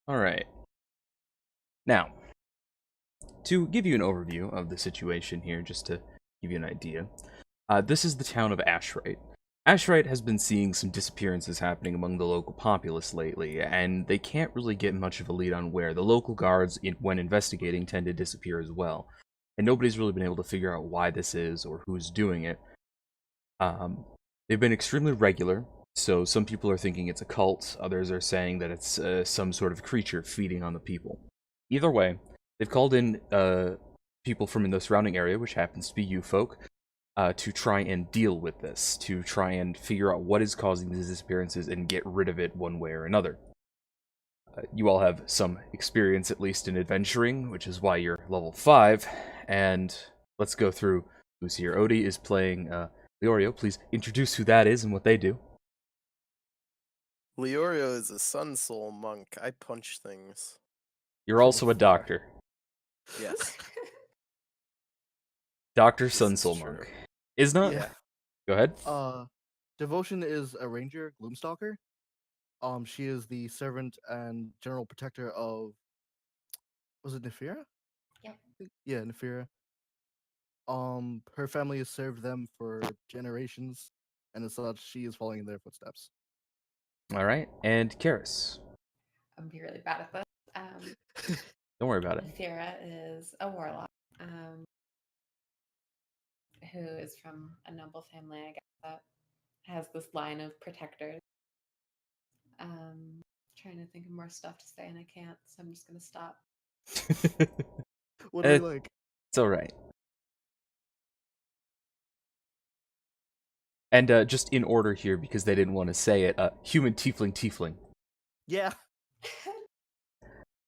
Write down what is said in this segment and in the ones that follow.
Alright. Now, to give you an overview of the situation here, just to give you an idea, this is the town of Ashright. Ashright has been seeing some disappearances happening among the local populace lately, and they can't really get much of a lead on where. The local guards, when investigating, tend to disappear as well, and nobody's really been able to figure out why this is or who's doing it. Um, they've been extremely regular, so some people are thinking it's a cult, others are saying that it's some sort of creature feeding on the people. Either way, they've called in people from the surrounding area, which happens to be you folk, to try and deal with this, to try and figure out what is causing these disappearances and get rid of it one way or another. You all have some experience, at least in adventuring, which is why you're level 5, and let's go through who's here. Odie is playing Leorio. Please introduce who that is and what they do. Leorio is a sun soul monk. I punch things. You're also a doctor. Yes. Dr. This is Sunsoul true. Monk. Is not? Yeah. Go ahead. Devotion is a ranger, Gloomstalker. She is the servant and general protector of. Was it Nefira? Yeah. Yeah, Nefira. Her family has served them for generations, and as such, she is following in their footsteps. Alright, and Karis. I'm be really bad at this. Don't worry about it. Nefira is a warlock who is from a noble family, I guess, that has this line of protectors. Trying to think of more stuff to say, and I can't, so I'm just going to stop. What do you like? It's alright. And just in order here, because they didn't want to say it, human tiefling. Yeah.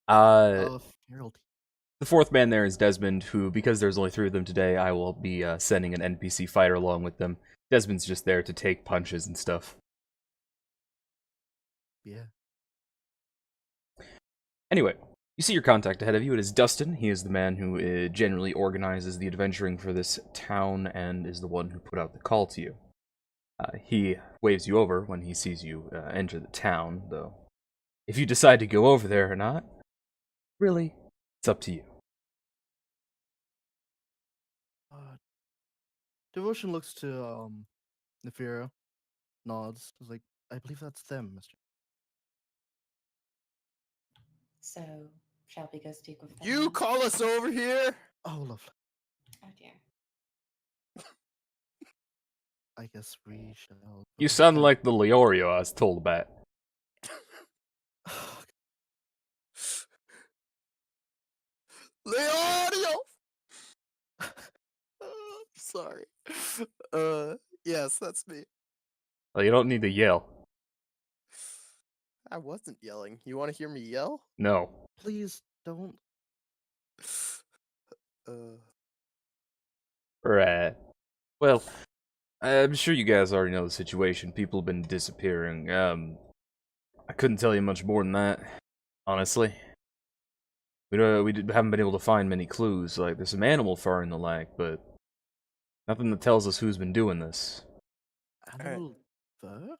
The fourth man there is Desmond, who, because there's only 3 of them today, I will be sending an NPC fighter along with them. Desmond's just there to take punches and stuff. Yeah. Anyway, you see your contact ahead of you. It is Dustin. He is the man who generally organizes the adventuring for this town and is the one who put out the call to you. He waves you over when he sees you enter the town, though. If you decide to go over there or not, really, it's up to you. Devotion looks to Nefira, nods. Is like, I believe that's them, Mister. So, shall we go speak with them? You call us over here? Oh, lovely. Oh dear. I guess we shall. You sound like the Leorio I was told about. Leorio! Sorry. Yes, that's me. Well, you don't need to yell. I wasn't yelling. You want to hear me yell? No. Please don't. Right. Well, I'm sure you guys already know the situation. People have been disappearing. I couldn't tell you much more than that, honestly. We haven't been able to find many clues. Like, there's some animal fur in the lake, but nothing that tells us who's been doing this. Animal fur?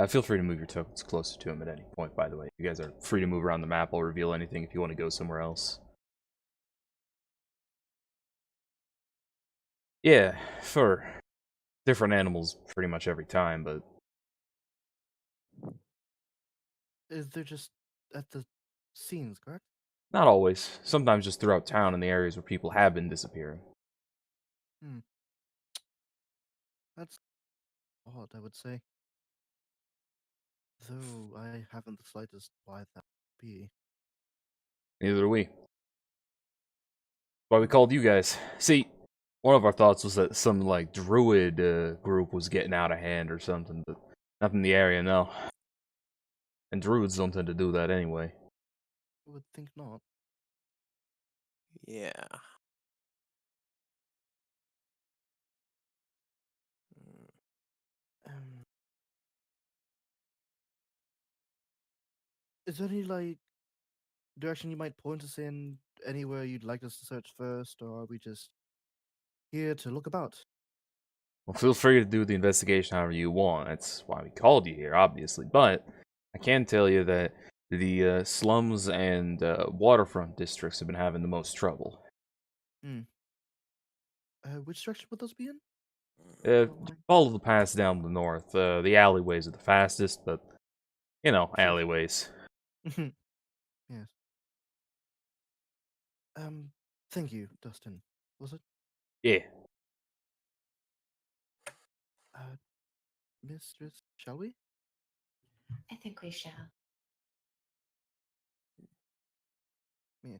Feel free to move your tokens closer to him at any point, by the way. You guys are free to move around the map. I'll reveal anything if you want to go somewhere else. Yeah, fur. Different animals pretty much every time, but... They're just at the scenes, correct? Not always. Sometimes just throughout town in the areas where people have been disappearing. That's odd, I would say. Though I haven't the slightest why that would be. Neither do we. Why we called you guys. See, one of our thoughts was that some, like, druid group was getting out of hand or something, but nothing in the area, no. And druids don't tend to do that anyway. I would think not. Yeah. Is there any, like, direction you might point us in? Anywhere you'd like us to search first, or are we just here to look about? Well, feel free to do the investigation however you want. That's why we called you here, obviously. But I can tell you that the slums and waterfront districts have been having the most trouble. Which direction would those be in? Follow the paths down the north. The alleyways are the fastest, but alleyways. Yes. Thank you, Dustin. Was it? Yeah. Mistress, shall we? I think we shall. Yes,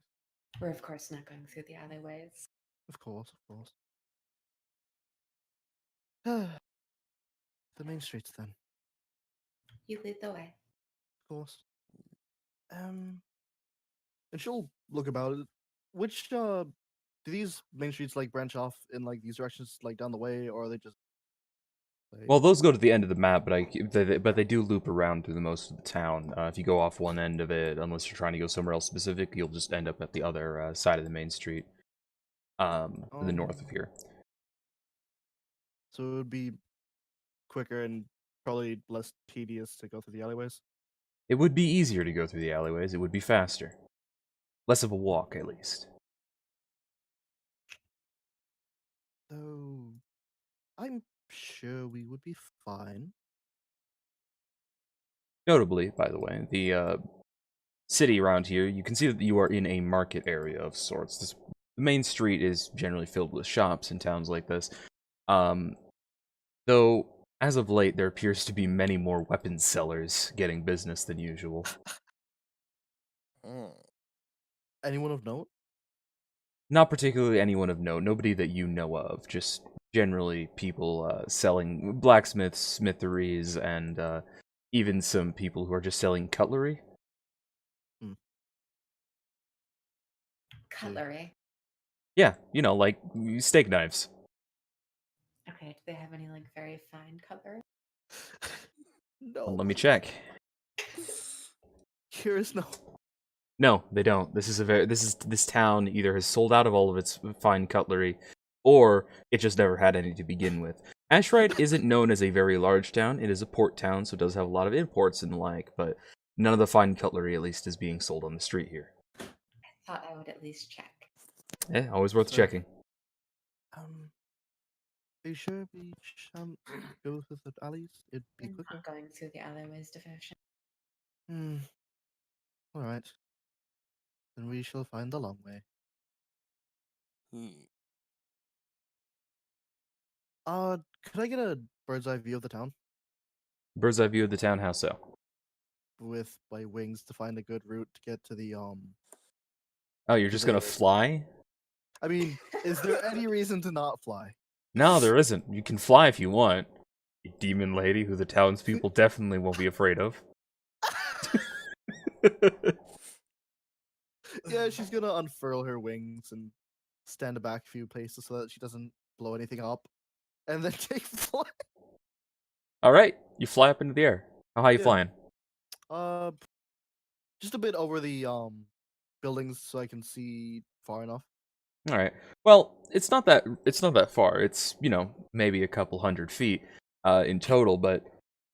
We're of course not going through the alleyways. of course, of course. The main streets, then, You lead the way. of course. And she'll look about it. Which do these main streets like branch off in like these directions, like down the way, or are they just like? Well, those go to the end of the map, but they do loop around through the most of the town. If you go off one end of it, unless you're trying to go somewhere else specific, you'll just end up at the other side of the main street, in the north of here. So it would be quicker and probably less tedious to go through the alleyways. It would be easier to go through the alleyways. It would be faster, less of a walk, at least. Though I'm sure we would be fine. Notably, by the way, the city around here, you can see that you are in a market area of sorts. The main street is generally filled with shops in towns like this. Though, as of late, there appears to be many more weapons sellers getting business than usual. Anyone of note? Not particularly anyone of note, nobody that you know of, just generally people selling blacksmiths, smitheries, and even some people who are just selling cutlery. Cutlery. Yeah, like steak knives. Okay, do they have any like very fine cutlery? No. Let me check. Here is no. No, they don't. This town either has sold out of all of its fine cutlery, or it just never had any to begin with. Ashright isn't known as a very large town. It is a port town, so it does have a lot of imports and the like, but none of the fine cutlery, at least, is being sold on the street here. I thought I would at least check. Yeah, always worth So- checking. Are you sure we shan't go through the alleys? It'd be We're quicker. not going through the alleyways, devotion. All right. Then we shall find the long way. Could I get a bird's eye view of the town Bird's eye view of the town, how so? with my wings to find a good route to get to the Oh, you're To just gonna the- fly? I mean, is there any reason to not fly? No, there isn't. You can fly if you want. You demon lady who the townspeople definitely won't be afraid of. Yeah, she's gonna unfurl her wings and stand back a few paces so that she doesn't blow anything up, and then take flight. Alright, you fly up into the air. How high you Yeah. flying? Uh, just a bit over the buildings so I can see far enough. All right. Well, it's not that far. It's, maybe a couple 100 feet in total, but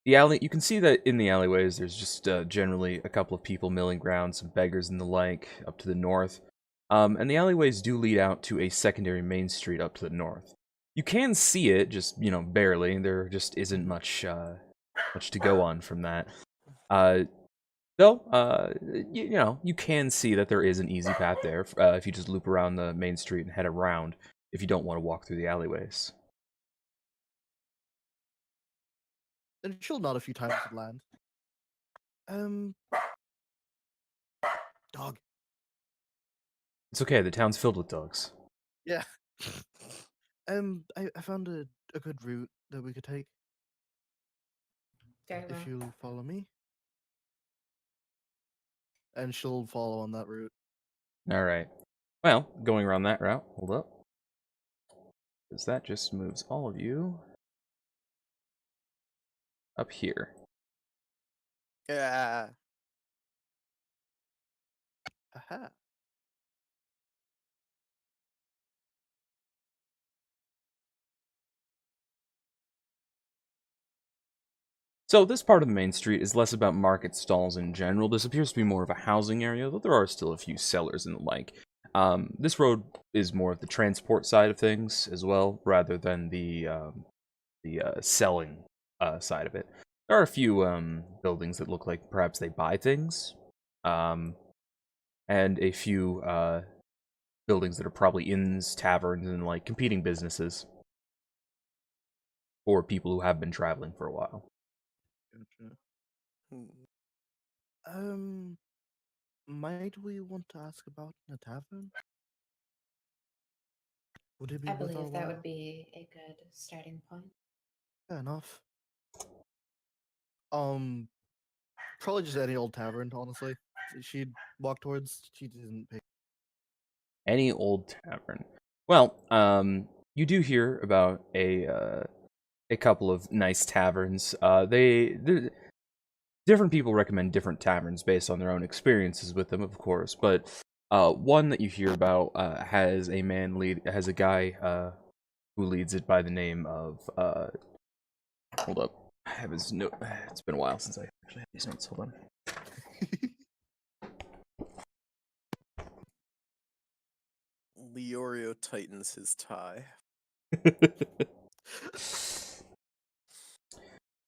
you can see that in the alleyways there's just generally a couple of people milling around, some beggars and the like up to the north. And the alleyways do lead out to a secondary main street up to the north. You can see it, just, barely. There just isn't much to go on from that. Though, you can see that there is an easy path there if you just loop around the main street and head around if you don't want to walk through the alleyways. And she'll nod a few times to land. Dog. It's okay, the town's filled with dogs. Yeah. I found a good route that we could take Very well. if you'll follow me. And she'll follow on that route. Alright. Well, going around that route, hold up. Because that just moves all of you up here. Yeah. Aha. So this part of the main street is less about market stalls in general. This appears to be more of a housing area, though there are still a few sellers and the like. This road is more of the transport side of things as well, rather than the selling side of it. There are a few buildings that look like perhaps they buy things, and a few buildings that are probably inns, taverns, and like competing businesses, or people who have been traveling for a while. Gotcha. Hmm. Might we want to ask about the tavern? Would it be I worth our believe that while? would be a good starting point. Fair enough. Probably just any old tavern, honestly. She'd walk towards. She didn't pick. Any old tavern. Well, you do hear about a couple of nice taverns. Different people recommend different taverns based on their own experiences with them, of course. But one that you hear about has a guy who leads it by the name of hold up. I have his note. It's been a while since I actually had these notes. Hold on. Leorio tightens his tie.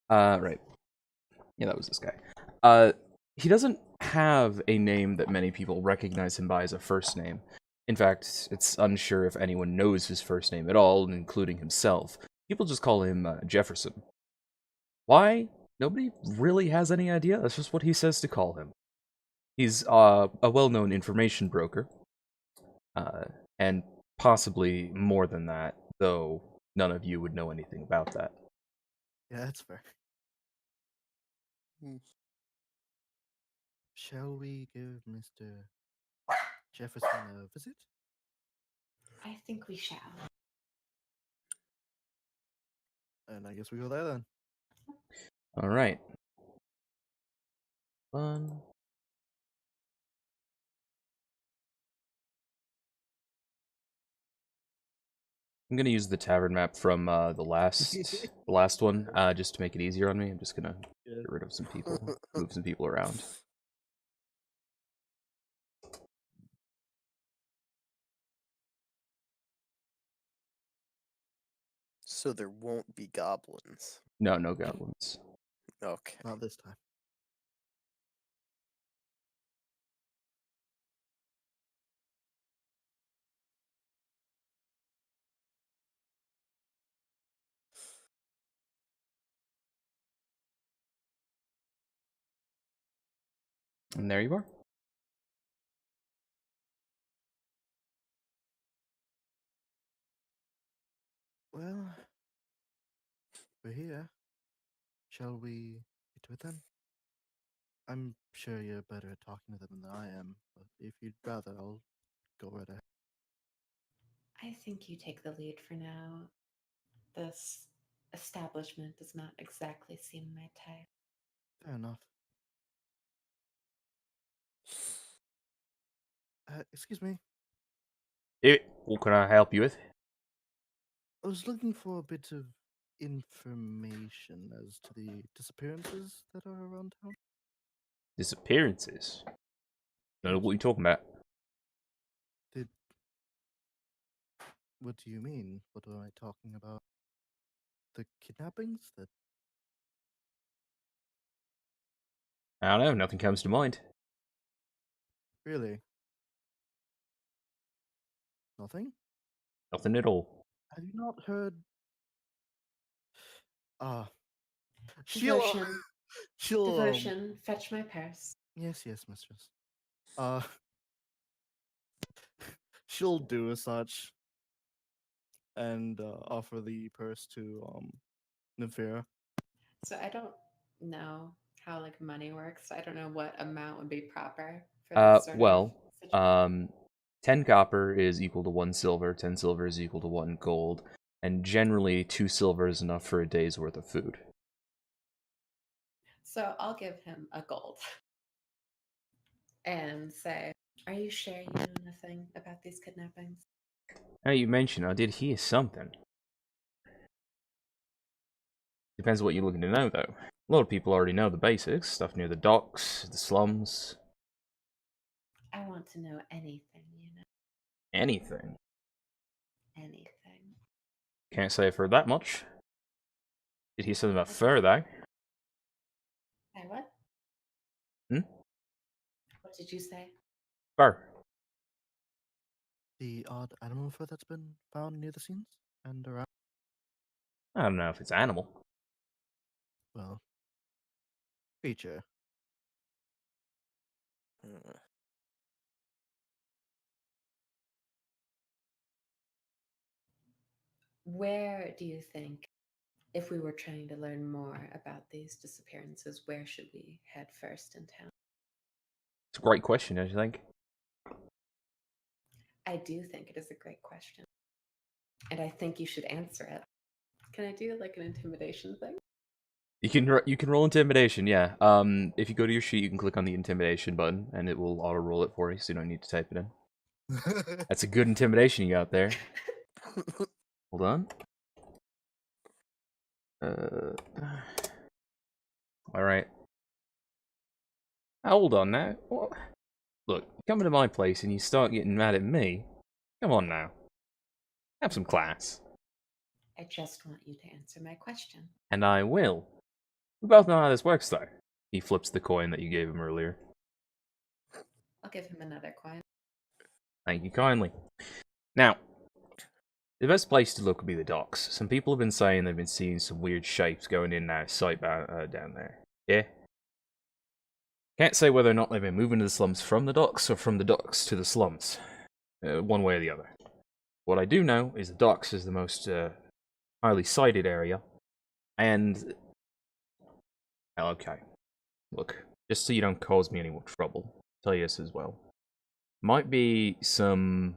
Right. Yeah, that was this guy. He doesn't have a name that many people recognize him by as a first name. In fact, it's unsure if anyone knows his first name at all, including himself. People just call him Jefferson. Why? Nobody really has any idea. That's just what he says to call him. He's a well-known information broker, and possibly more than that, though none of you would know anything about that. Yeah, that's fair. Hmm. Shall we give Mr. Jefferson a visit? I think we shall. And I guess we go there then. All right. Fun. I'm gonna use the tavern map from the last one, just to make it easier on me. I'm just gonna get rid of some people, move some people around. So there won't be goblins. No, no goblins. Okay. Not this time. And there you are. Well, we're here. Shall we get to it then? I'm sure you're better at talking to them than I am, but if you'd rather, I'll go right ahead. I think you take the lead for now. This establishment does not exactly seem my type. Fair enough. Excuse me. What can I help you with? I was looking for a bit of information as to the disappearances that are around town. Disappearances? No, what are you talking about? Did What do you mean? What am I talking about? The kidnappings? That I don't know. Nothing comes to mind. really nothing? Nothing at all. Have you not heard? Ah, she'll Devotion. she'll Devotion. Fetch my purse. yes, yes, mistress. Uh, she'll do as such and offer the purse to Nymphera. So I don't know how like money works. I don't know what amount would be proper for this sort Well, of situation. 10 copper is equal to 1 silver, 10 silver is equal to 1 gold, and generally 2 silver is enough for a day's worth of food. So I'll give him a gold and say, "Are you sure you know nothing about these kidnappings?" Now you mention, I did hear something. Depends what you're looking to know, though. A lot of people already know the basics, stuff near the docks, the slums, I want to know anything, anything. anything. Can't say I've heard that much. Did he say something about fur, though? Hey, what? Hmm? What did you say? Fur. The odd animal fur that's been found near the scenes and around. I don't know if it's animal. Well, creature. Hmm. Where do you think, if we were trying to learn more about these disappearances, where should we head first in town? It's a great question, don't you think? I do think it is a great question. And I think you should answer it. Can I do like an intimidation thing? You can roll intimidation, yeah. If you go to your sheet, you can click on the intimidation button, and it will auto roll it for you, so you don't need to type it in. That's a good intimidation you got there. Hold on. All right. Hold on now. What? Look, you come into my place and you start getting mad at me. Come on now. Have some class. I just want you to answer my question. And I will. We both know how this works, though. He flips the coin that you gave him earlier. I'll give him another coin. Thank you kindly. Now, the best place to look would be the docks. Some people have been saying they've been seeing some weird shapes going in and out of sight down there. Yeah? Can't say whether or not they've been moving to the slums from the docks or from the docks to the slums. One way or the other. What I do know is the docks is the most highly sighted area. And... okay. Look, just so you don't cause me any more trouble, I'll tell you this as well. Might be some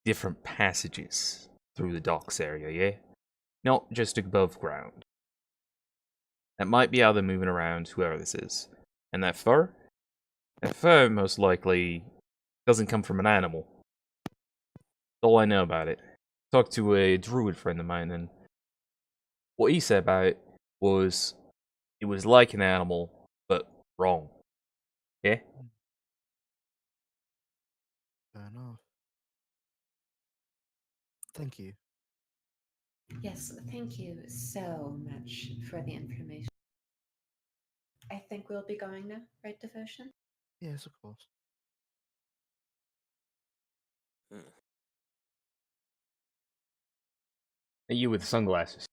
different passages through the docks area, yeah? Not just above ground. That might be how they're moving around, whoever this is. And that fur? That fur most likely doesn't come from an animal. That's all I know about it. Talked to a druid friend of mine, and what he said about it was like an animal, but wrong. Yeah? Fair enough. Thank you. Yes, thank you so much for the information. I think we'll be going now, right, Devotion? Yes, of course. You with sunglasses.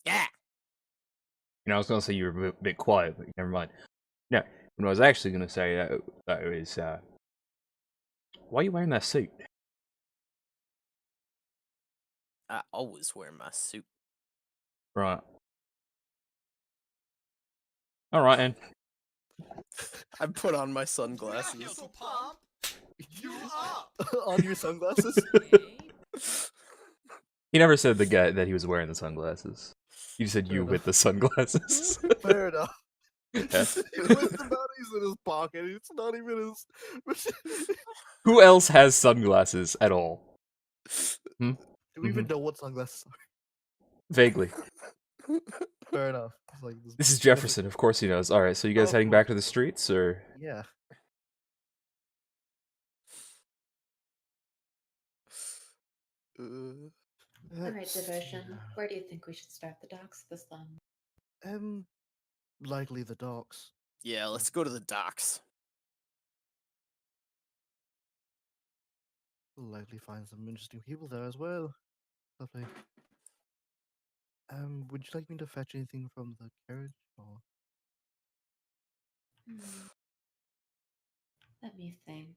Yeah. You know, I was gonna say you were a bit quiet, but never mind. No, what I was actually gonna say that is, why are you wearing that suit? I always wear my suit. Right. Alright, then. I put on my sunglasses. You up? On your sunglasses? He never said the guy that he was wearing the sunglasses. He just said Fair you enough. with the sunglasses. Fair enough. Yeah. With the batteries in his pocket, it's not even his. Who else has sunglasses at all? Do we even know what sunglasses are? Vaguely. Fair enough. It's like This is Jefferson, of course he knows. Alright, so you guys Oh, heading of back to the streets, or? Yeah. All right, Devotion. Where do you think we should start the docks of the slum? Likely the docks. Yeah, let's go to the docks. We'll likely find some interesting people there as well. Lovely. Would you like me to fetch anything from the carriage, or? Hmm. Let me think.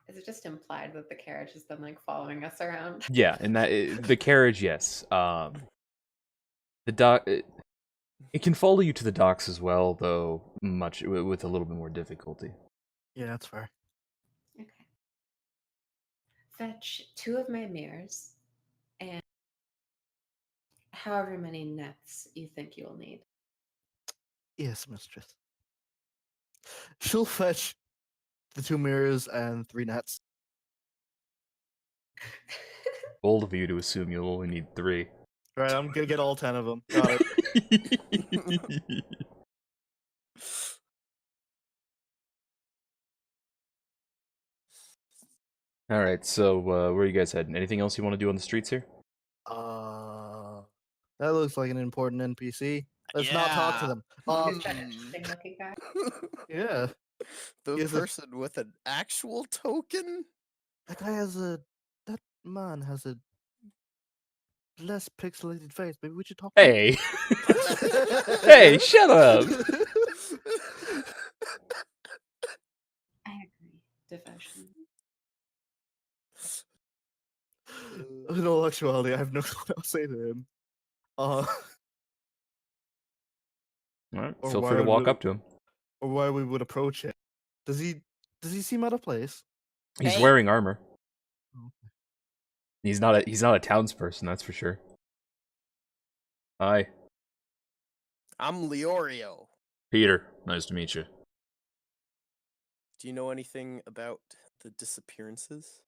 Is it just implied that the carriage has been like following us around? Yeah, and that the carriage, yes. The dock, it can follow you to the docks as well, though much with a little bit more difficulty. Yeah, that's fair. Okay. Fetch 2 of my mirrors and however many nets you think you'll need. Yes, mistress. She'll fetch the 2 mirrors and 3 nets. Bold of you to assume you'll only need 3. Right, I'm gonna get all 10 of them. Got it. All right, so where are you guys heading? Anything else you want to do on the streets here? That looks like an important NPC. Let's not talk to Yeah. them. Is that interesting looking guy? Yeah, The Here's a- person with an actual token? that guy has a. That man has a less pixelated face. Maybe we should talk. to him. Hey, hey, shut up! I agree. Devotion. In all actuality, I have no clue what I'll say to him. All right, Or feel why free to walk would- up to him. or why we would approach him. Does he seem out of place? He's Hey. wearing armor. Oh. He's not a townsperson, that's for sure. Hi, I'm Leorio. Peter. Nice to meet you. Do you know anything about the disappearances?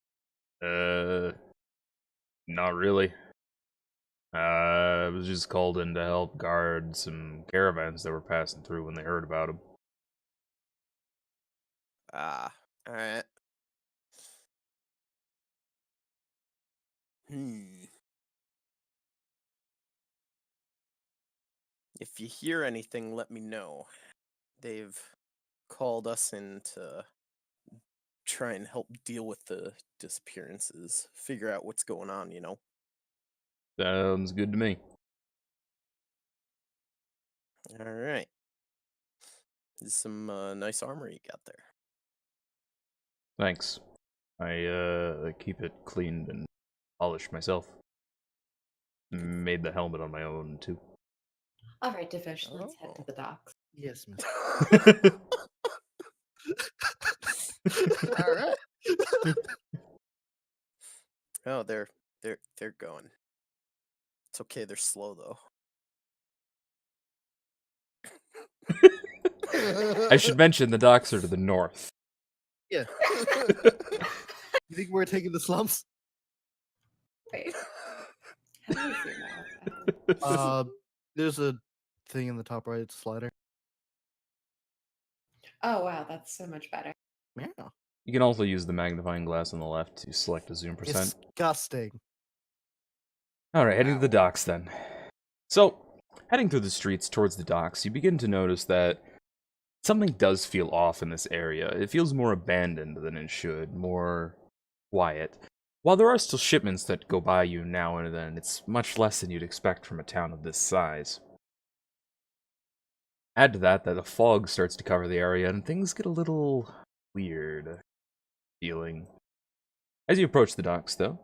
Not really. I was just called in to help guard some caravans that were passing through when they heard about him. Ah, alright. If you hear anything, let me know. They've called us in to try and help deal with the disappearances, figure out what's going on, you know? Sounds good to me. Alright. There's some nice armor you got there. Thanks. I keep it cleaned and polished myself. Made the helmet on my own too. All right, Devotion. Let's head to Oh. the docks. Yes, miss. Alright. Oh, they're going. It's okay, they're slow though. I should mention the docks are to the north. Yeah. You think we're taking the slumps? Wait. How do I zoom out? There's a thing in the top right. It's a slider. Oh wow, that's so much better. Yeah. You can also use the magnifying glass on the left to select a zoom percent. Disgusting. Alright, heading to the Wow. docks then. So, heading through the streets towards the docks, you begin to notice that something does feel off in this area. It feels more abandoned than it should, more quiet. While there are still shipments that go by you now and then, it's much less than you'd expect from a town of this size. Add to that the fog starts to cover the area, and things get a little weird feeling. As you approach the docks, though,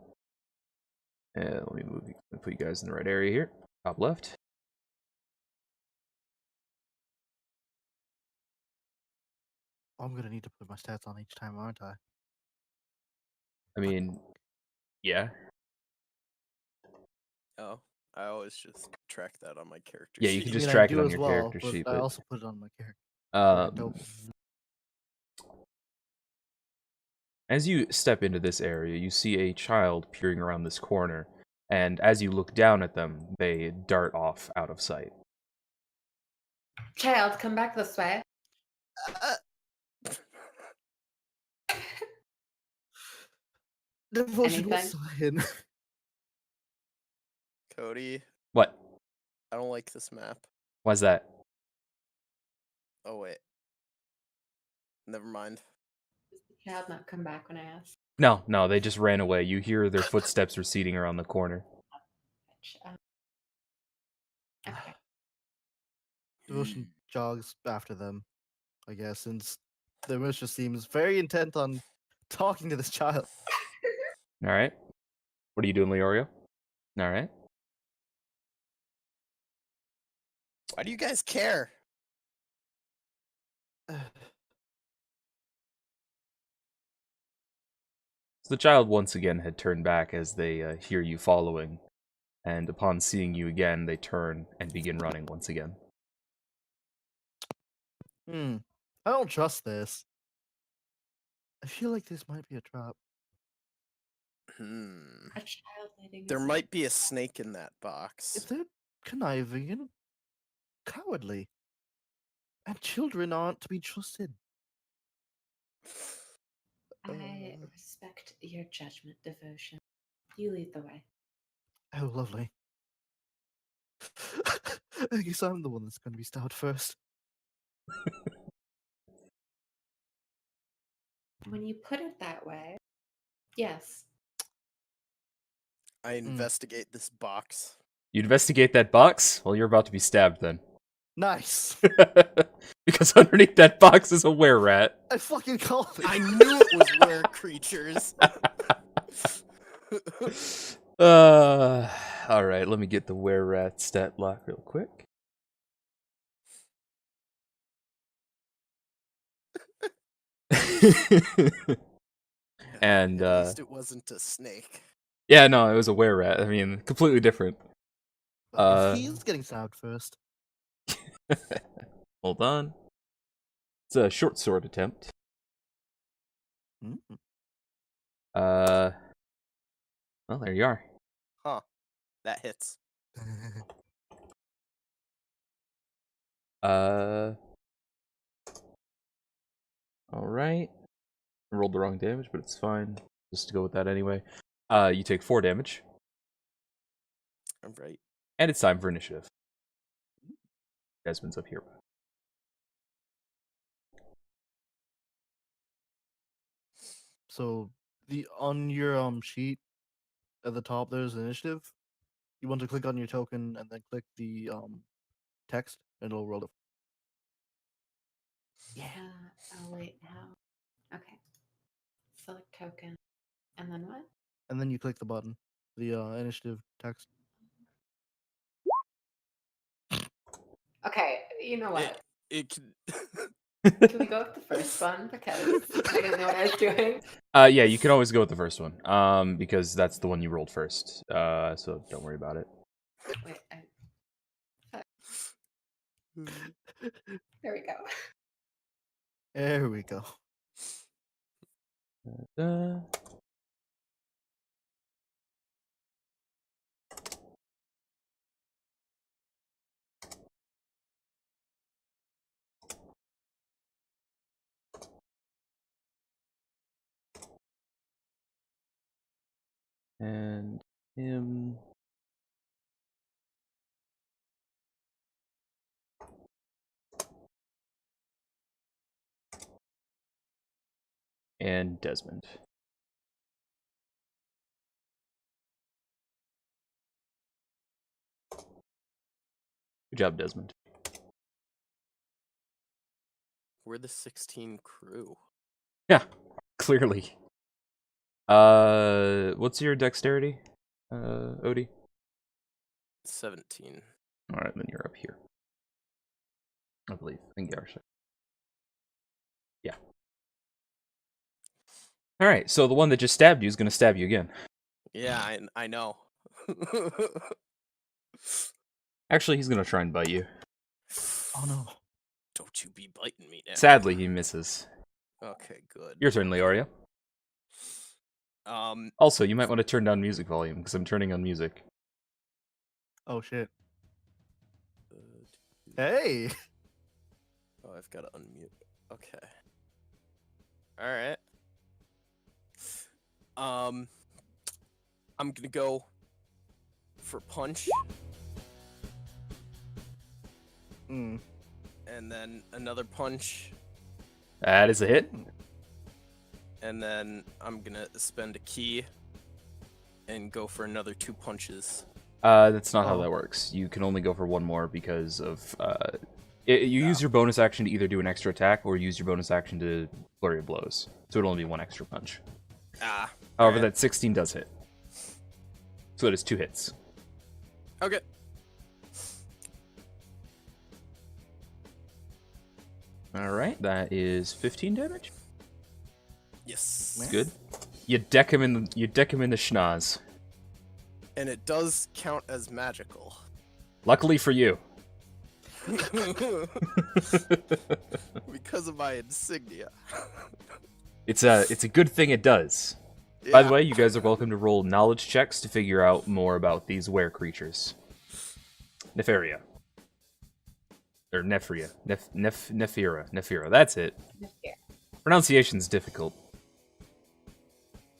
let me put you guys in the right area here. Top left. I'm gonna need to put my stats on each time, aren't I? I mean, yeah. Oh, I always just track that on my character Yeah, you sheet. can I just mean, track I it do on as your well, character but sheet, I but also put it on my character. I don't. as you step into this area, you see a child peering around this corner, and as you look down at them, they dart off out of sight. Child, come back this way. Devotion was Anything? saying. Cody, What? I don't like this map. Why's that? Oh wait. Never mind. Does the child not come back when I ask? No, they just ran away. You hear their footsteps receding around the corner. Okay. Devotion jogs after them, I guess, since the mistress seems very intent on talking to this child. Alright. What are you doing, Leorio? Alright. Why do you guys care? So the child once again had turned back as they hear you following, and upon seeing you again, they turn and begin running once again. I don't trust this. I feel like this might be a trap. A child leading There us might be a snake in that box. If they're conniving and cowardly, and children aren't to be trusted. I respect your judgment, devotion. You lead the way. Oh, lovely. I guess I'm the one that's going to be stabbed first. When you put it that way, yes. I investigate this box. You investigate that box? Well, you're about to be stabbed then. Nice. Because underneath that box is a were-rat. I fucking called it. I knew it was were creatures. Alright, let me get the were-rat stat block real quick. And, At least it wasn't a snake. yeah, no, it was a were-rat. I mean, completely different. He's getting stabbed first. Hold on. It's a short sword attempt. Mm. Well, there you are. Huh. That hits. Alright. I rolled the wrong damage, but it's fine. Just to go with that anyway. You take 4 damage, I'm right. and it's time for initiative. Desmond's up here. So on your sheet at the top there's initiative. You want to click on your token and then click the text and it'll roll it. Yeah. Oh, wait, how? Okay. Select token. And then what? And then you click the button, the initiative text. Okay, you know what? It can... Can we go with the first one? Because I didn't know what I was doing. Yeah, you can always go with the first one. Because that's the one you rolled first. So don't worry about it. Wait, there we go. There we go. Uh, and him. And Desmond. Good job, Desmond. We're the 16 crew. Yeah, clearly. What's your dexterity, Odie? 17. Alright, then you're up here. I believe. In Garshek. Yeah. Alright, so the one that just stabbed you is going to stab you again. Yeah, I know. Actually, he's going to try and bite you. Oh no. Don't you be biting me now. Sadly, he misses. Okay, good. Your turn, Leoria. Um, Also, you might want to turn down music volume, because I'm turning on music. Oh shit. uh, Hey. oh, I've got to unmute. Okay. All right. I'm gonna go for punch, Mm. and then another punch, That is a hit. and then I'm gonna spend a key and go for another 2 punches. That's not how Oh. that works. You can only go for one more because of, you use your bonus action to either do an extra attack or use your bonus action to flurry of blows. So it'll only be one extra punch. Ah. However, alright. that 16 does hit. So it is 2 hits. Okay. Alright, that is 15 damage. Yes. Good. You deck him in the schnoz. And it does count as magical. Luckily for you. Because of my insignia. It's a good thing it does. By the way, you guys are welcome to roll knowledge checks to figure out more about these were creatures. Nefaria. Or Nephria. Nephira. That's it. Yeah. Pronunciation's difficult.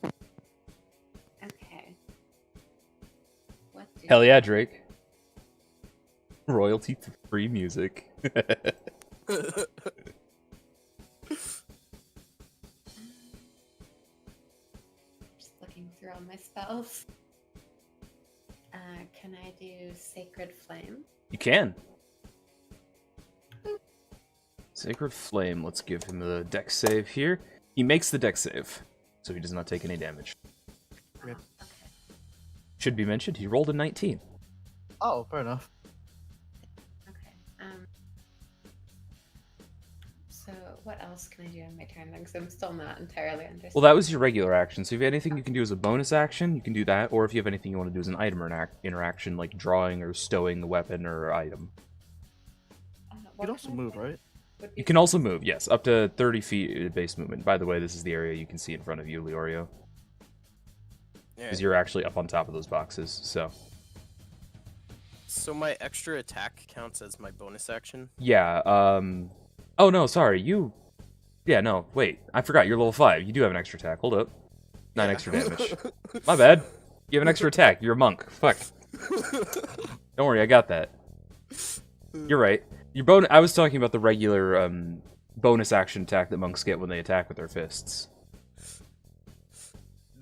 Okay. What do Hell yeah, Drake. Royalty-free music. Just looking through all my spells. Can I do Sacred Flame? You can. Sacred Flame, let's give him the dex save here. He makes the dex save, so he does not take any damage. Oh, okay. Should be mentioned, he rolled a 19. Oh, fair enough. Okay. So what else can I do on my turn then? Because I'm still not entirely understanding. Well, that was your regular action, so if you have anything you can do as a bonus action, you can do that, or if you have anything you want to do as an item or interaction, like drawing or stowing a weapon or item. You what can also kind of move, thing right? would be You can also move, yes, up to 30 feet base movement. By the way, this is the area you can see in front of you, Leorio, because you're actually up on top of those boxes, so... So my extra attack counts as my bonus action? Yeah, Oh, no, sorry, you... Yeah, no, wait, I forgot, you're level 5. You do have an extra attack, hold up. 9 extra damage. My bad. You have an extra attack, you're a monk. Fuck. Don't worry, I got that. You're right. I was talking about the regular, bonus action attack that monks get when they attack with their fists.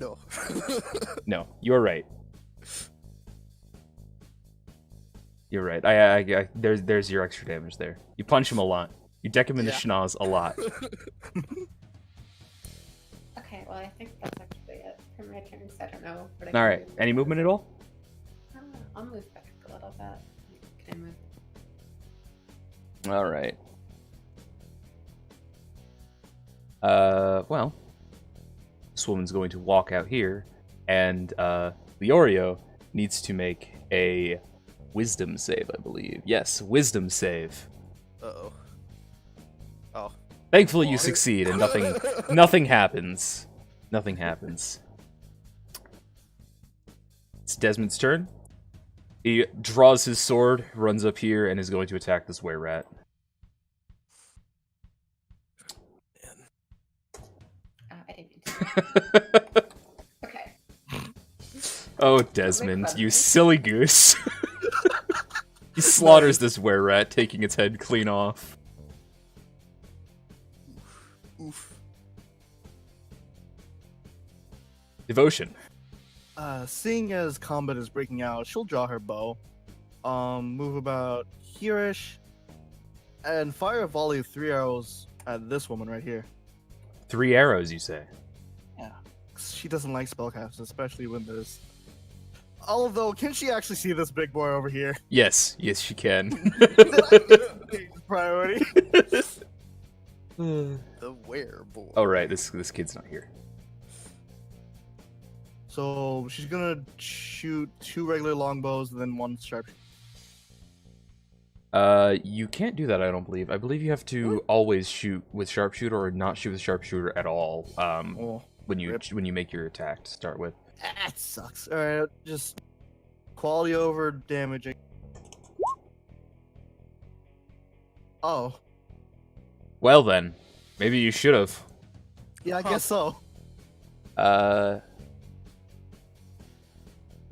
No. No, you're right. You're right. There's your extra damage there. You punch him a lot. You deck him in the schnoz a lot. Okay, well I think that's actually it for my turn, because I don't know what I can Alright, do. any movement at all? I'll move back a little bit. Can I move? Alright. Well, this woman's going to walk out here, and, Leorio needs to make a wisdom save, I believe. Yes, wisdom save. Uh-oh. Oh. Thankfully you Oh. succeed, and nothing happens. Nothing happens. It's Desmond's turn. He draws his sword, runs up here, and is going to attack this were-rat. I didn't mean to. Okay. Oh, Desmond, you silly goose. He slaughters this were-rat, taking its head clean off. Oof. Devotion. Seeing as combat is breaking out, she'll draw her bow, move about here-ish, and fire a volley of 3 arrows at this woman right here. 3 arrows, you say? Yeah. She doesn't like spellcasters, especially when there's... Although, can she actually see this big boy over here? Yes, she can. Priority. The werewolf. Oh, right, this kid's not here. So she's gonna shoot 2 regular longbows and then 1 sharpshooter. You can't do that, I don't believe. I believe you have to always shoot with sharpshooter or not shoot with sharpshooter at all. When you make your attack to start with. That sucks. Alright, just quality over damaging. Oh. Well then, maybe you should have. Yeah, I guess so.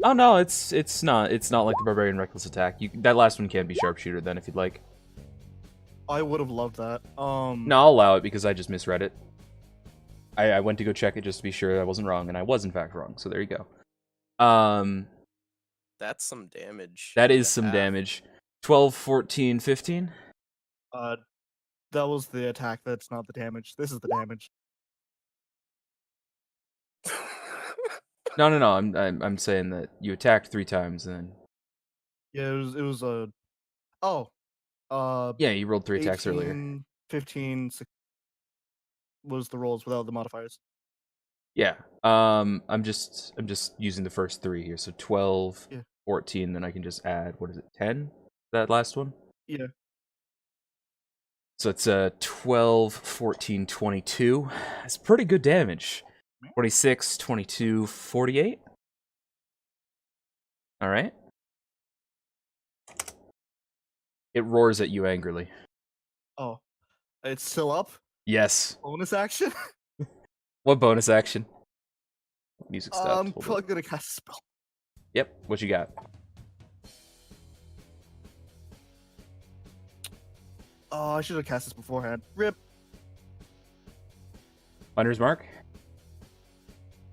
Oh no, it's not like the barbarian reckless attack. That last one can be sharpshooter then if you'd like. I would have loved that. No, I'll allow it because I just misread it. I went to go check it just to be sure I wasn't wrong, and I was in fact wrong. So there you go. That's some damage. That and is a some half. damage. 12, 14, 15. That was the attack. That's not the damage. This is the damage. No. I'm saying that you attacked 3 times and then. Yeah, it was a. Yeah, you rolled 3 attacks 18, earlier. 15 was the rolls without the modifiers. Yeah. I'm just using the first 3 here. So 12, Yeah. 14. Then I can just add, what is it, 10? That last one. Yeah. So it's 12, 14, 22. That's pretty good damage. 26, 22, 48. All right. It roars at you angrily. Oh, it's still up. Yes. Bonus action. What bonus action? Music stopped. I'm Hold up. probably gonna cast a spell. Yep. What you got? Oh, I should have cast this beforehand. Rip. Hunter's Mark?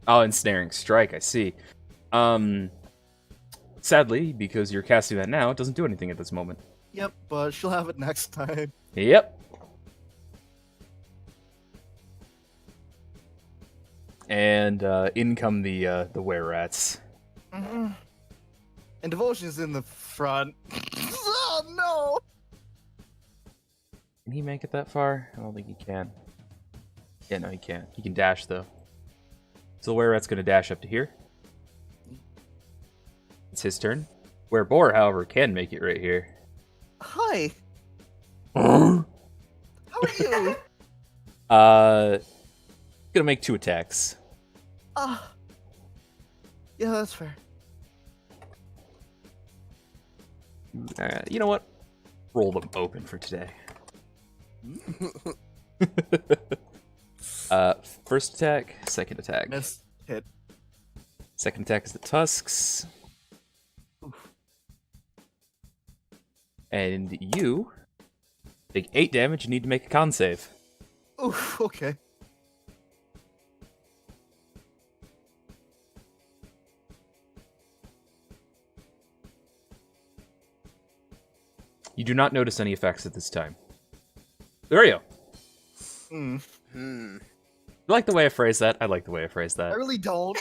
Oh, ensnaring strike, I see. Sadly, because you're casting that now, it doesn't do anything at this moment. Yep, but she'll have it next time. Yep. And in come the were-rats. And Devotion's in the front. Oh no! Can he make it that far? I don't think he can. Yeah, no, he can't. He can dash, though. So were-rat's gonna dash up to here. It's his turn. Were-boar, however, can make it right here. Hi. How are you? Gonna make 2 attacks. Ah. Yeah, that's fair. You know what? Roll them open for today. First attack, second attack. Miss. Hit. Second attack is the tusks. Oof. And you take 8 damage. You need to make a con save. Oof, okay. You do not notice any effects at this time. There you go. Mm. You like the way I phrased that? I like the way I phrased I that. really don't.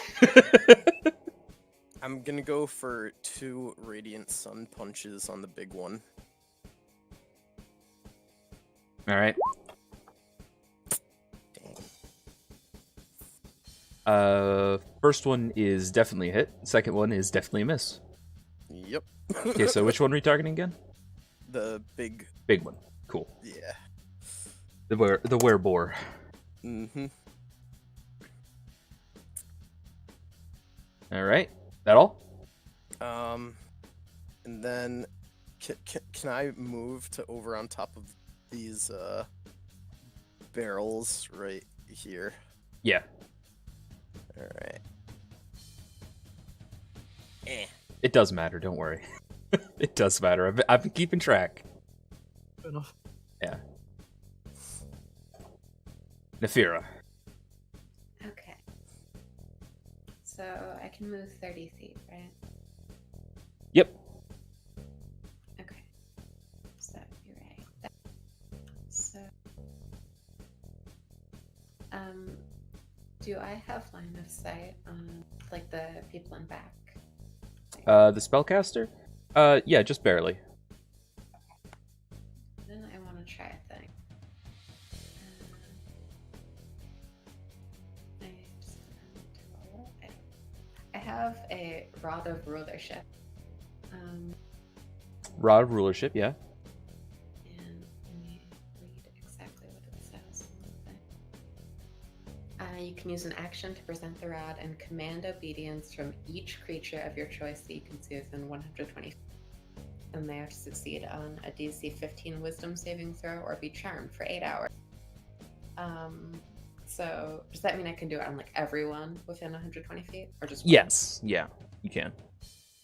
I'm gonna go for 2 Radiant Sun punches on the big one. Alright. Dang. First one is definitely a hit. Second one is definitely a miss. Yep. Okay, so which one are we targeting again? The big, Big one. Cool. yeah. The were-boar. Mm-hmm. Alright. That all? And then can I move to over on top of these barrels right here? Yeah. All right. It does matter, don't worry. It does matter. I've been keeping track. Fair enough. Yeah. Nefira. Okay. So I can move 30 feet, right? Yep. Okay. So you're right. So, do I have line of sight on like the people in back? The spellcaster? Yeah, just barely. Then I want to try a thing. I have a rod of rulership. Rod of rulership, yeah. And let me read exactly what it says. You can use an action to present the rod and command obedience from each creature of your choice that you can see within 120 feet. And they have to succeed on a DC 15 Wisdom saving throw or be charmed for 8 hours. So does that mean I can do it on like everyone within 120 feet, or just one? Yes. Yeah, you can.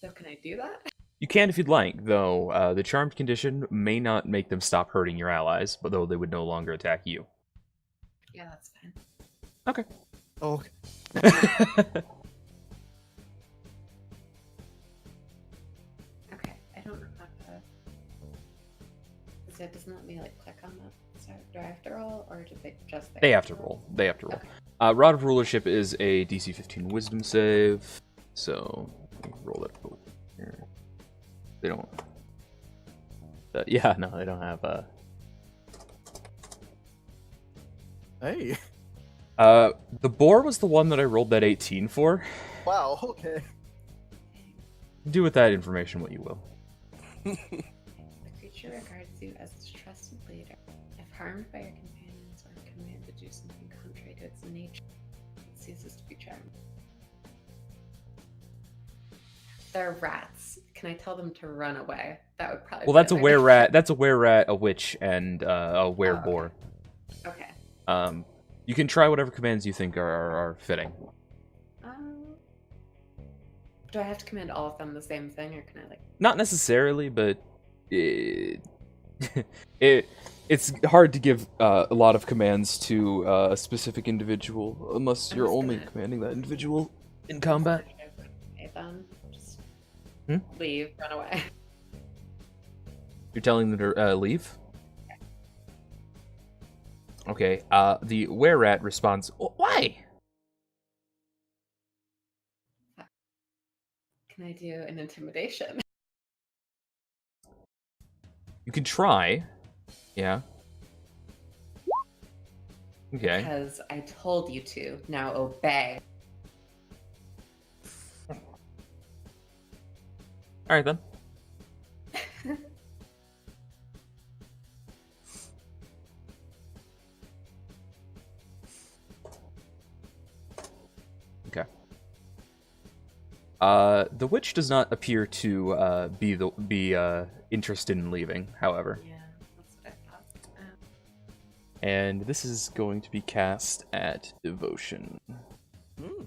So can I do that? You can if you'd like, though. The charmed condition may not make them stop hurting your allies, but though they would no longer attack you. Yeah, that's fine. Okay. Oh, Okay, I don't know how to. So it doesn't let me like click on that. So do I have to roll, or do they just? They have to roll. They have to roll. Okay. Rod of rulership is a DC 15 Wisdom save, so let me roll that over here. They don't. Yeah, no, they don't have. hey. The boar was the one that I rolled that 18 for. Wow, okay. Do with that information what you will. The creature regards you as its trusted leader. If harmed by your companions or commanded to do something contrary to its nature, its ceases to be charmed. They're rats. Can I tell them to run away? That would probably. Well, be that's a an were idea. rat. That's a were rat, a witch, and a were boar. Okay. You can try whatever commands you think are fitting. Do I have to command all of them the same thing, or can I like? Not necessarily, but it's hard to give a lot of commands to a specific individual unless I'm you're just only gonna- commanding that individual in combat. Okay, then just Hmm? leave, run away. You're telling them to leave? Okay, the were-rat responds, why? Can I do an intimidation? You can try. Yeah. Okay. Because I told you to. Now obey. Alright then. Okay. The witch does not appear to be interested in leaving, however. Yeah, that's what I thought. And this is going to be cast at Devotion. Hmm.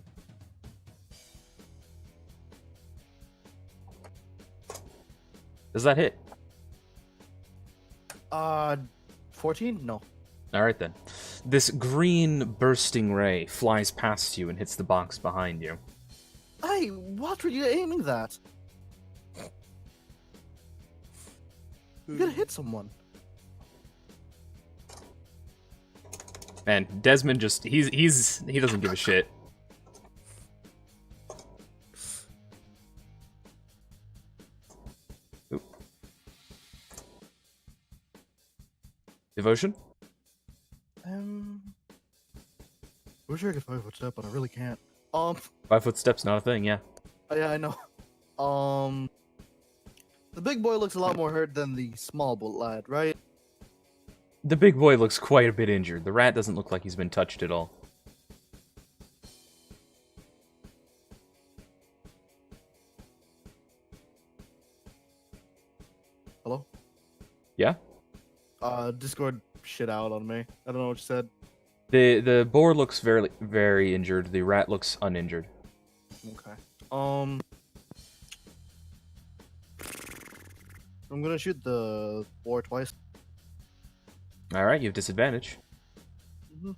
Does that hit? 14? No. Alright then. This green bursting ray flies past you and hits the box behind you. Hey, what were you aiming that? You gotta hit someone. Man, Desmond just he doesn't give a shit. Oop. Devotion? I wish I could 5-foot step, but I really can't. 5-foot step's not a thing, yeah. Yeah, I know. The big boy looks a lot more hurt than the small lad, right? The big boy looks quite a bit injured. The rat doesn't look like he's been touched at all. Hello? Yeah? Discord shit out on me. I don't know what you said. The boar looks very very injured. The rat looks uninjured. Okay. I'm gonna shoot the boar twice. All right, you have disadvantage. Mm-hmm.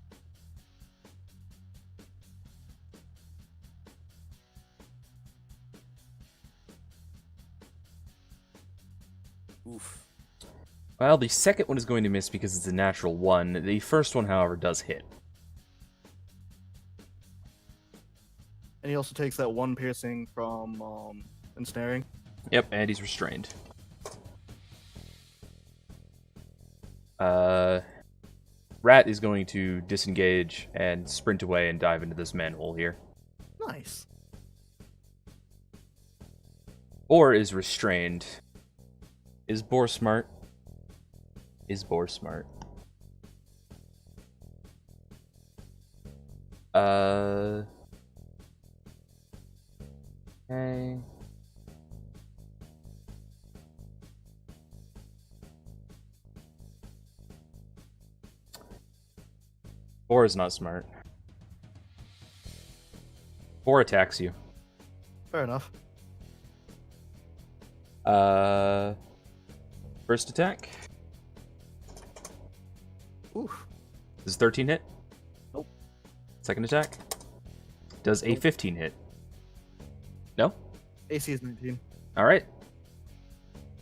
Oof. Well, the second one is going to miss because it's a natural 1. The first one, however, does hit. And he also takes that one piercing from ensnaring. Yep, and he's restrained. Rat is going to disengage and sprint away and dive into this manhole here. Nice. Boar is restrained. Is Boar smart? Is Boar smart? Okay. Boar is not smart. Boar attacks you. Fair enough. First attack. Oof. Does 13 hit? Nope. Second attack. Does a Nope. 15 hit? No? AC is 19. Alright.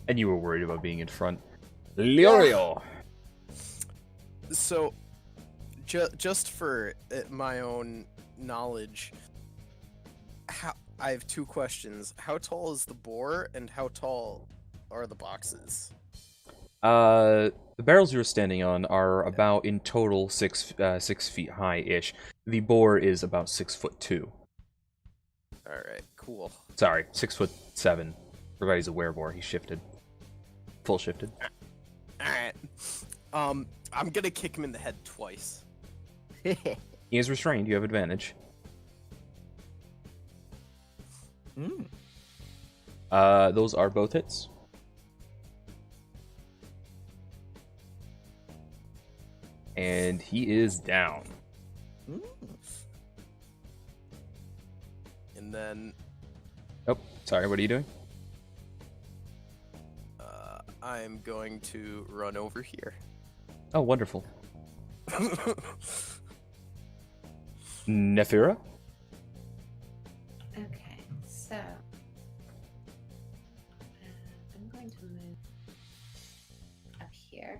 And you were worried about being in front. Leorio! So, just for my own knowledge, I have two questions. How tall is the boar, and how tall are the boxes? The barrels you're standing on are about, in total, 6 feet high-ish. The boar is about 6'2". Alright, cool. Sorry, 6'7". Forgot he's a wereboar. He shifted. Full shifted. Alright. I'm gonna kick him in the head twice. He is restrained. You have advantage. Mm. Those are both hits. And he is down. Mm. And then Oh, sorry, what are you doing? I'm going to run over here. Oh, wonderful. Nephira? Okay, so I'm going to move up here.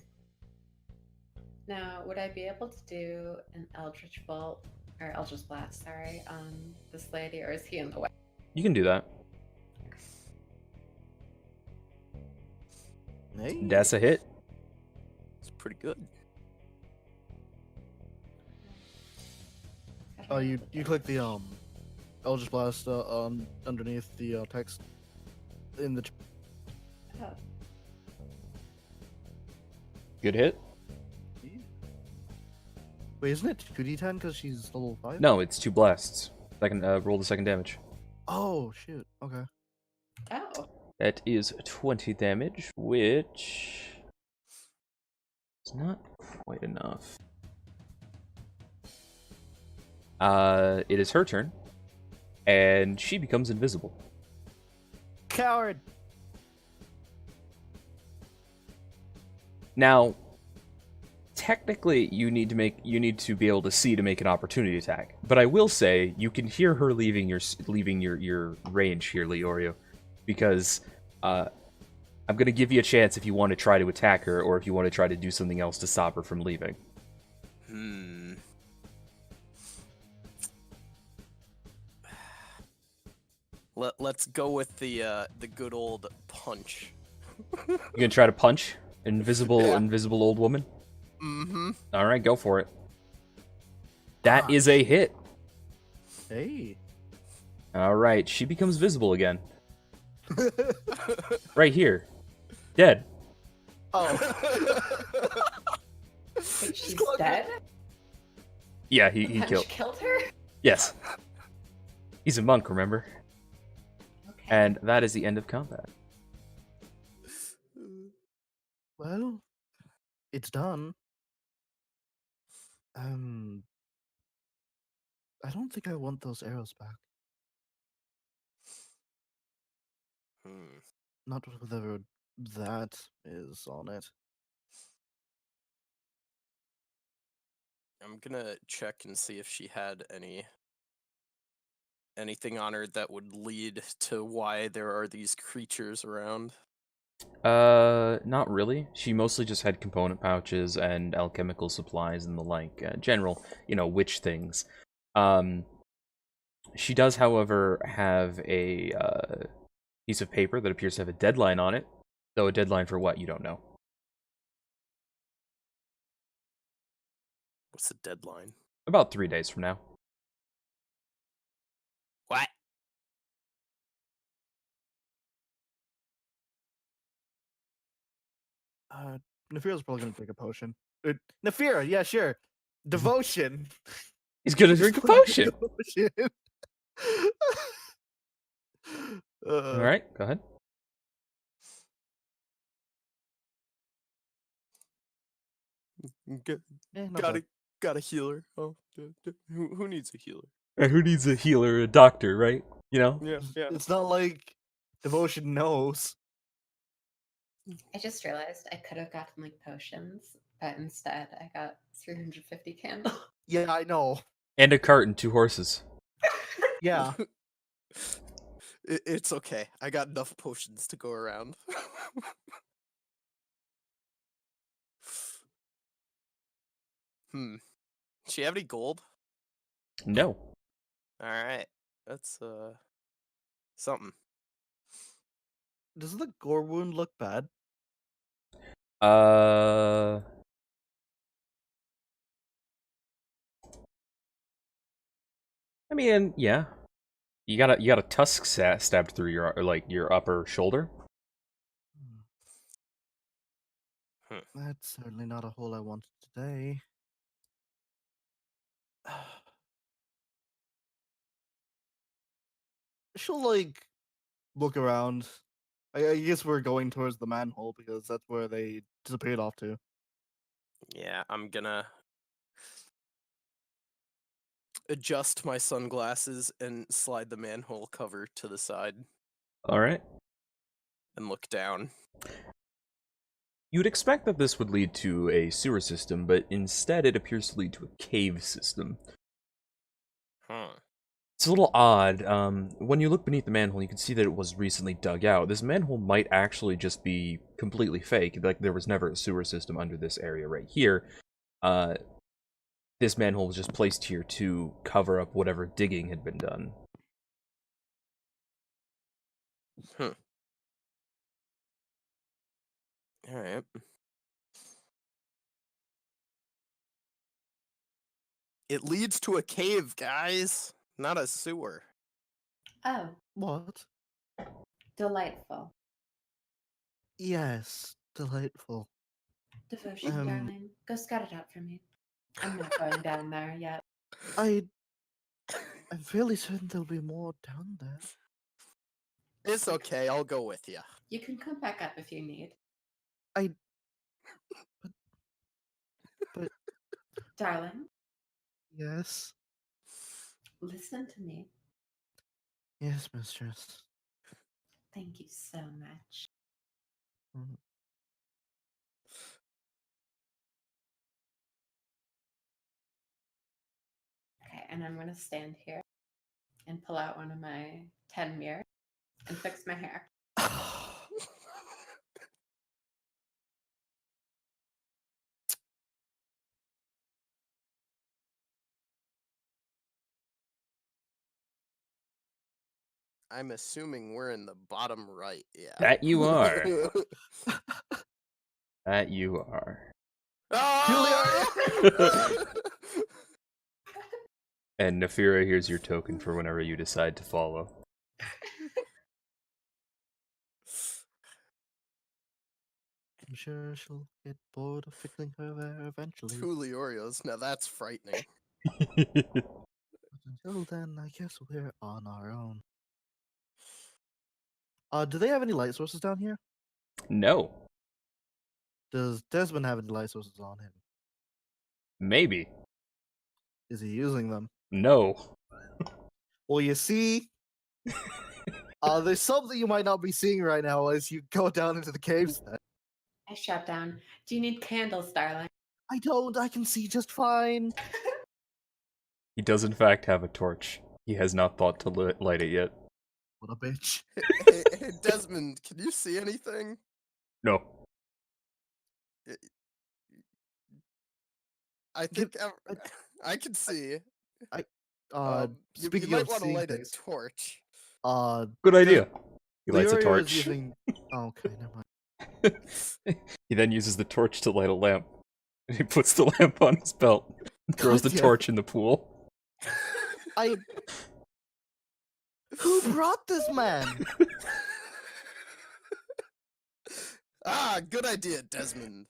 Now, would I be able to do an Eldritch Bolt or Eldritch Blast, sorry, on this lady, or is he in the way? You can do that. Hey. That's a hit. It's pretty good. Oh, you click the Eldritch Blast underneath the text in the. Oh, Good hit? Wait, isn't it 2d10 because she's level 5? No, it's 2 blasts. Second, roll the second damage. Oh shoot. Okay. oh, That is 20 damage, which is not quite enough. It is her turn, and she becomes invisible. Coward. Now, technically, you need to be able to see to make an opportunity attack. But I will say you can hear her leaving your range here, Leorio, because I'm gonna give you a chance if you want to try to attack her, or if you want to try to do something else to stop her from leaving. Let's go with the good old punch. You gonna try to punch invisible Yeah. invisible old woman? Mm-hmm. All right, go for it. That Ah. is a hit. Hey. All right, she becomes visible again. Right here, dead. Oh. wait, she's close. dead? Yeah, he Punch killed. her? Yes, he's a monk, remember? Okay. And that is the end of combat. Well, it's done. I don't think I want those arrows back. Hmm. Not with whatever that is on it. I'm gonna check and see if she had anything on her that would lead to why there are these creatures around. Not really. She mostly just had component pouches and alchemical supplies and the like, general, witch things. She does, however, have a piece of paper that appears to have a deadline on it, though a deadline for what, you don't know. What's the deadline? About 3 days from now. What? Nefira's probably gonna take a potion. Nefira, yeah, sure. Devotion. He's gonna Just drink a put potion! devotion. Alright, go ahead. Not Gotta bad. gotta healer. Oh, who needs a healer? Who needs a healer? A doctor, right? Yeah, It's not like devotion knows. I just realized I could have gotten like potions, but instead I got 350 candles. Yeah, I know. And a cart and 2 horses. Yeah. It's okay. I got enough potions to go around. She have any gold? No. All right, that's something. Does the gore wound look bad? I mean, yeah. You got a tusk stabbed through your upper shoulder. That's certainly not a hole I wanted today. She'll like look around. I guess we're going towards the manhole because that's where they disappeared off to. Yeah, I'm gonna adjust my sunglasses and slide the manhole cover to the side All right. and look down. You'd expect that this would lead to a sewer system, but instead it appears to lead to a cave system. Huh. It's a little odd. When you look beneath the manhole, you can see that it was recently dug out. This manhole might actually just be completely fake. Like, there was never a sewer system under this area right here. This manhole was just placed here to cover up whatever digging had been done. Alright. It leads to a cave, guys, not a sewer. Oh, What? delightful. Yes, delightful. Devotion, Um, darling. Go scout it out for me. I'm not going down there yet. I'm fairly certain there'll be more down there. It's okay, I'll go with you. You can come back up if you need. But Darling, yes, listen to me. yes, mistress. Thank you so much. Mm. Okay, and I'm going to stand here and pull out one of my 10 mirrors and fix my hair. I'm assuming we're in the bottom right, yeah. That you are. That you are. Ah! And Nefira, here's your token for whenever you decide to follow. I'm sure she'll get bored of fickling her there eventually. Two Leorios, now that's frightening. But until then, I guess we're on our own. Do they have any light sources down here? No. Does Desmond have any light sources on him? Maybe. Is he using them? No. Well, you see, there's something you might not be seeing right now as you go down into the caves. Then. I shut down. Do you need candles, darling? I don't. I can see just fine. He does in fact have a torch. He has not thought to light it yet. What a bitch. Hey, Desmond, can you see anything? No. I think I can see. You Speaking might of want to seeing light things, a torch. Good idea. He lights a Leorio is torch. using... Oh, okay, never mind. He then uses the torch to light a lamp. He puts the lamp on his belt and throws the God damn. torch in the pool. Who brought this man? Good idea, Desmond.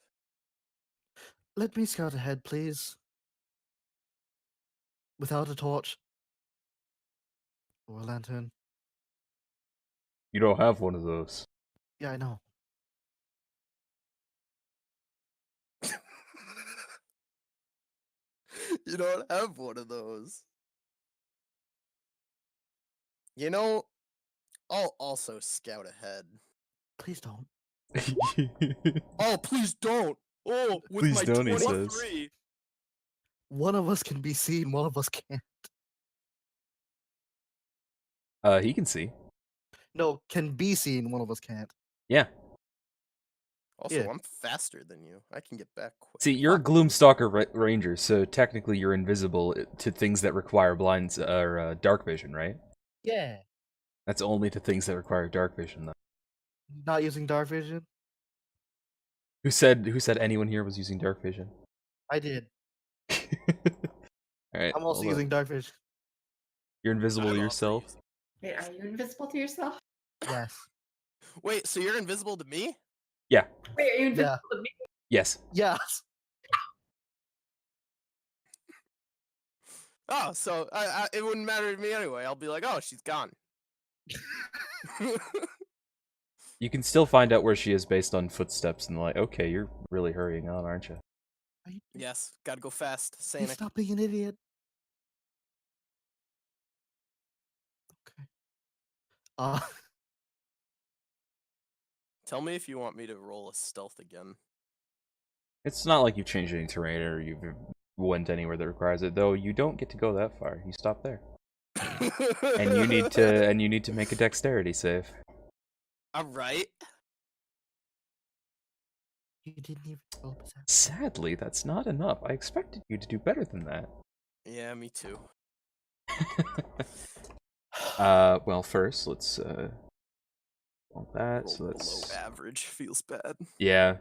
Let me scout ahead, please. Without a torch. Or a lantern. You don't have one of those. Yeah, I know. You don't have one of those. You know, I'll also scout ahead. Please don't. Oh, please don't. Oh, with Please my don't, he 23. One of us can be seen, one of us can't. He can see. No, can be seen, one of us can't. Yeah. Also, Yeah. I'm faster than you. I can get back quick. See, you're a Fuck. Gloomstalker Ranger, so technically you're invisible to things that require blinds or dark vision, right? Yeah. That's only to things that require dark vision, though. Not using dark vision? Who said anyone here was using dark vision? I did. Alright. I'm also using dark vision. You're invisible I'm to also yourself? using- Wait, are you invisible to yourself? Yes. Wait, so you're invisible to me? Yeah. Wait, are you invisible Yeah. to me? Yes. Yes. Oh, so it wouldn't matter to me anyway. I'll be like, oh, she's gone. You can still find out where she is based on footsteps and like, okay, you're really hurrying on, aren't you? Yes, gotta go fast. Please Sanic. stop being an idiot. Okay. Tell me if you want me to roll a stealth again. It's not like you've changed any terrain or you've went anywhere that requires it, though. You don't get to go that far. You stop there, and you need to make a dexterity save. All right. You didn't even roll perception. Sadly, that's not enough. I expected you to do better than that. Yeah, me too. Well, first let's want that. Roll So that's below average. Feels bad. yeah.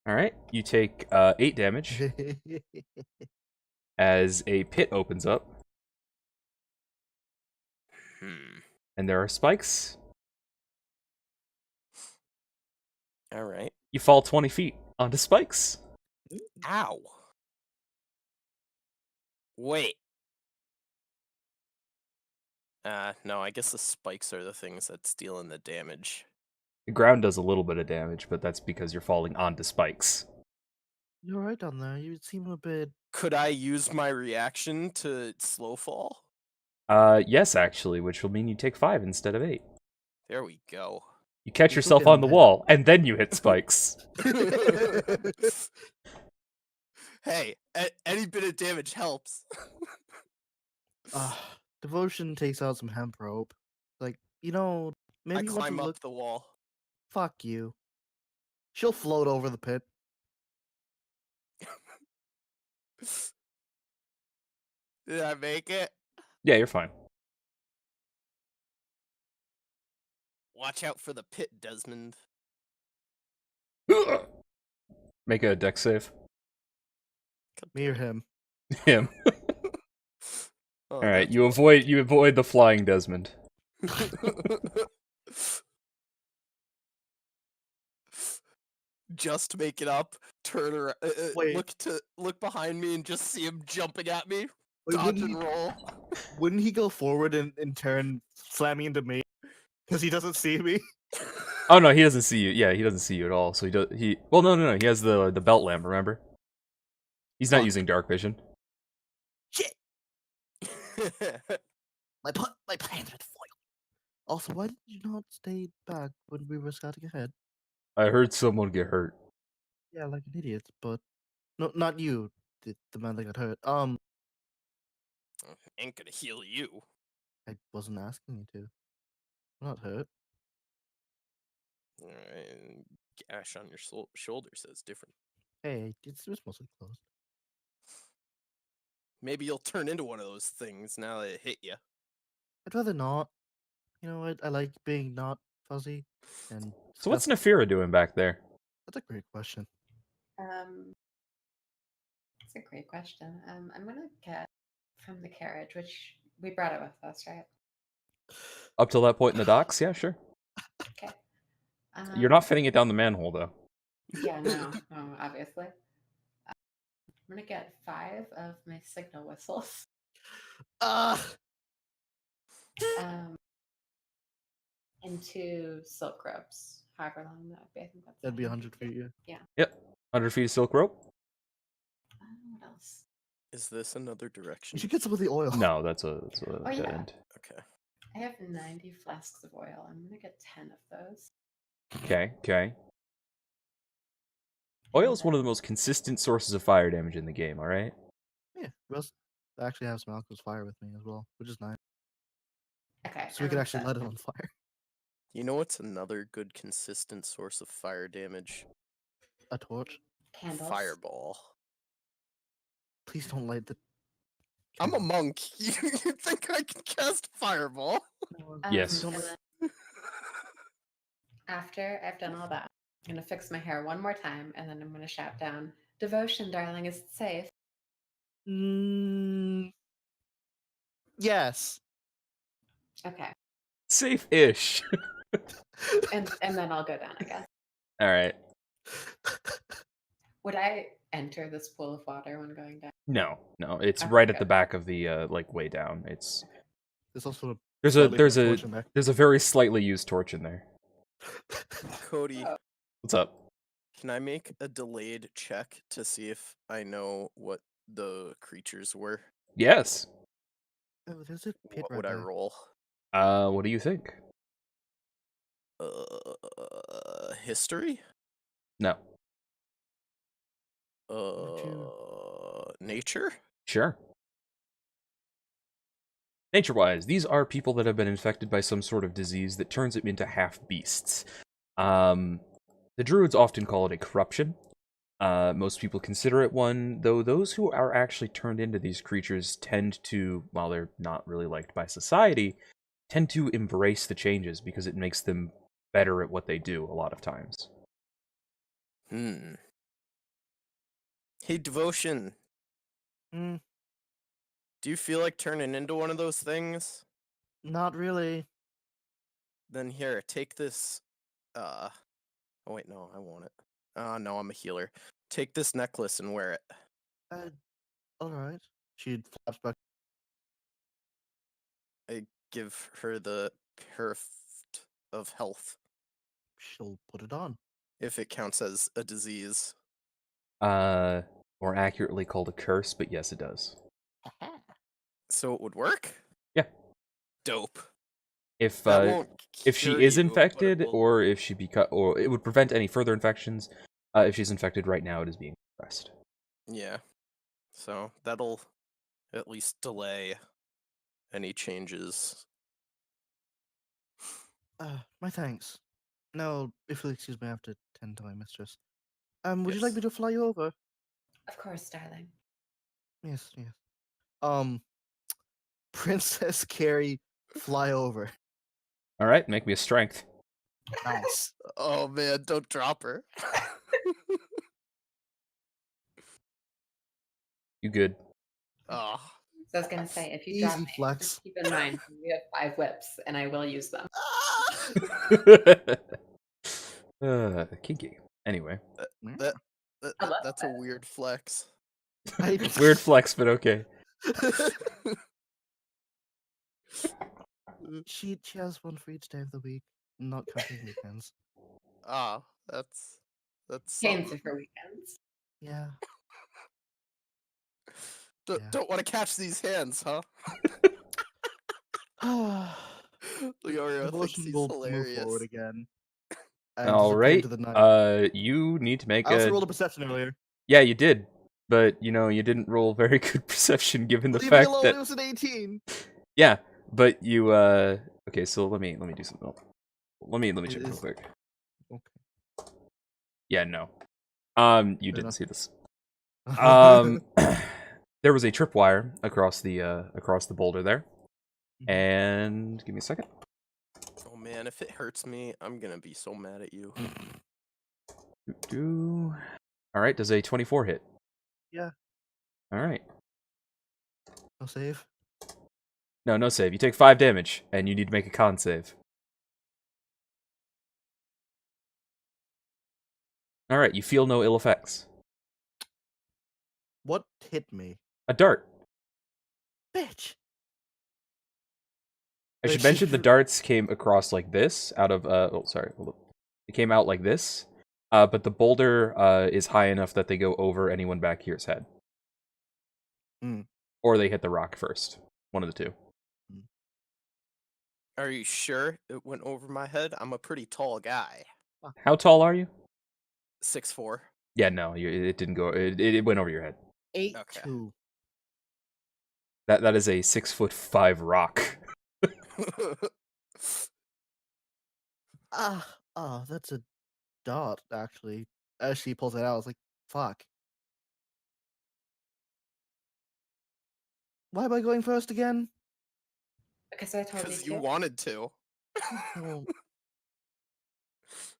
All right, you take 8 damage as a pit opens up, and there are spikes. All right. You fall 20 feet onto spikes. Ow. Wait. No, I guess the spikes are the things that's dealing the damage. The ground does a little bit of damage, but that's because you're falling onto spikes. You're right down there. You seem a bit. Could I use my reaction to slow fall? Yes, actually, which will mean you take 5 instead of 8. There we go. You catch You're still yourself on the getting hit. wall, and then you hit spikes. Hey, any bit of damage helps. Devotion takes out some hemp rope. Like, maybe I you want to climb look. up the wall. Fuck you. She'll float over the pit. Did I make it? Yeah, you're fine. Watch out for the pit, Desmond. Make a dex save. Me or him. Him. Oh, All right, that's you avoid the flying Desmond. Just make it up. Turn around. Wait. Look behind me and just see him jumping at me. Wait, Dodge and roll. Wouldn't he go forward and turn, slamming into me? Because he doesn't see me? Oh no, he doesn't see you. Yeah, he doesn't see you at all. So well, no. He has the belt lamp. Remember? He's not Fuck. using dark vision. Shit! My plans with foil. Also, why did you not stay back when we were scouting ahead? I heard someone get hurt. Yeah, like an idiot, but no, not you, the man that got hurt. Ain't gonna heal you. I wasn't asking you to. I'm not hurt. Alright, gash on your shoulder says different. Hey, it was mostly closed. Maybe you'll turn into one of those things now that it hit you. I'd rather not. I like being not fuzzy. And So what's stuff. Nefira doing back there? That's a great question. That's a great question. I'm gonna get from the carriage, which we brought it with us, right? Up till that point in the docks? Yeah, sure. Okay. You're not fitting it down the manhole, though. Yeah, no, obviously. I'm gonna get 5 of my signal whistles. Into silk ropes, however long that would be. I think That'd be 100 feet, yeah. Yep. 100 feet of silk rope? What else? Is this another You direction? should get some of the oil. No, that's a dead yeah. end. Okay. I have 90 flasks of oil. I'm gonna get 10 of those. Okay. Oil is one of the most consistent sources of fire damage in the game, alright? Yeah, I actually have some alchemist fire with me as well, which is nice. Okay. So we can actually light it on fire. You know what's another good consistent source of fire damage? A torch. Candles. Fireball. Please don't light the. I'm a monk. You think I can cast fireball? Yes. And then after I've done all that, I'm gonna fix my hair one more time, and then I'm gonna shout down, "Devotion, darling, is it safe?" Yes. Okay. Safe-ish. And then I'll go down, I guess. Alright. Would I enter this pool of water when going down? No. It's Okay, right at the good. back of the, way down. It's There's also a There's slightly there's burnt a torch in there. there's a very slightly used torch in there. Cody, What's up? can I make a delayed check to see if I know what the creatures were? Yes. Oh, there's a pit What right would I there. roll? What do you think? History? No. Nature? Sure. Nature-wise, these are people that have been infected by some sort of disease that turns them into half-beasts. The druids often call it a corruption. Most people consider it one, though those who are actually turned into these creatures tend to, while they're not really liked by society, tend to embrace the changes because it makes them better at what they do a lot of times. Hey, Devotion, Hmm, do you feel like turning into one of those things? not really. Then here, take this. Oh wait, no, I want it. No, I'm a healer. Take this necklace and wear it. All right. She flaps back. I give her the Perfect of Health, She'll put it on. if it counts as a disease. More accurately called a curse, but yes, it does. So it would work? Yeah. Dope. If That won't if she cure is you, but it infected, will- or if she or it would prevent any further infections. If she's infected right now, it is being suppressed. Yeah. So that'll at least delay any changes. My thanks. No, if you'll excuse me, I have to tend to my mistress. Would you like Yes. me to fly you over? Of course, darling. Yes, yes. Princess Carrie, fly over. All right, make me a strength. Nice. Oh man, don't drop her. You good? Oh. So I was gonna say, if you Easy drop me, flex. just keep in mind we have 5 whips, and I will use them. Kinky. Anyway, That's a weird flex. weird flex, but okay. She has one for each day of the week, not counting weekends. Ah, that's Chains something. are for weekends. Yeah. D- Yeah. Don't want to catch these hands, huh? Leorio thinks Devotion he's will move hilarious. forward again. And All disappear right. into the night. You need to make I also a. rolled a perception earlier. Yeah, you did, but you didn't roll very good perception given the Leave me fact alone, that. it was an 18. Yeah, but you. Okay, so let me do something else. Let me check real Is- quick. Okay. Yeah, no. You didn't enough. see this. There was a tripwire across the boulder there, Mhm. and give me a second. Oh man, if it hurts me, I'm gonna be so mad at you. All right, does a 24 hit? Yeah. All right. No save. No save. You take 5 damage, and you need to make a con save. All right, you feel no ill effects. What hit me? A dart. Bitch. I Wait, should she mention the drew- darts came across like this out of oh sorry, hold up. It came out like this. But the boulder is high enough that they go over anyone back here's head. Mm. Or they hit the rock first. One of the two. Are you sure it went over my head? I'm a pretty tall guy. How tall are you? 6'4". Yeah, no, it didn't go. It went over your head. 8-2. That is a 6'5" rock. That's a dot, actually. As she pulls it out, I was like, fuck. Why am I going first again? Because I told you Because to. you wanted to. No.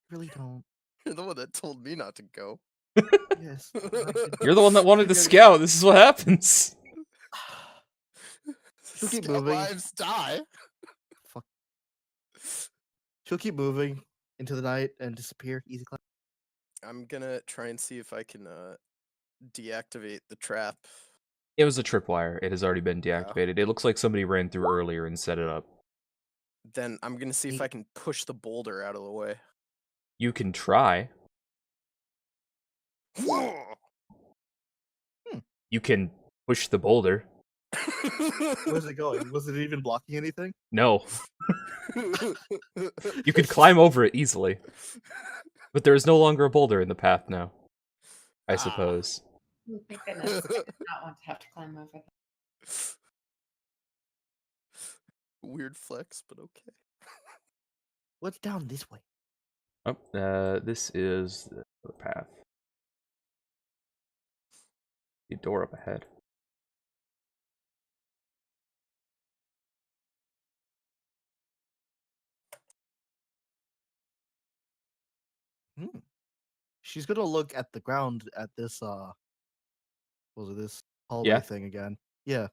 Really don't. You're the one that told me not to go. Yes. You're the one that wanted to scout. This is what happens. She'll keep Scout moving. lives die. Fuck. She'll keep moving into the night and disappear. Easy clap. I'm gonna try and see if I can deactivate the trap. It was a tripwire. It has already been deactivated. It looks like somebody ran through earlier and set it up. Then I'm gonna see if I can push the boulder out of the way. You can try. You can push the boulder. Where's it going? Was it even blocking anything? No. You could climb over it easily. But there is no longer a boulder in the path now. I suppose. Oh, thank goodness. I did not want to have to climb over that. Weird flex, but okay. What's down this way? Oh, this is the path. The door up ahead. She's gonna look at the ground at this what was it, this hallway Yeah. thing again. Yeah.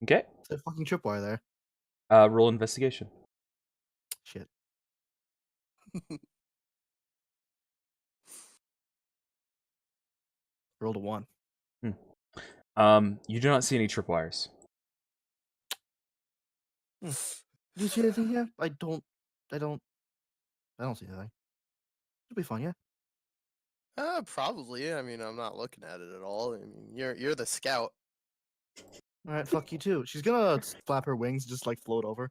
Okay. It's a fucking tripwire there. Roll investigation. Shit. Rolled a 1. You do not see any tripwires. Do you see anything here? I don't see anything. It'll be fun, yeah. Probably. I mean, I'm not looking at it at all. I mean, you're the scout. Alright, fuck you too. She's gonna flap her wings, just like float over.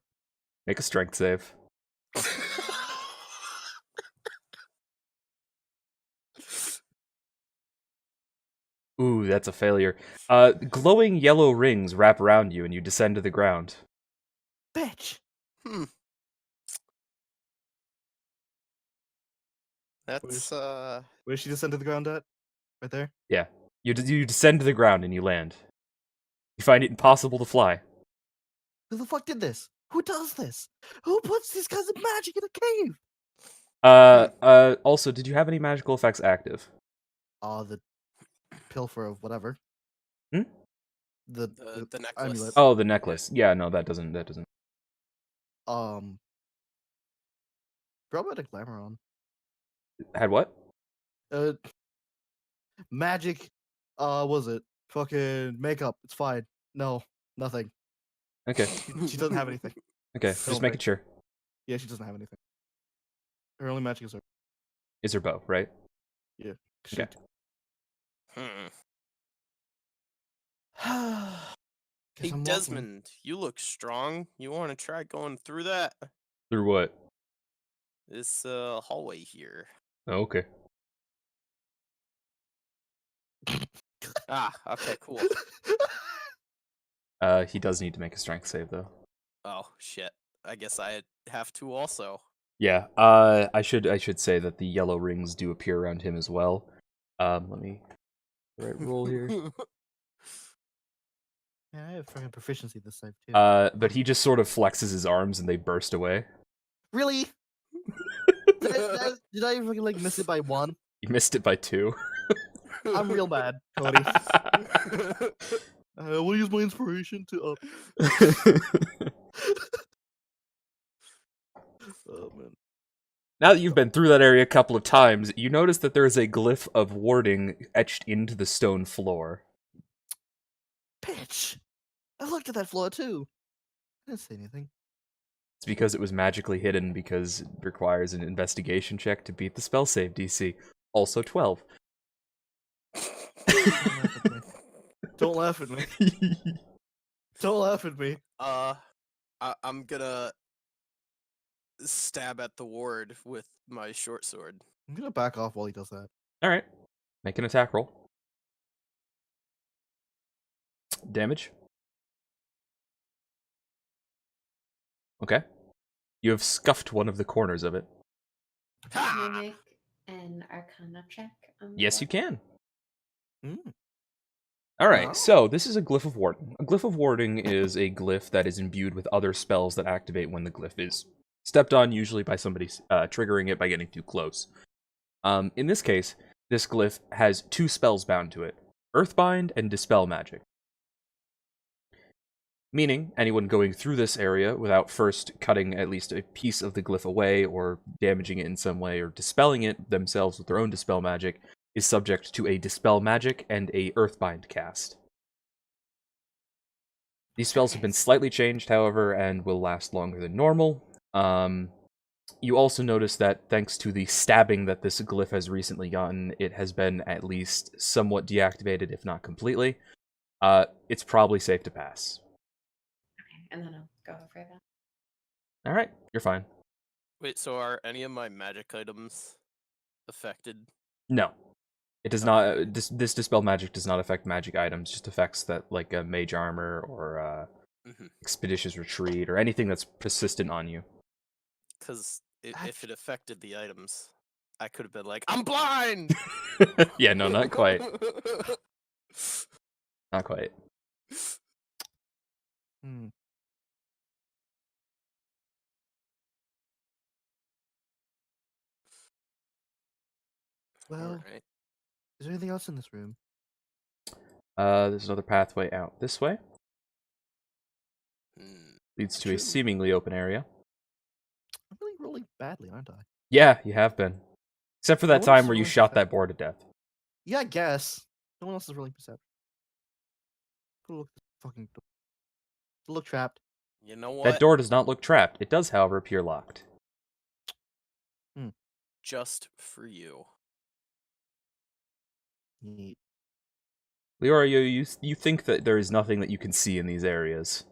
Make a strength save. Ooh, that's a failure. Glowing yellow rings wrap around you and you descend to the ground. Bitch! That's Where's she descend to the ground at? Right there? Yeah. You descend to the ground and you land. You find it impossible to fly. Who the fuck did this? Who does this? Who puts these kinds of magic in a cave? Also, did you have any magical effects active? The pilfer of whatever. Hmm? the necklace. amulet. Oh, the necklace. Yeah, no, that doesn't. Probably had a glamour on. Had what? Magic. Was it fucking makeup? It's fine. No, nothing. Okay. She doesn't have anything. Okay, Don't just making sure. Yeah, she doesn't have anything. Her only magic is her. Is her bow, right? Yeah. Okay. Hey, Desmond, you look strong. You want to try going through that? Through what? This hallway here. Oh, okay. Okay, cool. He does need to make a strength save though. Oh shit. I guess I have to also. Yeah. I should say that the yellow rings do appear around him as well. Let me roll here. Yeah, I have fucking proficiency this save too. But he just sort of flexes his arms and they burst away. Really? Did I fucking like miss it by 1? You missed it by 2. I'm real bad, Cody. I will use my inspiration to up. Oh man. Now that you've been through that area a couple of times, you notice that there is a glyph of warding etched into the stone floor. Bitch! I looked at that floor too. I didn't say anything. It's because it was magically hidden because it requires an investigation check to beat the spell save DC. Also 12. Don't laugh at me. Don't laugh at me. I'm gonna stab at the ward with my short sword. I'm gonna back off while he does that. Alright. Make an attack roll. Damage. Okay. You have scuffed one of the corners of it. Can I make an Arcana check? Yes, you can. Mm. Alright, Wow. so this is a glyph of warding. A glyph of warding is a glyph that is imbued with other spells that activate when the glyph is stepped on, usually by somebody triggering it by getting too close. In this case, this glyph has 2 spells bound to it, Earthbind and Dispel Magic. Meaning, anyone going through this area without first cutting at least a piece of the glyph away, or damaging it in some way, or dispelling it themselves with their own Dispel Magic, is subject to a Dispel Magic and a Earthbind cast. These spells have been slightly changed, however, and will last longer than normal. You also notice that thanks to the stabbing that this glyph has recently gotten, it has been at least somewhat deactivated, if not completely. It's probably safe to pass. Okay, and then I'll go over that. Alright, you're fine. Wait, so are any of my magic items affected? No. It does not. This dispel magic does not affect magic items. Just affects that, like a mage armor or expeditious retreat or anything that's persistent on you. Because if it affected the items, I could have been like, I'm blind! Yeah, no, not quite. Not quite. Hmm. Well, Alright. is there anything else in this room? There's another pathway out this way. Hmm. Leads to a True. seemingly open area. I'm really rolling badly, aren't I? Yeah, you have been. Except for that No one's time where you rolling shot perception. that boar to death. Yeah, I guess. No one else is rolling perception. Go look at this fucking door. Look trapped. You know what? That door does not look trapped. It does, however, appear locked. Just for you. Neat. Leorio, you think that there is nothing that you can see in these areas.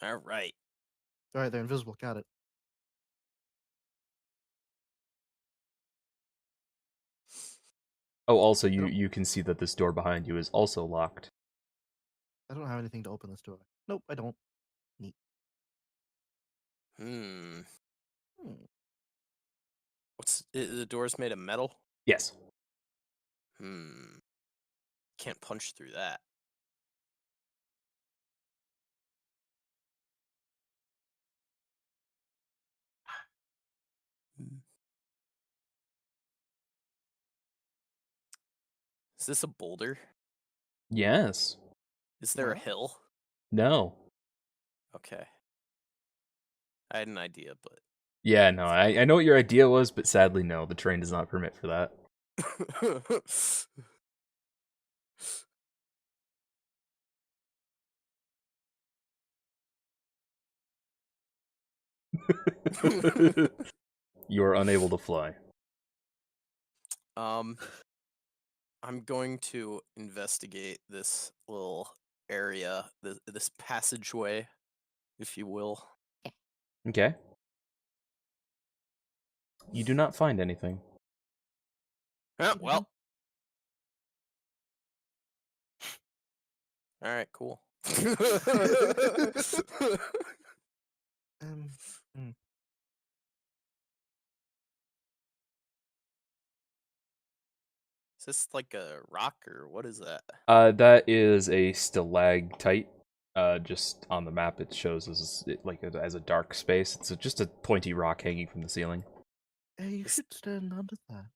Alright. Alright, they're invisible. Got it. Oh, also, Nope. you can see that this door behind you is also locked. I don't have anything to open this door. Nope, I don't. Hmm. Hmm. The door's made of metal? Yes. Can't punch through that. Is this a boulder? Yes. Is there a Wow. hill? No. Okay. I had an idea, but Yeah, no, I know what your idea was, but sadly, no, the terrain does not permit for that. You are unable to fly. I'm going to investigate this little area, this passageway, if you will. Okay. You do not find anything. Well. All right, cool. Hmm. Is this like a rock or what is that? That is a stalactite. Just on the map, it shows as a dark space. It's just a pointy rock hanging from the ceiling. Hey, you This- should stand under that.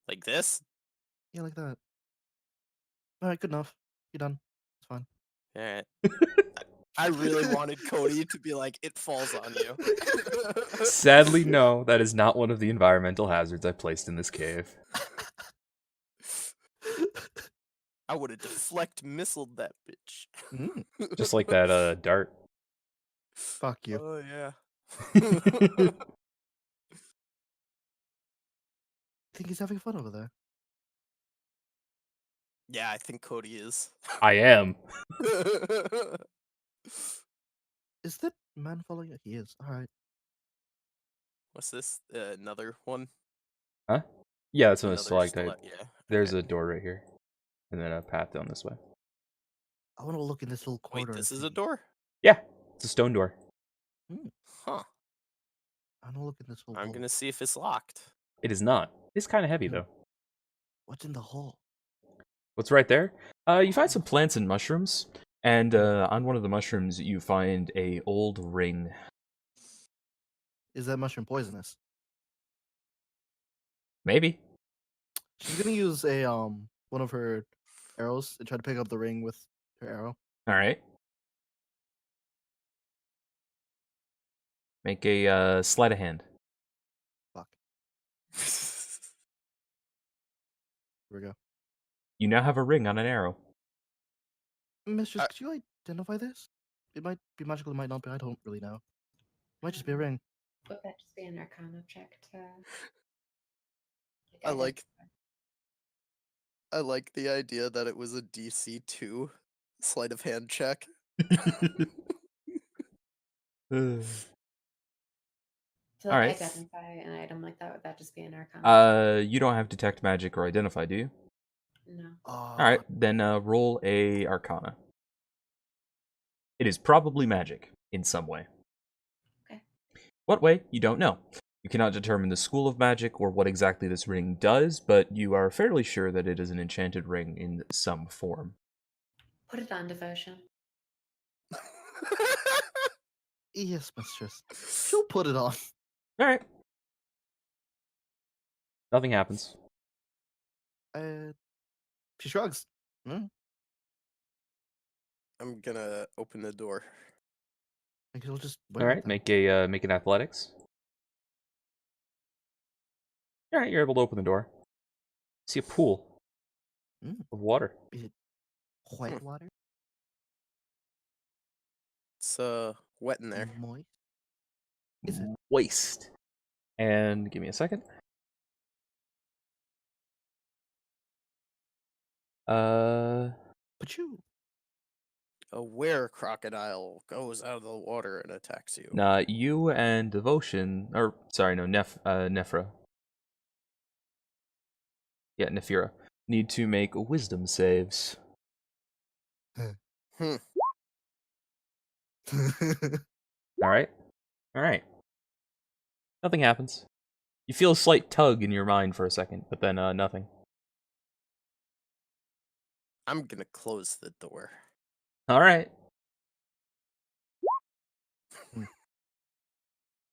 Like this? Yeah, like that. Alright, good enough. You're done. It's fine. All right. I really wanted Cody to be like, it falls on you. Sadly, no, that is not one of the environmental hazards I placed in this cave. I would have deflect missiled that bitch. Mm, Just like that dart. fuck you. Oh yeah. I think he's having fun over there. Yeah, I think Cody is. I am. Is that man following you? He is. Alright. What's this? Another one? Huh? Yeah, that's on a Another stalactite. yeah. There's okay. a door right here. And then a path down this way. I want to look in this little Wait, corridor. this is a door? Yeah, it's a stone door. Huh. I want to look in this little I'm hole. gonna see if it's locked. It is not. It's kind of heavy, Hmm. though. What's in the hole? What's right there? You find some plants and mushrooms. And on one of the mushrooms, you find a old ring. Is that mushroom poisonous? Maybe. She's gonna use a one of her arrows and try to pick up the ring with her arrow. Alright. Make a sleight of hand. Fuck. Here we go. You now have a ring on an arrow. Mistress, could you identify this? It might be magical, it might not be. I don't really know. It might just be a ring. Would that just be an Arcana check to? I like the idea that it was a DC 2 sleight of hand check. To All right. identify an item like that, would that just be an Arcana? You don't have detect magic or identify, do you? No. All right, then roll a Arcana. It is probably magic in some way. Okay. What way? You don't know. You cannot determine the school of magic or what exactly this ring does, but you are fairly sure that it is an enchanted ring in some form. Put it on devotion. Yes, mistress. She'll put it on. All right. Nothing happens. She shrugs. Hmm? I'm gonna open the door. Like she'll just All right, make an athletics. All right, you're able to open the door. See a pool of water. white water. It's wet in there. Moist. Is it? Waste. And give me a second. But you. A were crocodile goes out of the water and attacks you. Nah, you and Devotion, or sorry, no, Nephra. Yeah, Nephira need to make wisdom saves. Hmm. All right, all right. Nothing happens. You feel a slight tug in your mind for a second, but then nothing. I'm gonna close the door. All right.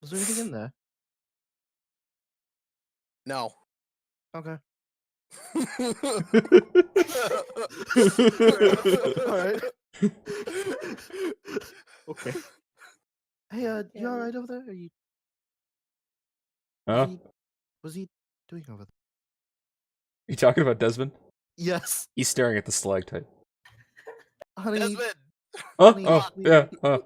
Was there anything in there? No. Okay. All right. Okay. Hey, you Yeah. alright over there? Are you? Huh? Was he doing over there? You talking about Desmond? Yes, He's staring at the stalactite. honey. Desmond! Oh, honey, oh, we- yeah. Oh.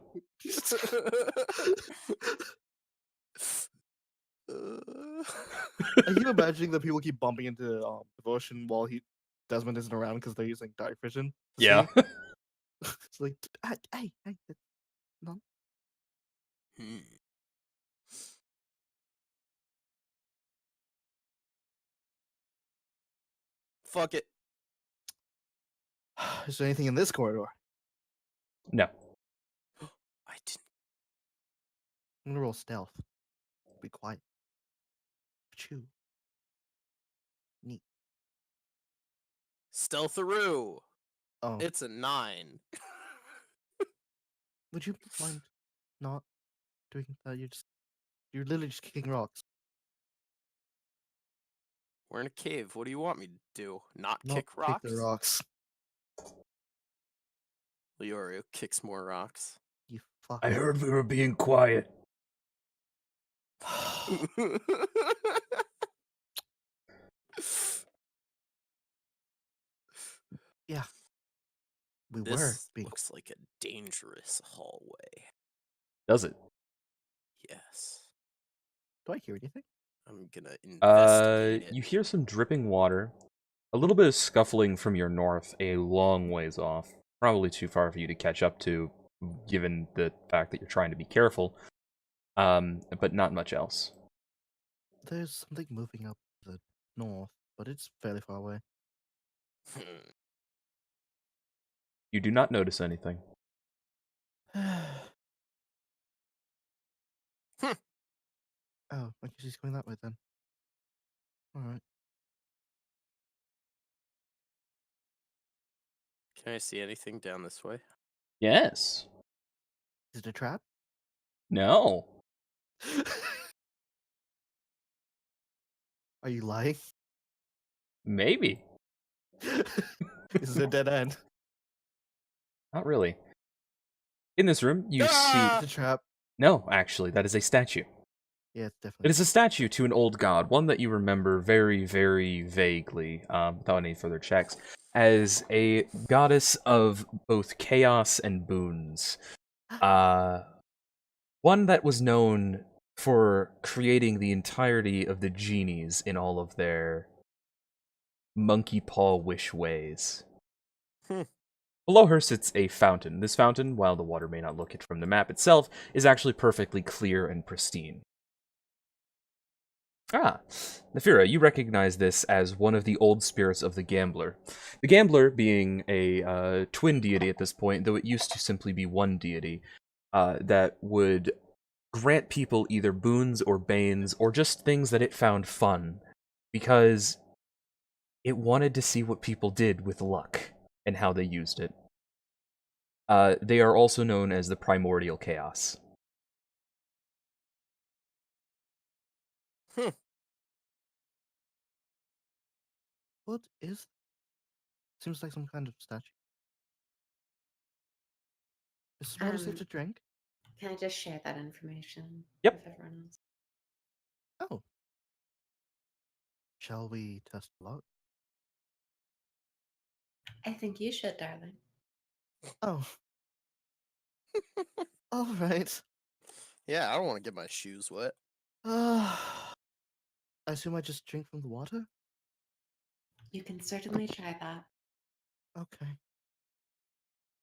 Are you imagining that people keep bumping into Devotion while Desmond isn't around because they're using dark vision? to Yeah. see? It's like, hey, no. Hmm. Fuck it. Is there anything in this corridor? No. I didn't. I'm gonna roll stealth. Be quiet. Chew. Neat. Stealtharoo. Oh, It's a 9. would you mind not doing that? You're literally just kicking rocks. We're in a cave. What do you want me to do? Not Not kick rocks? Kick the rocks. Leorio kicks more rocks. You fuck. I heard we were being quiet. Yeah. We were This being. looks like a dangerous hallway. Does it? Yes. Do I hear anything? I'm gonna investigate it. You hear some dripping water, a little bit of scuffling from your north, a long ways off. Probably too far for you to catch up to, given the fact that you're trying to be careful. But not much else. There's something moving up the north, but it's fairly far away. You do not notice anything. Oh, I guess he's going that way then. Alright. Can I see anything down this way? Yes. Is it a trap? No. Are you lying? Maybe. Is it a dead end? Not really. In this room, you Ah! It's a trap. see... No, actually, that is a statue. Yeah, it's definitely. It is a statue to an old god, one that you remember very, very vaguely, without any further checks, as a goddess of both chaos and boons. One that was known for creating the entirety of the genies in all of their monkey paw wish ways. Hmm. Below her sits a fountain. This fountain, while the water may not look it from the map itself, is actually perfectly clear and pristine. Ah, Nefira, you recognize this as one of the old spirits of the Gambler. The Gambler being a twin deity at this point, though it used to simply be one deity, that would grant people either boons or banes, or just things that it found fun, because it wanted to see what people did with luck and how they used it. They are also known as the Primordial Chaos. What is? Seems like some kind of statue. Is water safe to drink? Can I just share that information Yep. with everyone else? Oh. Shall we test luck? I think you should, darling. Oh. All right. Yeah, I don't want to get my shoes wet. I assume I just drink from the water? You can certainly try that. Okay.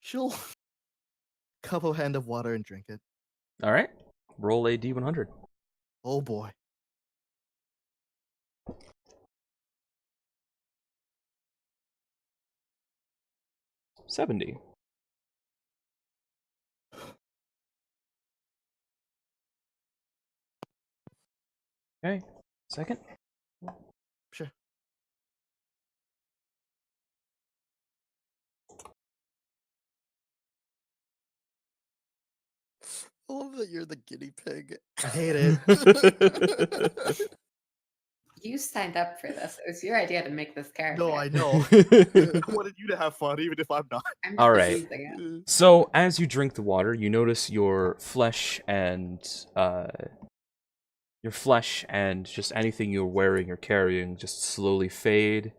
She'll cup a hand of water and drink it. Alright, roll a d100. Oh boy. $70. Okay, second. Sure. I love that you're the guinea pig. I hate it. You signed up for this. It was your idea to make this character. No, I know. I wanted you to have fun, even if I'm not. I'm All just right. using it. So, as you drink the water, you notice your flesh and just anything you're wearing or carrying just slowly fade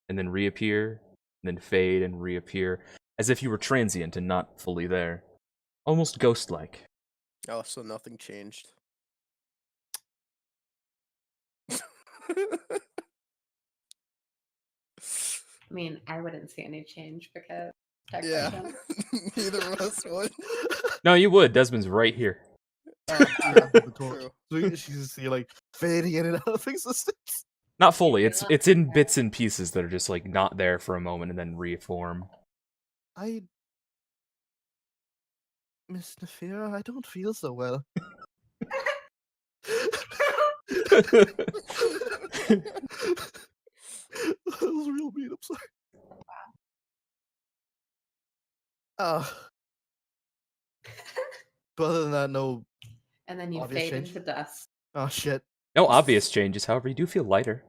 and then reappear, and then fade and reappear, as if you were transient and not fully there. Almost ghost-like. Oh, so nothing changed. I mean, I wouldn't see any change because Yeah, technically. neither of us would. No, you would. Desmond's right here. You have the torch. True. So you just see like fading in and out of existence. Not fully. It's in bits and pieces that are just like not there for a moment and then reform. Miss Nefira, I don't feel so well. That was real mean, I'm sorry. But other than that, no. And then you Obvious fade change. into dust. Oh shit. No obvious changes, however, you do feel lighter.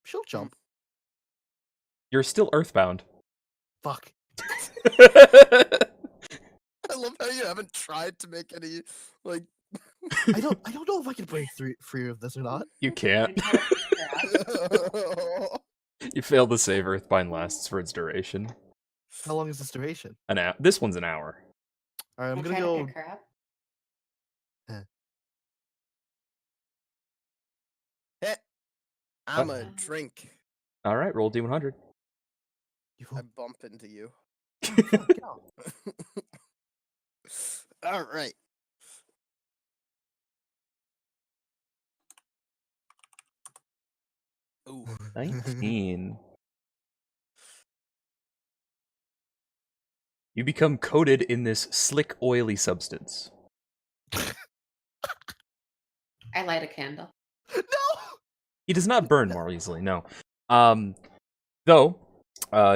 She'll jump. You're still earthbound. Fuck. I love how you haven't tried to make any like. I don't know if I can break free of this or not. You can't. You try to figure out. You failed to save Earthbind lasts for its duration. How long is this duration? An hour. This one's an hour. Alright, I'm I gonna try to go. pick her up. Hey, I'm a drink. All right, roll D100. You I fuck bump into you. out. All right. Ooh. 19. You become coated in this slick, oily substance. I light a candle. No! He does not burn more easily, no. Though,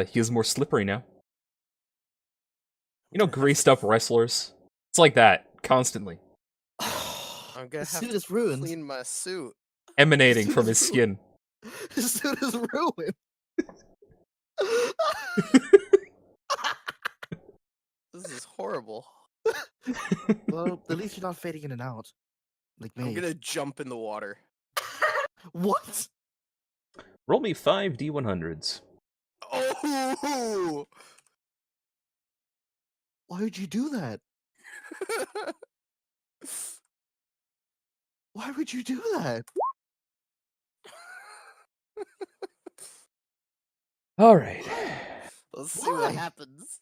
he is more slippery now. You know, greased up wrestlers? It's like that, constantly. I'm gonna The have suit to is ruined. clean my suit. Emanating from his skin. His suit is ruined. This is horrible. Well, at least you're not fading in and out. Like I'm me. gonna jump in the water. What? Roll me 5 D100s. Oh! Why would you do that? Why would you do that? All right. Let's see what Why? happens.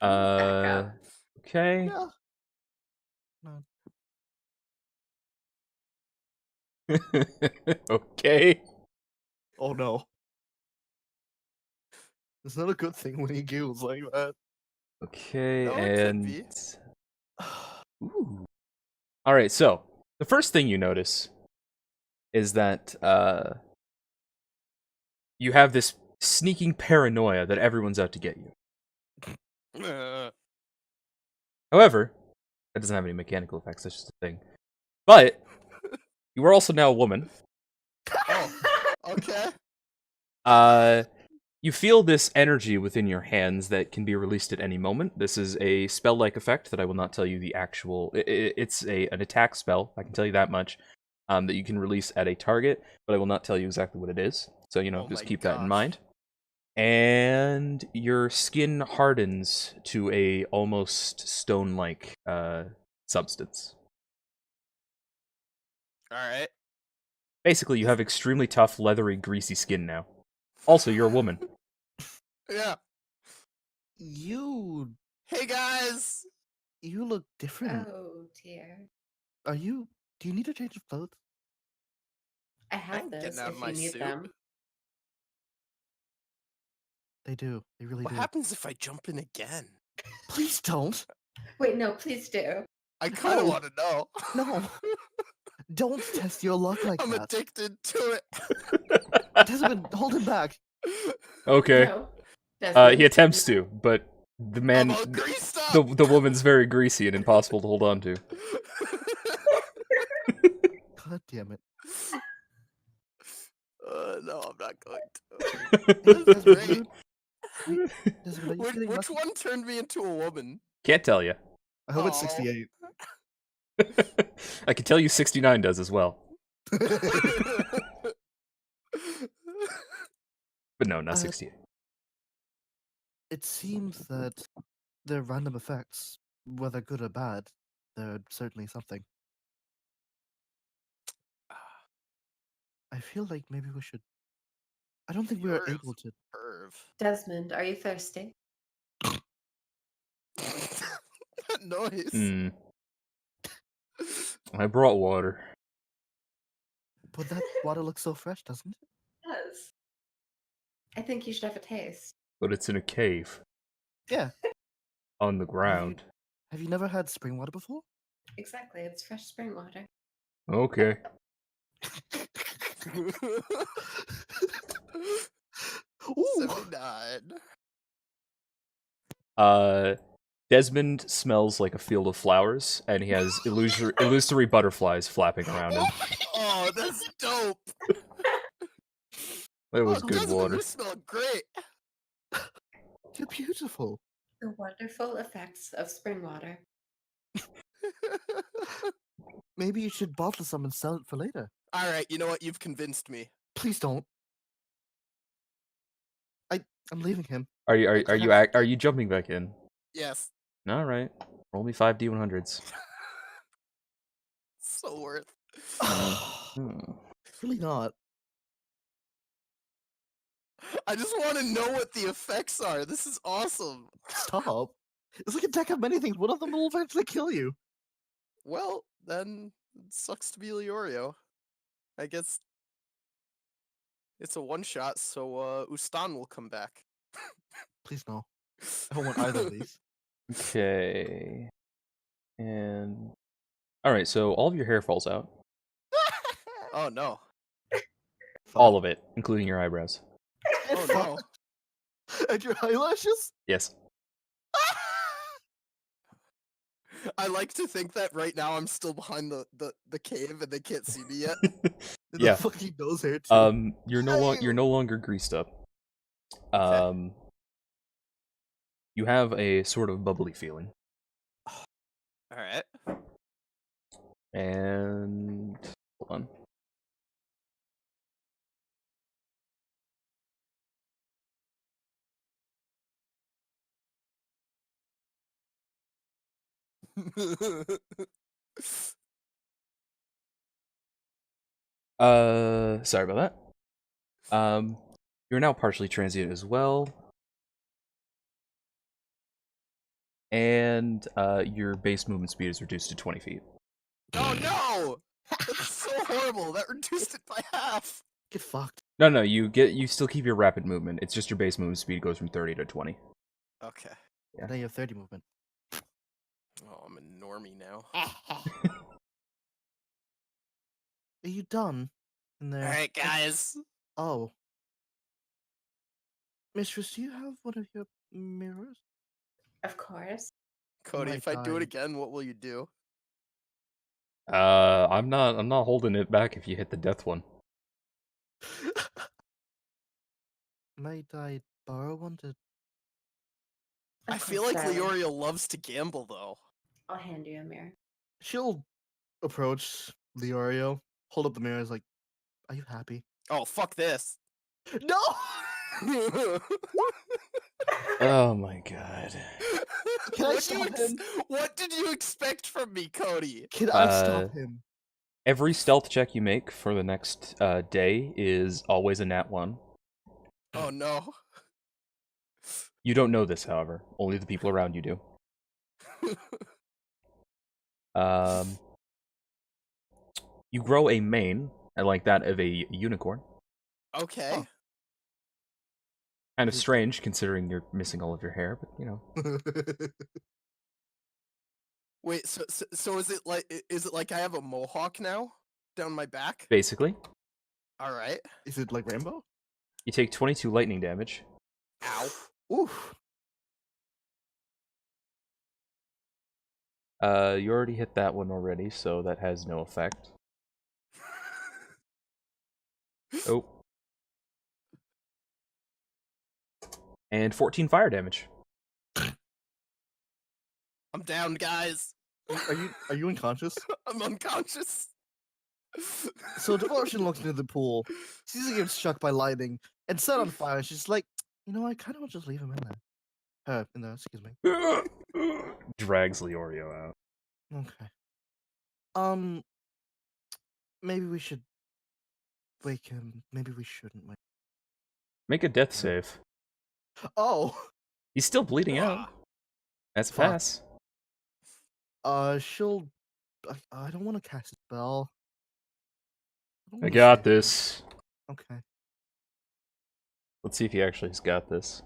Okay. Yeah. No. Okay. Oh no. It's not a good thing when he giggles like that. Okay, No, it could and be. ooh. All right, so the first thing you notice is that you have this sneaking paranoia that everyone's out to get you. However, that doesn't have any mechanical effects. That's just a thing. But you are also now a woman. Oh, okay. You feel this energy within your hands that can be released at any moment. This is a spell-like effect that I will not tell you the actual. It's an attack spell. I can tell you that much. That you can release at a target, but I will not tell you exactly what it is. So Oh just my keep that in gosh. mind. And your skin hardens to a almost stone-like substance. All right. Basically, you have extremely tough, leathery, greasy skin now. Also, you're a woman. Yeah. You Hey guys. you look different. Oh dear. Do you need a change of clothes? I have I'm those getting out of if my you need suit. them. They do. They really What do. happens if I jump in again? Please don't. Wait, no, please do. I kind of No. want to know. No. Don't test your luck like I'm that. addicted to Desmond, hold him back. it. Okay. No. He Desmond, attempts no. to, but the I'm man, all greased the up. the woman's very greasy and impossible to hold on to. God damn it. No, I'm not going to. This is great. Desmond, are you Which, feeling which lucky? one turned me into a woman? Can't tell you. I hope it's Aw. 68. I can tell you 69 does as well, but no, not Uh, 68. It seems that they're random effects, whether good or bad. They're certainly something. I feel like maybe we should. I don't think we are You're a able to. perv. Desmond, are you thirsty? That noise. Hmm. I brought water. But that water looks so fresh, doesn't it? Yes. I think you should have a taste. But it's in a cave Yeah. on the ground. Have you never had spring water before? Exactly, it's fresh spring water. Okay. Ooh. 79. Desmond smells like a field of flowers, and he has illusory butterflies flapping around him. Oh, that's dope. That was Oh, good Desmond, water. you smell great. You're beautiful. The wonderful effects of spring water. Maybe you should bottle some and sell it for later. All right, you know what? You've convinced me. Please don't. I'm leaving him. Are you I are you jumping back in? Yes. All right. Roll me 5 D100s. So worth. Really not. I just want to know what the effects are. This is awesome. Stop. It's like a deck of many things. One of them will eventually kill you. Well, then it sucks to be Leorio. I guess it's a one shot, so Ustan will come back. Please no. I don't want either of these. Okay. And all right, so all of your hair falls out. Oh no. All of it, including your eyebrows. Oh no. And your eyelashes? Yes. I like to think that right now I'm still behind the cave and they can't see me yet. And Yeah. the fucking nose hair too. You're no longer greased up. Okay. You have a sort of bubbly feeling. All right. And hold on. Sorry about that. You're now partially transient as well. And your base movement speed is reduced to 20 feet. Oh no! That's so horrible. That reduced it by half. Get fucked. No, you still keep your rapid movement. It's just your base movement speed goes from 30 to 20. Okay. Yeah. Now you have 30 movement. Oh, I'm a normie now. Are you done? In there? Alright, guys. Oh. Mistress, do you have one of your mirrors? Of course. Cody, My if I do it God. again, what will you do? I'm not holding it back if you hit the death one. Might I borrow one to... I Of feel course, like darling. Leorio loves to gamble, though. I'll hand you a mirror. She'll approach Leorio, hold up the mirror, is like, are you happy? Oh, fuck this. No! Oh my god. Can I What do you stop him? What did you expect from me, Cody? Can I stop him? Every stealth check you make for the next day is always a nat 1. Oh no. You don't know this, however. Only the people around you do. You grow a mane, like that of a unicorn. Okay. Oh. Kind of strange, considering you're missing all of your hair, but you know. Wait, so is it like I have a mohawk now down my back? Basically, All right. Is it like Rainbow? you take 22 lightning damage. Ow. Oof. You already hit that one already, so that has no effect. Oh. And 14 fire damage. I'm down, guys. Are you unconscious? I'm unconscious. So Devotion looks into the pool, sees him get struck by lightning, and set on fire. And she's like, you know, I kind of want to just leave him in there. In there, excuse me. Drags Leorio out. Okay. Maybe we should wake him. Maybe we shouldn't wake. Make a death save. Oh. He's still bleeding out. Ah. That's a Fuck. pass. She'll. I don't want to cast a spell. don't I wanna got save him. this. Okay. Let's see if he actually has got this.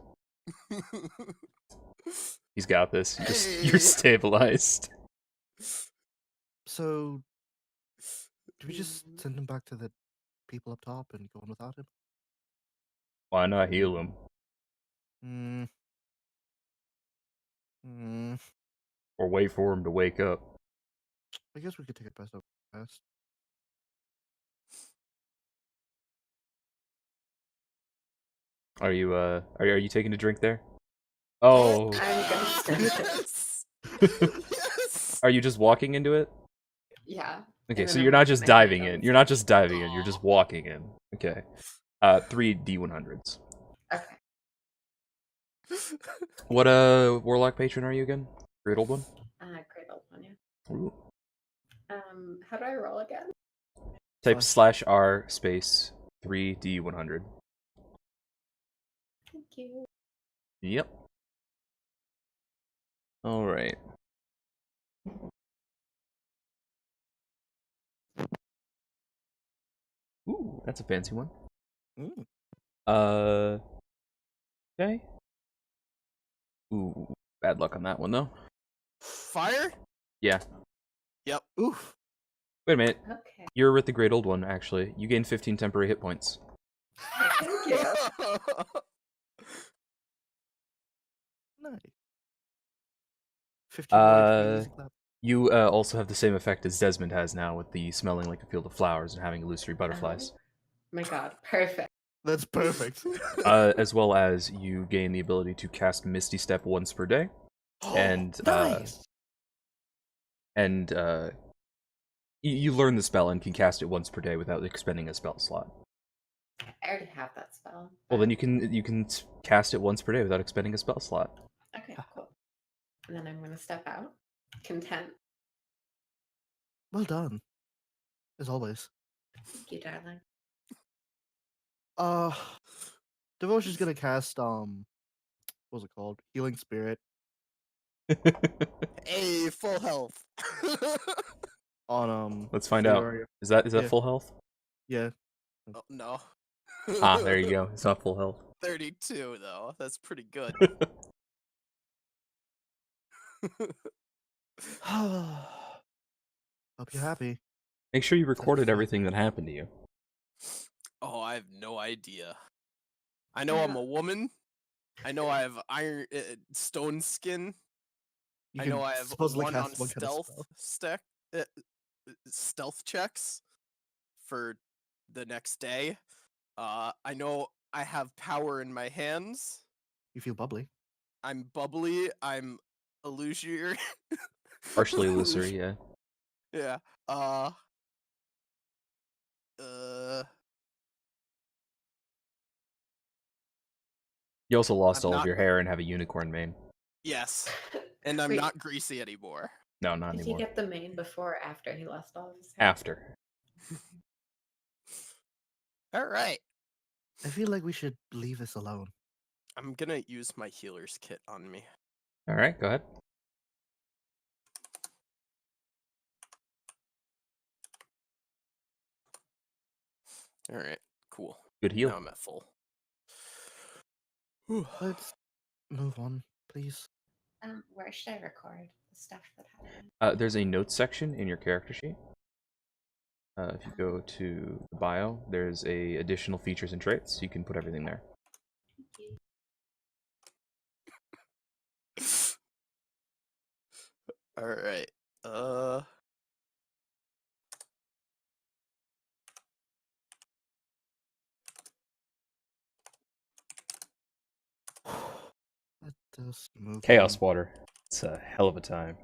He's got this. You're Hey. stabilized. So, do we just send him back to the people up top and go on without him? Why not heal him? Or wait for him to wake up? I guess we could take it best over best. Are you taking a drink there? Oh. I'm gonna stand it. Yes. Yes. Are you just walking into it? Yeah. Okay, And so then you're I'm not just putting my hand diving on in. the You're not side. just diving in. You're just walking in. Okay. 3 D100s. Okay. What warlock patron are you again? Great old one? Great old one, yeah. Ooh. How do I roll again? Type Slash- /R space 3D100. Thank you. Yep. Alright. Ooh, that's a fancy one. Mm. Okay. Ooh, bad luck on that one though. Fire? Yeah. Yep. Oof. Wait a minute. Okay. You're with the great old one, actually. You gain 15 temporary hit points. Thank you. Nice. 15 more HP, easy clap. You also have the same effect as Desmond has now with the smelling like a field of flowers and having illusory butterflies. My god, perfect. That's perfect. As well as you gain the ability to cast Misty Step once per day. And, nice. And You learn the spell and can cast it once per day without expending a spell slot. I already have that spell. Well, then you can cast it once per day without expending a spell slot. Okay, cool. And then I'm gonna step out, content. Well done, as always. Thank you, darling. Devotion's gonna cast what's it called? Healing Spirit Hey, full health. on Let's find the out. area. Is that Yeah. full health? Yeah. Oh, no. Ah, there you go. It's not full health. 32 though. That's pretty good. Hope you're happy. Make sure you recorded fun. everything that happened to you. Oh, I have no idea. I know I'm a woman. I know I have stone skin. You I can know I have supposedly one on cast one kind of stealth spell. stealth checks for the next day. I know I have power in my hands. You feel bubbly. I'm bubbly. I'm illusory. Partially illusory, yeah. Yeah. You also lost I'm all of not- your hair and have a unicorn mane. Yes. And I'm Wait, not greasy anymore. No, not Did anymore. he get the mane before or after he lost all of his hair? After. All right. I feel like we should leave this alone. I'm gonna use my healer's kit on me. All right, go ahead. All right. Cool. Good heal. Now I'm at full. Whew. Let's move on, please. Where should I record the stuff that happened? There's a notes section in your character sheet. If you go to the bio, there's a additional features and traits. You can put everything there. Thank you. All right. Let us move Chaos on. Water. It's a hell of a time.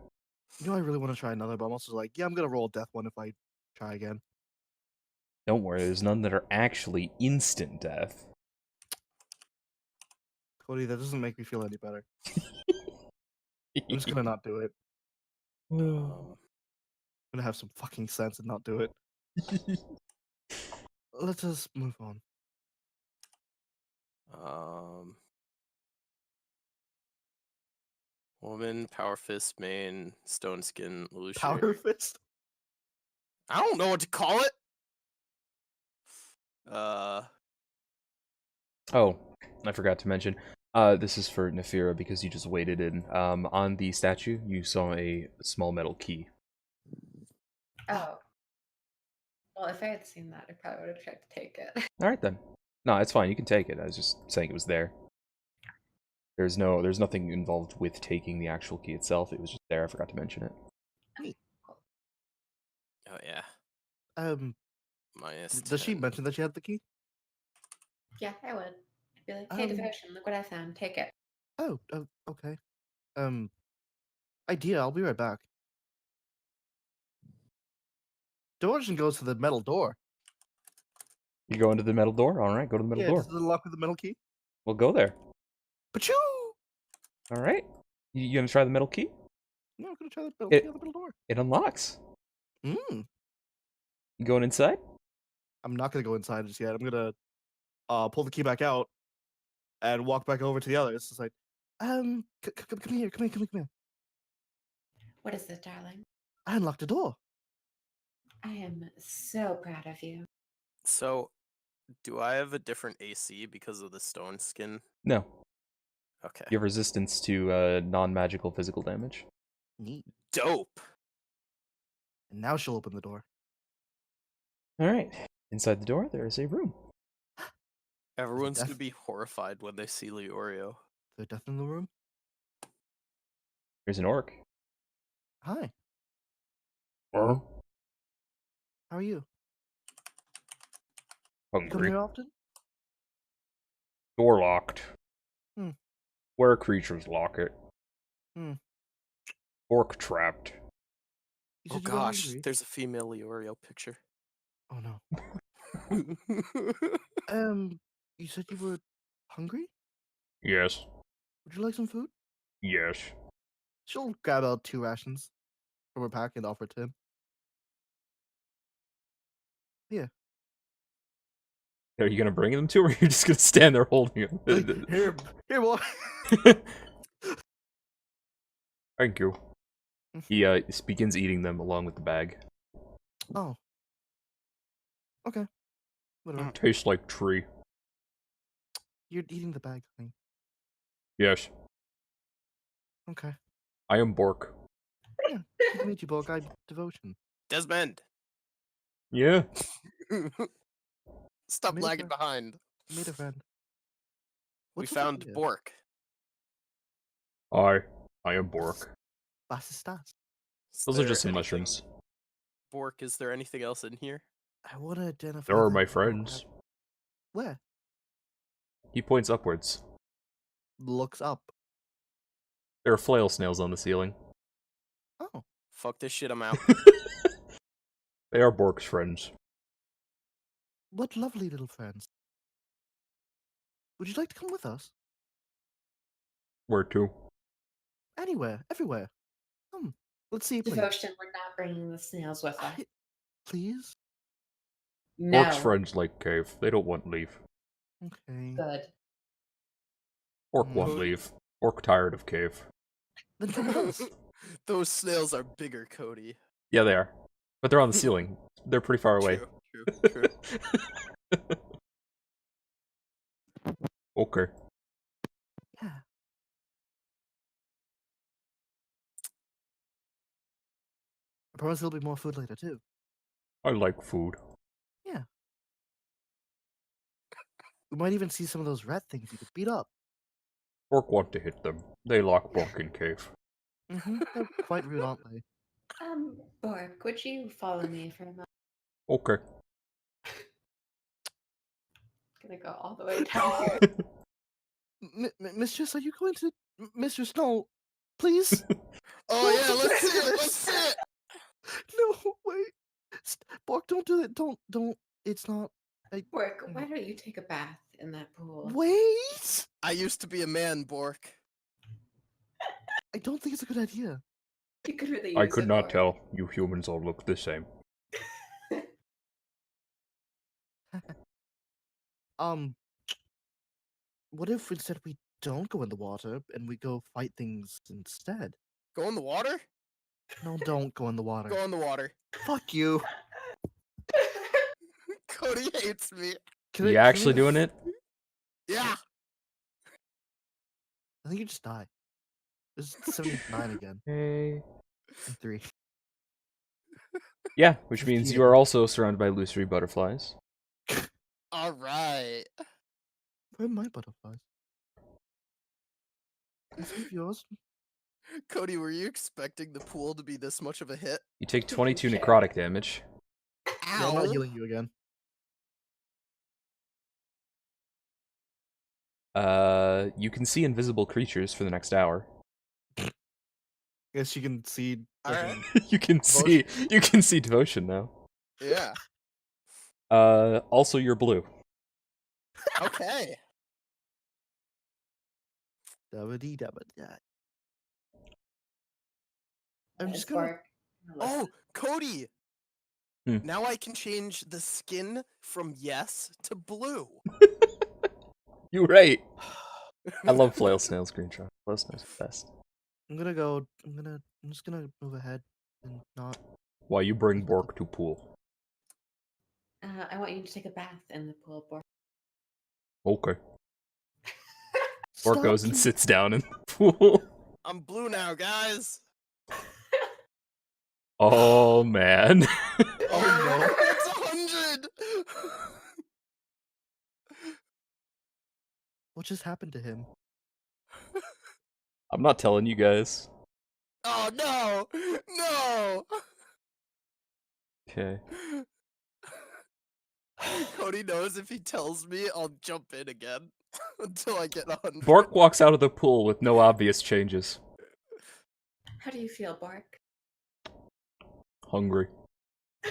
You know, I really want to try another, but I'm also like, yeah, I'm gonna roll a death one if I try again. Don't worry, there's none that are actually instant death. Cody, that doesn't make me feel any better. I'm just gonna not do it. I'm gonna have some fucking sense and not do it. Let us move on. Woman, power fist, main, stone skin, illusion. Power fist? I don't know what to call it. Oh, I forgot to mention. This is for Nefira because you just waded in. On the statue, you saw a small metal key. Oh. Well, if I had seen that, I probably would have tried to take it. All right then. No, it's fine. You can take it. I was just saying it was there. There's nothing involved with taking the actual key itself. It was just there. I forgot to mention it. Oh yeah. Does -10. she mention that she had the key? Yeah, I would. I'd be like, hey, Devotion, look what I found. Take it. Oh, okay. Idea, I'll be right back. Devotion goes to the metal door. You go into the metal door? All right, go to the metal door. Does it unlock with the metal key? We'll go there. Pachoo! All right. You gonna try the metal key? No, I'm gonna try the metal It- key on the metal door. It unlocks. Mm. You going inside? I'm not gonna go inside just yet. I'm gonna pull the key back out and walk back over to the others. It's like, come here. What is this, darling? I unlocked the door. I am so proud of you. So, do I have a different AC because of the stone skin? No. Okay. You have resistance to non-magical physical damage. Neat. Dope. And now she'll open the door. All right. Inside the door, there is a room. Everyone's Death- gonna be horrified when they see Leorio. The death in the room. There's an orc. Hi. Huh? How are you? You come Hungry. here often? Door locked. Hmm. Where creatures lock it. Hmm. Orc trapped. You Oh said you were gosh, hungry. there's a female Leorio picture. Oh no. You said you were hungry? Yes. Would you like some food? Yes. She'll grab out 2 rations from her pack and offer it to him. Yeah. Are you gonna bring them to her, or are you just gonna stand there holding Like, them? here, boy. Thank you. He begins eating them along with the bag. Oh. Okay. Whatever. Tastes like tree. You're eating the bag thing. Yes. Okay. I am Bork. Yeah. Good to meet you, Bulk. I'm Devotion. Desmond, Yeah. stop Made a lagging friend. behind. Made a friend. We What's up found with you? Bork. I am Bork. Was ist das? Is Those are there just some anything- mushrooms. Bork, is there anything else in here? I want to identify. There are that my little friends. cat. Where? He points upwards. Looks up. There are flail snails on the ceiling. Oh. Fuck this shit, I'm out. They are Bork's friends. What lovely little friends. Would you like to come with us? Where to? Anywhere. Everywhere. Come. Let's see, please. Devotion, we're not bringing the snails with us. Please? No. Bork's friends like cave. They don't want leave. Okay. Good. Bork won't Cody? leave. Bork tired of cave. Then come with us. Those snails are bigger, Cody. Yeah, they are. But they're on the ceiling. They're pretty far away. True. Okay. Yeah. I promise there'll be more food later, too. I like food. We might even see some of those rat things you could beat up. Bork want to hit them. They lock Bork in cave. They're quite rude, aren't they? Bork, would you follow me for a moment? Okay. Gonna go all the way down here. Mistress, are you going to... Mistress, no. Please? Oh yeah, let's see it, let's see it! No, wait. Bork, don't do that. Don't. It's not... Bork, why don't you take a bath in that pool? Wait! I used to be a man, Bork. I don't think it's a good idea. You could really use I could it, not Bork. tell. You humans all look the same. What if instead we don't go in the water and we go fight things instead? Go in the water? No, don't go in the water. Go in the water. Fuck you. Cody hates me. You actually doing it? Yeah. I think you just die. It's 79 again. Hey. And 3. Yeah, which means 58. you are also surrounded by illusory butterflies. Alright. Where are my butterflies? Is some of yours? Cody, were you expecting the pool to be this much of a hit? You take 22 Okay. necrotic damage. Yeah, I'm not healing you again. You can see invisible creatures for the next hour. Guess you can see. Alright. You can see devotion now. Yeah. Also you're blue. Okay. Dabba-dee-dabba-da. I'm Yes, just gonna. Bork, listen. Oh, Cody! Hmm. Now I can change the skin from yes to blue. You're right. I love flail snail screenshot. Flail snails are the best. I'm gonna go. I'm just gonna move ahead and not. Why you bring Bork to pool? I want you to take a bath in the pool, Bork. Okay. Bork Stop, goes and please. sits down in the pool. I'm blue now, guys. Oh man. Oh, It's 100. What just happened to him? I'm not telling you guys. Oh no! No! Okay. Cody knows if he tells me, I'll jump in again until I get 100. Bork walks out of the pool with no obvious changes. How do you feel, Bork? hungry. All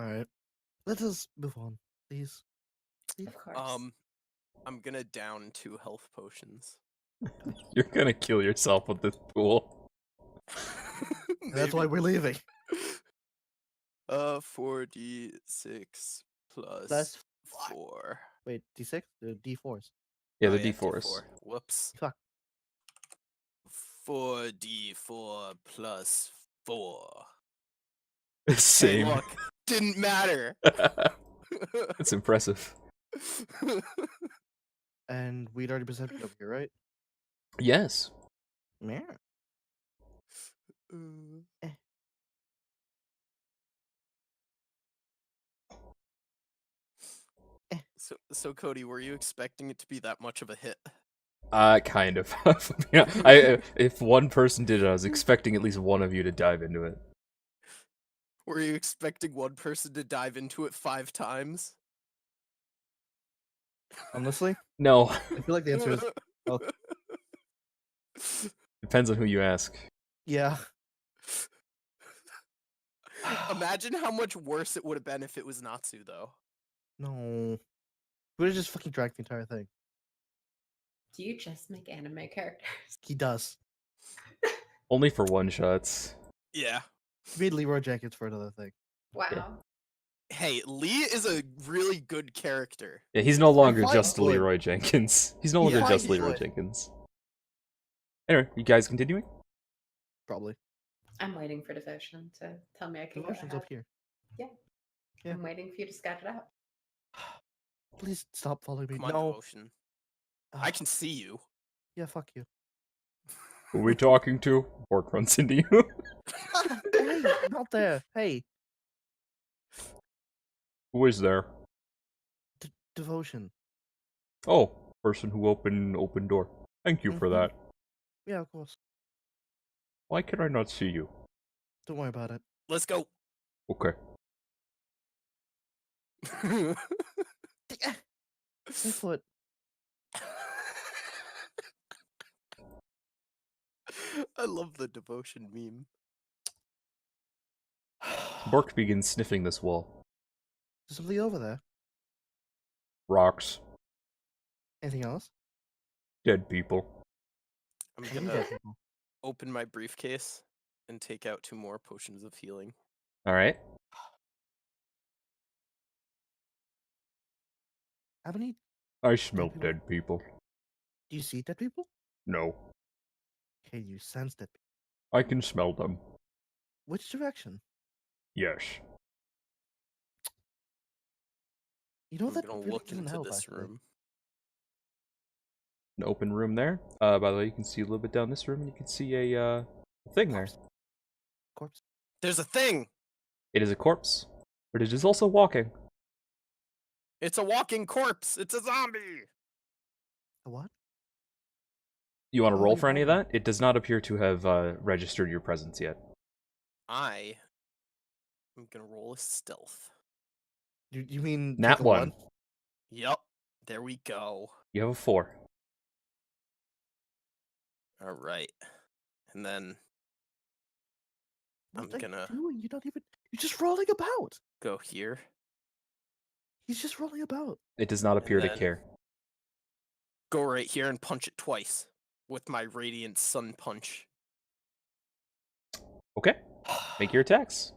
right. Let us move on, please. Please. Of course. I'm gonna down 2 health potions. You're gonna kill yourself with this pool. That's why Maybe. we're leaving. 4d6 plus That's 4. Wait, D6? D4s. Yeah, Oh, the yeah, D4s. D4. Whoops. Fuck. 4d4 plus 4. Same. Hey, look, didn't matter. It's impressive. And we'd already presented over here, right? Yes. Yeah. So Cody, were you expecting it to be that much of a hit? Kind of. Yeah, if one person did it, I was expecting at least one of you to dive into it. Were you expecting one person to dive into it 5 times? Honestly, No. I feel like the answer is oh, Depends on who you ask. yeah. Imagine how much worse it would have been if it was Natsu, though. No. We would just fucking dragged the entire thing. Do you just make anime characters? He does. Only for one shots. Yeah. He made Leroy Jenkins for another thing. Wow. Hey, Lee is a really good character. Yeah, he's no longer fine just good. Leroy Jenkins. He's no longer Yeah, just fine Leroy good. Jenkins. Anyway, you guys continuing? Probably. I'm waiting for Devotion to tell me I can go Devotion's ahead. up here. Yeah. Yeah. I'm waiting for you to scout it out. Please stop following me. Come on, No. Devotion. I can see you. Yeah, fuck you. Who are we talking to? Bork runs into you. Hey, not there. Hey, Who is there? Devotion. Oh, person who opened door. Thank you for Mhm. that. Yeah, of course. Why can I not see you? Don't worry about it. Let's go. Okay. My foot. I love the Devotion meme. Bork begins sniffing this wall. There's something over there. Rocks. Anything else? Dead people. I'm I need gonna that people. open my briefcase and take out 2 more potions of healing. Alright. Have any? I smell people? dead people. Do you see dead people? No. Okay, you sense dead people. I can smell them. Which direction? Yes. You know I'm that gonna really look doesn't into help, this actually. room. An open room there. By the way, you can see a little bit down this room, and you can see a thing there. Corpse. There's a thing! It is a corpse, but it is also walking. It's a walking corpse! It's a zombie! A what? You want to Oh, roll you for any of rolled. that? It does not appear to have registered your presence yet. I'm gonna roll a stealth. You mean Nat take a 1. Yup. There we go. You have a 4. Alright. And then I'm What are you gonna doing? You're not even. You're just rolling about. go here. He's just rolling about. It does not appear to then- care. Go right here and punch it twice with my Radiant Sun Punch. Okay. Make your attacks.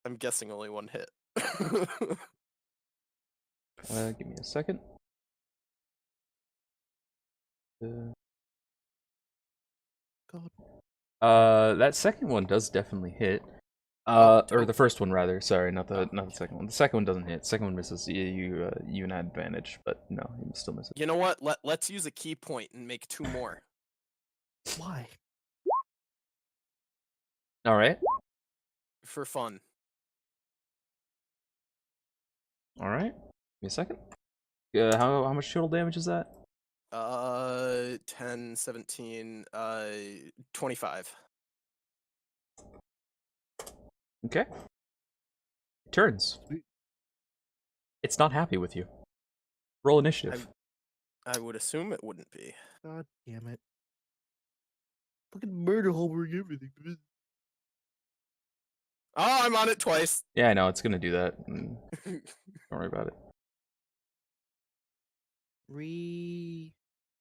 I'm guessing only 1 hit. Give me a second. God. That second one does definitely hit. Or the first one rather. Sorry, not the second one. The second one doesn't hit. Second one misses. You an advantage, but no, you still miss it. You know what? Let's use a key point and make 2 more. Why? All right. For fun. All right. Give me a second. How much total damage is that? 10, 17, 25. Okay. Turns. Sweet. It's not happy with you. Roll initiative. I would assume it wouldn't be. God damn it. Fucking murder homework everything. Oh, I'm on it twice. Yeah, I know it's gonna do that. Don't worry about it.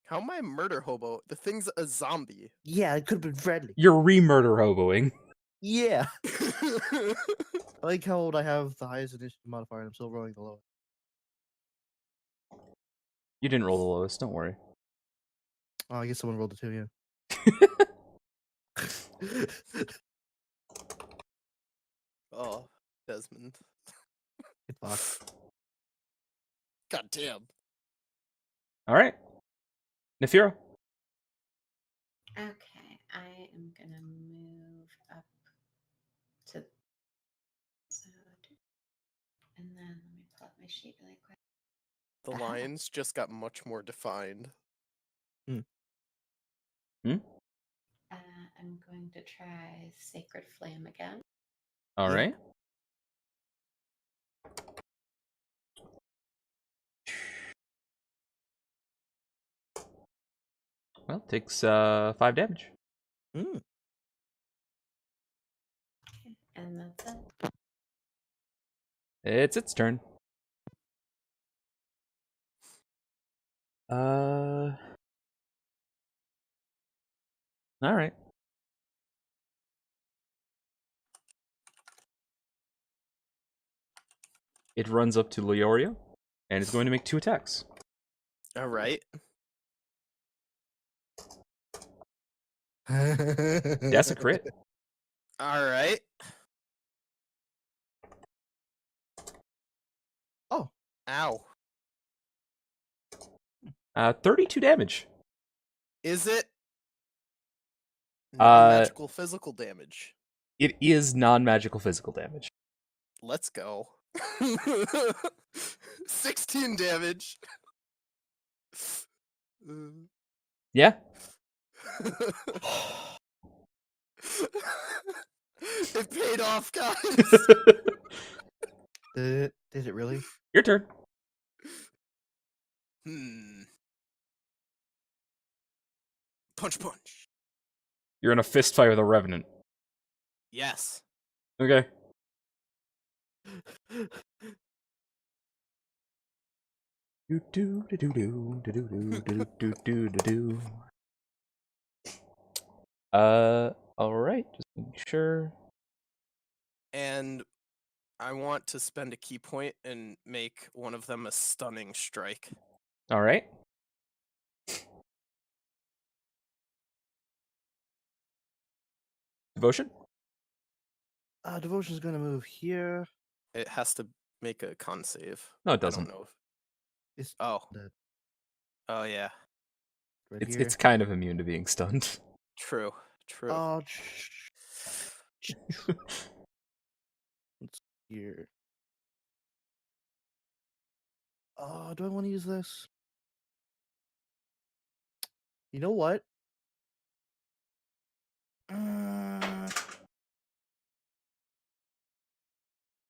How am I a murder hobo? The thing's a zombie. Yeah, it could have been friendly. You're re-murder hoboing. Yeah. I like how old I have the highest initiative modifier and I'm still rolling the lowest. You didn't roll the lowest. Don't worry. Oh, I guess someone rolled a 2, yeah. Oh, Desmond. Get fucked. God damn. All right, Nefira. Okay, I am gonna move up to and then let me pull up my sheet really quick. The lines just got much more defined. I'm going to try Sacred Flame again. All Yeah. right. Well, takes 5 damage. Mm. Okay, and that's it. It's its turn. All right. It runs up to Leorio and is going to make 2 attacks. All right. That's a crit. All right. Oh. Ow. 32 damage. Is it Uh, non-magical physical damage? It is non-magical physical damage. Let's go. 16 damage. Yeah. It paid off, guys. Did it really? Your turn. Punch, punch. You're in a fist fight with a revenant. Yes. Okay. Do do do do do do do do do do do do. All right. Just make sure. And I want to spend a key point and make one of them a stunning strike. All right. Devotion. Devotion's gonna move here. It has to make a con save. No, it I doesn't. don't know. It's Oh. dead. Oh, yeah. Right It's here. it's kind of immune to being stunned. True. True. Oh, it's here. Do I want to use this? You know what?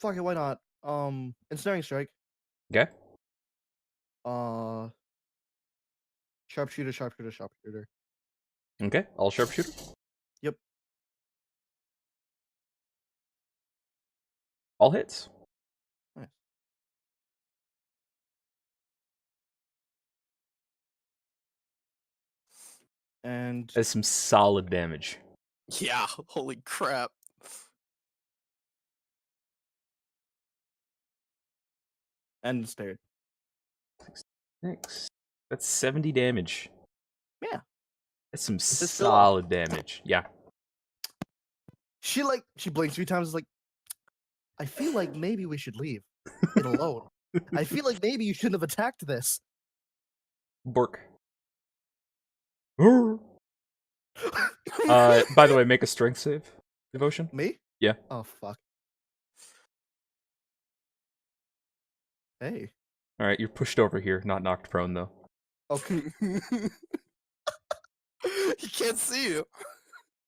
Fuck it, why not? Ensnaring strike. Okay. Sharpshooter, sharpshooter, sharpshooter. Okay. All sharpshooter. Yep. All hits. Nice. And That's some solid damage. Yeah. Holy crap. ensnared. Thanks. That's 70 damage. Yeah. That's some this still up? solid damage. Yeah. She blinks 3 times. Is like, I feel like maybe we should leave it alone. I feel like maybe you shouldn't have attacked this. Bork. By the way, make a strength save. Devotion. Me? Yeah. Oh fuck. Hey. All right, you're pushed over here, not knocked prone though. Okay. He can't see you.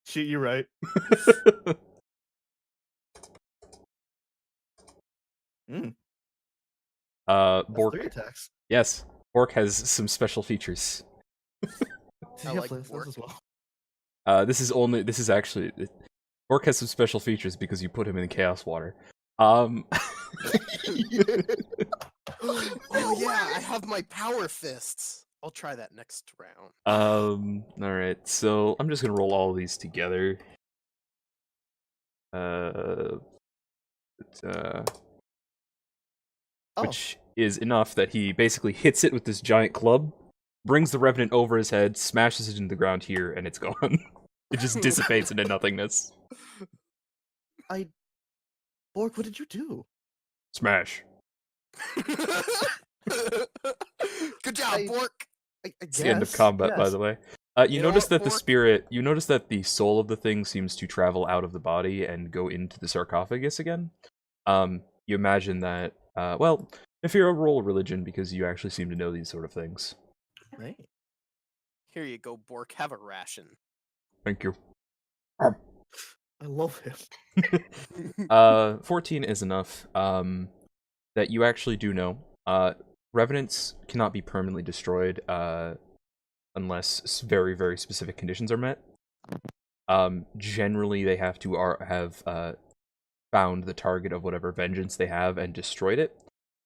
Shit, you're right. Bork. 3 attacks. Yes. Bork has some special features. Does I he have like flames Bork. as well? This is actually Bork has some special features because you put him in chaos water. Oh yeah, I have my power fists. I'll try that next round. Alright, so I'm just gonna roll all of these together. Uh, Oh, which is enough that he basically hits it with this giant club, brings the Revenant over his head, smashes it into the ground here, and it's gone. It just dissipates into nothingness. Bork, what did you do? Smash. Good job, I- Bork. It's the end of combat, by the way. You You know notice what, that the Bork? spirit, you notice that the soul of the thing seems to travel out of the body and go into the sarcophagus again. You imagine that, well, if you're a roll religion, because you actually seem to know these sort of things. Hey, Here you go, Bork. Have a ration. Thank you. I love him. 14 is enough, that you actually do know. Revenants cannot be permanently destroyed, unless very, very specific conditions are met. Generally, they have to have found the target of whatever vengeance they have and destroyed it.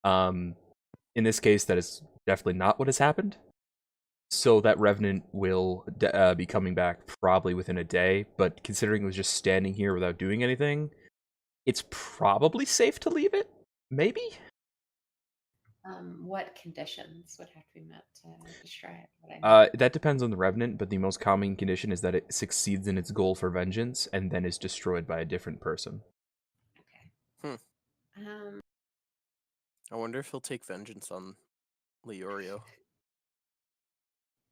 In this case, that is definitely not what has happened. So that Revenant will be coming back probably within a day, but considering it was just standing here without doing anything, it's probably safe to leave it? Maybe? What conditions would have to be met to destroy it? Would I know? That depends on the Revenant, but the most common condition is that it succeeds in its goal for vengeance and then is destroyed by a different person. Okay. Um, I wonder if he'll take vengeance on Leorio.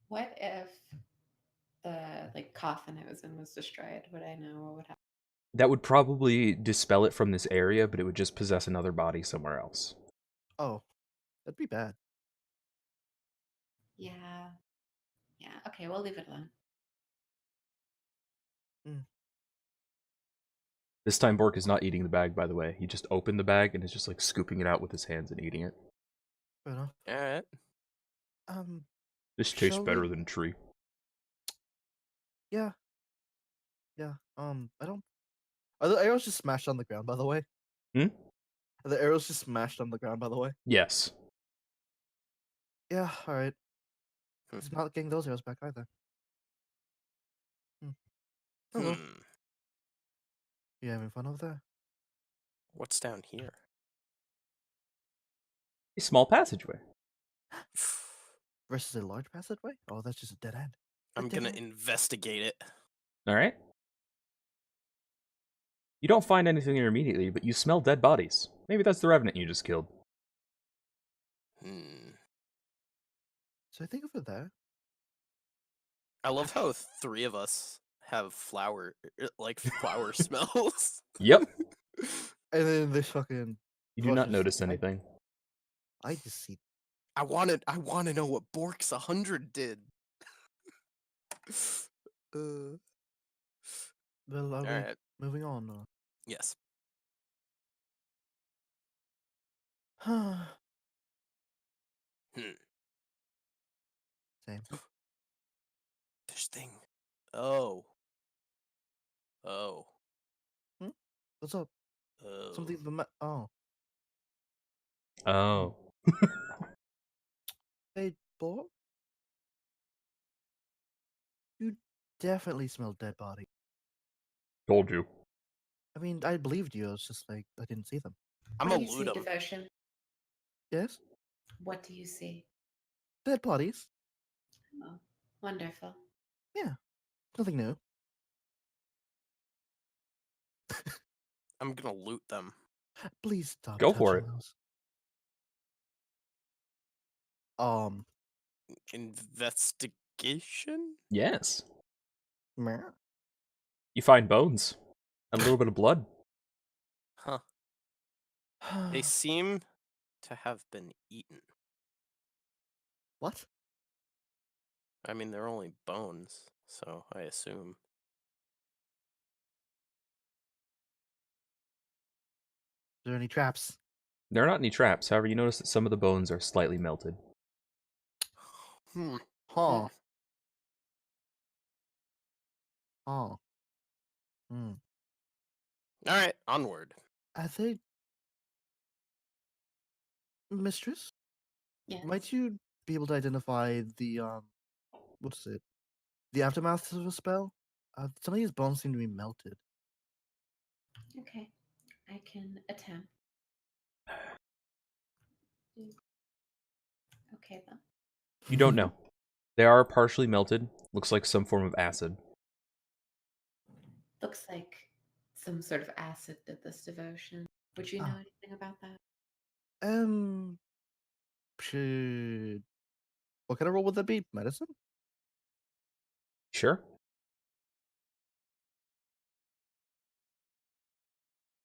what if the coffin it was in was destroyed? Would I know what would happen? That would probably dispel it from this area, but it would just possess another body somewhere else. Oh, that'd be bad. Yeah. Yeah. Okay, we'll leave it alone. This time Bork is not eating the bag, by the way. He just opened the bag and is just like scooping it out with his hands and eating it. Fair enough. All right. This tastes Shall better we- than a tree. Yeah. Yeah. I don't. Are the arrows just smashed on the ground? By the way. Hmm? Are the arrows just smashed on the ground? By the way. Yes. Yeah. All right. Hmm. He's not getting those arrows back either. Oh, well. You having fun over there? What's down here? A small passageway. Versus a large passageway? Oh, that's just a dead end. I'm dead gonna end. investigate it. Alright. You don't find anything there immediately, but you smell dead bodies. Maybe that's the Revenant you just killed. So I think over there. I love how three of us have flower smells. Yep. And then this fucking. You do not Rushes. notice anything. I just see. I want to know what Bork's 100 did. Well, are All we right. moving on? Or... Yes. Same. This thing. Oh. What's up? Oh. Something. Oh. Oh. Hey, Bob. You definitely smell dead body. Told you. I mean, I believed you. It's just like I didn't see them. I'm What a do you see, loot 'em. Devotion? Yes, What do you see? dead bodies. Oh, wonderful. Nothing new. I'm gonna loot them. Please stop. Go for touching it. those. Investigation? Yes. Meh. You find bones. And a little bit of blood. Huh. They seem to have been eaten. What? I mean, they're only bones, so I assume. Are there any traps? There are not any traps, however, you notice that some of the bones are slightly melted. Hmm. Huh. Huh. Hmm. All right, onward. I think, mistress, Yes. might you be able to identify the what is it? The aftermath of a spell? Some of these bones seem to be melted. Okay. I can attempt. Okay, then. You don't know. They are partially melted. Looks like some form of acid. Looks like some sort of acid did this devotion. Would you know Ah. anything about that? Should what kind of roll would that be? Medicine? Sure.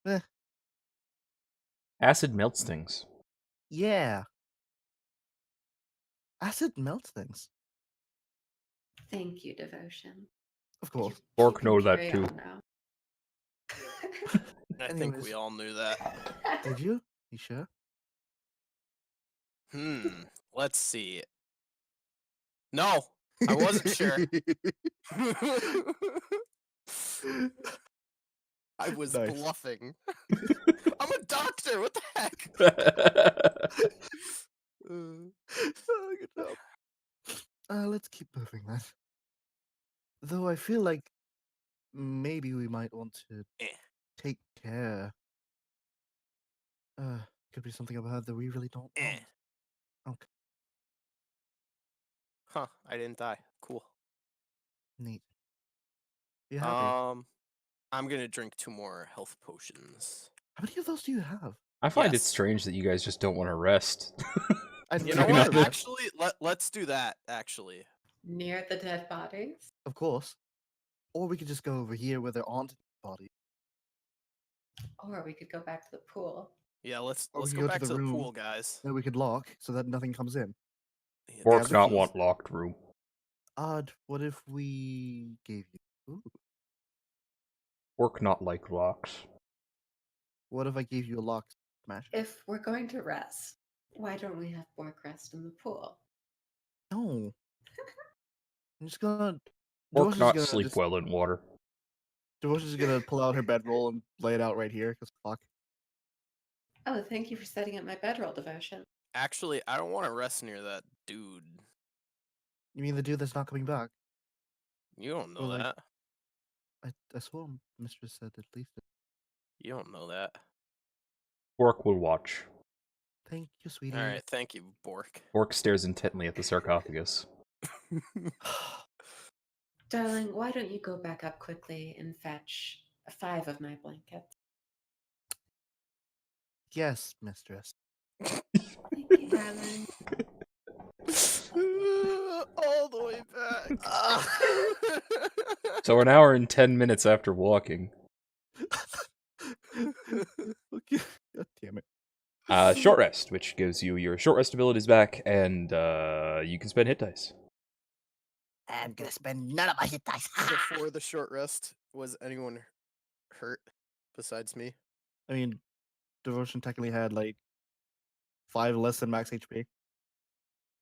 Eh, Acid melts things. yeah. Acid melts things. Thank you, devotion. Of course. You Orc can know that carry too. on now. I think Anyways. we all knew that. Did you? You sure? Let's see. No, I wasn't sure. I was Nice. bluffing. I'm a doctor. What the heck? Oh, good job. Let's keep moving then. Though I feel like maybe we might want to Eh. take care. Could be something about that we really don't know. Eh. Okay, Huh, I didn't die. Cool. neat. You happy? I'm gonna drink 2 more health potions. How many of those do you have? I find it Yes. strange that you guys just don't want to rest. You I know do what? not- Actually, let's do that. Actually, Near the dead bodies? Of course. Or we could just go over here where there aren't bodies. Or we could go back to the pool. yeah. Let's Or we could go go to back the to the room. pool, guys. That we could lock so that nothing comes in. Yeah, Orc the not keys. want locked room. Odd. What if we gave you? Ooh. Orc not like locks. What if I gave you a lock smash? If we're going to rest, why don't we have Bork rest in the pool? No. I'm just gonna. Orc Devotion's not gonna sleep just. well in water. Devotion's gonna pull out her bedroll and lay it out right here. Cause fuck. Oh, thank you for setting up my bedroll, devotion. Actually, I don't want to rest near that dude. You mean the dude that's not coming back? You don't know Or, like- that. I swore Mistress said at least. You don't know that. Orc will watch. Thank you, sweetie. All right, thank you, Bork. Orc stares intently at the sarcophagus. Darling, why don't you go back up quickly and fetch 5 of my blankets? Yes, Mistress. Thank you, darling. All the way back. So an hour and 10 minutes after walking. Okay. God damn it. Short rest, which gives you your short rest abilities back, and you can spend hit dice. I'm gonna spend none of my hit dice. Before the short rest, was anyone hurt besides me? I mean, Devotion technically had like 5 less than max HP.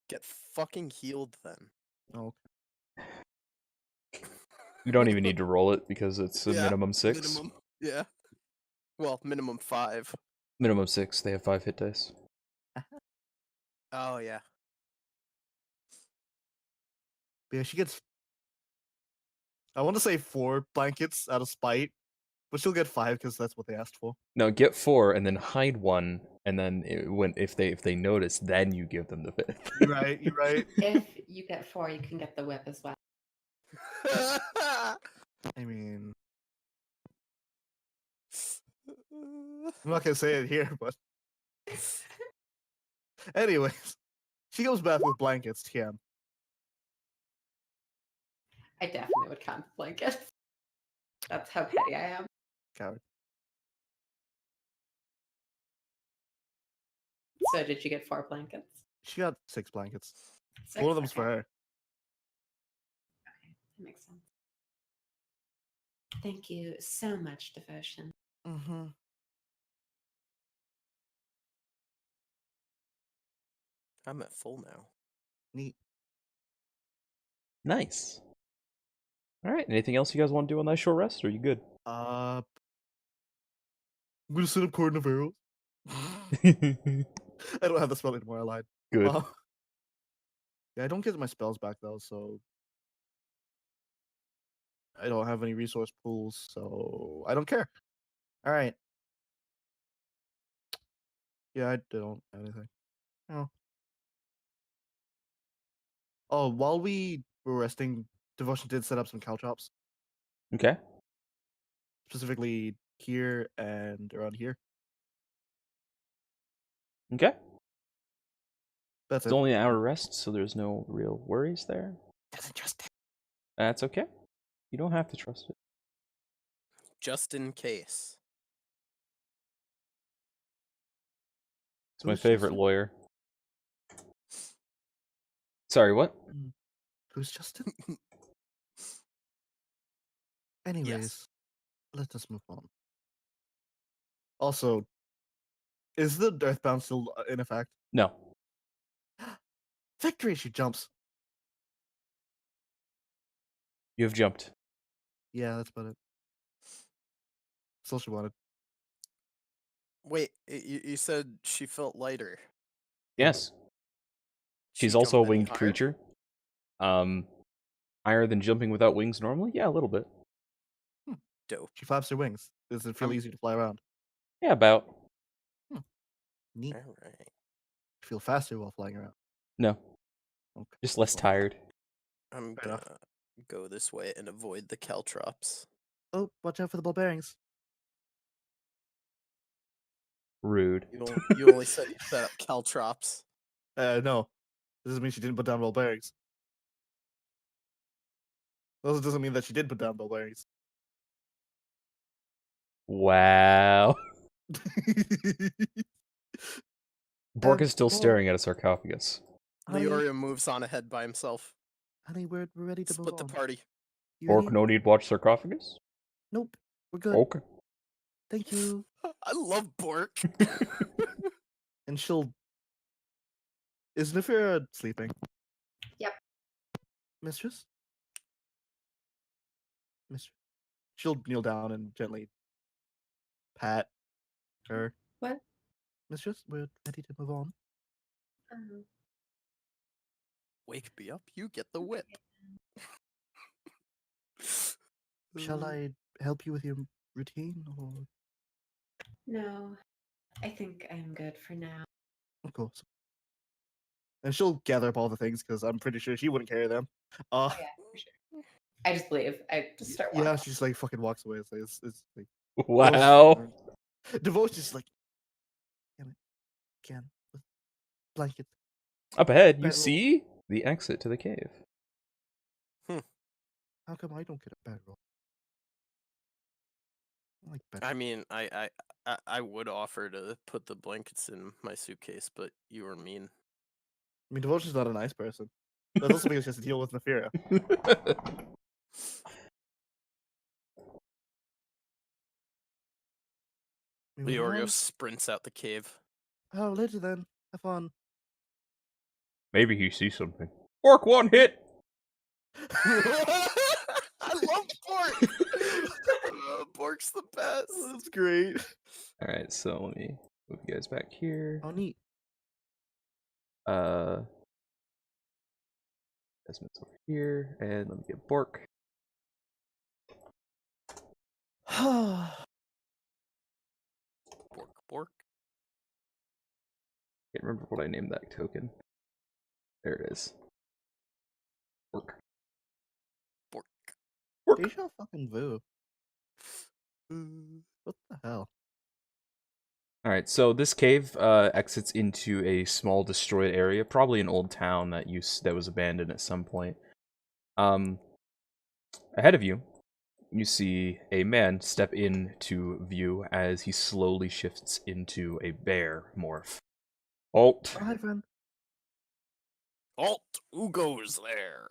Get fucking healed then. Oh, You don't even need to roll it because it's a Yeah, minimum 6. Minimum. Yeah. Well, minimum 5. Minimum 6. They have 5 hit dice. Oh yeah. yeah, she gets. I want to say 4 blankets out of spite, but she'll get 5 because that's what they asked for. No, get 4 and then hide 1, and then if they notice, then you give them the 5th. You're right. You're right. If you get 4, you can get the whip as well. I mean, I'm not gonna say it here, but anyways, she goes back with blankets. TM. I definitely would count the blankets. That's how petty I am. Coward. So did you get 4 blankets? She got 6 blankets. 6? One of them's Okay. for her. Okay, that makes sense. Thank you so much, devotion. Mm-hmm. I'm at full now. Neat. Nice. All right. Anything else you guys want to do on that short rest? Or are you good? I'm gonna set up cordon of arrows. I don't have the spell anymore. I lied. Good. Yeah, I don't get my spells back though, so I don't have any resource pools, so I don't care. All right. Yeah, I don't have anything. Oh. Oh, while we were resting, Devotion did set up some caltrops, Okay. specifically here and around here. Okay. That's It's it. only an hour rest, so there's no real worries there. Doesn't trust it. That's okay. You don't have to trust it. Just in case. It's my Who's favorite Justin? lawyer. Sorry, what? Who's Justin? Anyways, let us move on. Also, is the Earthbound still in effect? No. Victory! She jumps. You have jumped. Yeah, that's about it. That's all she wanted. Wait, you said she felt lighter. Yes. She She's also a jumped any winged higher? creature. Higher than jumping without wings normally? Yeah, a little bit. Dope. She flaps her wings. Does it feel easy to fly around? Yeah, about. Neat. All right. Feel faster while flying around. No. Okay. Just less tired. I'm Fair gonna enough. go this way and avoid the caltrops. Oh, watch out for the ball bearings. Rude. You only said you set up caltrops. No. This doesn't mean she didn't put down ball bearings. Also doesn't mean that she did put down ball bearings. Wow. Bork is still Bork. staring at a sarcophagus. Honey, Leorio moves on ahead by himself. honey, we're ready to Split move the on. party. You Bork, ready? no need watch sarcophagus? Nope. We're good. Okay. Thank you. I love Bork. And she'll. Is Nefera sleeping? Yep. Mistress? Mistress. She'll kneel down and gently pat her. What? Mistress, we're ready to move on. Um, Wake me up, you get the whip. Shall I help you with your routine? Or no, I think I'm good for now. of course. And she'll gather up all the things because I'm pretty sure she wouldn't carry them. Oh yeah, for sure. I just leave. I just start walking. Yeah, she just like fucking walks away. It's like Wow. Devotion's like, damn it, again with blankets. Up ahead, you Bedroll. see the exit to the cave. How come I don't get a bedroll? I like I bedroll. mean, I would offer to put the blankets in my suitcase, but you were mean. I mean, Devotion's not a nice person. That's also because she has to deal with Nefera. We move Leorio on? sprints out the cave. Oh, later then. Have fun. Maybe he sees something. Bork, one hit! I love Bork. Bork's the best. That's great. Alright, so let me move you guys back here. Oh, neat. Desmond's over here, and let me get Bork. Bork. Can't remember what I named that token. There it is. Bork. Bork. Bork. Deja fucking vu. What the hell? Alright, so this cave exits into a small destroyed area, probably an old town that was abandoned at some point. Ahead of you, you see a man step into view as he slowly shifts into a bear morph. Alt. Oh, hi, friend. Alt, who goes there?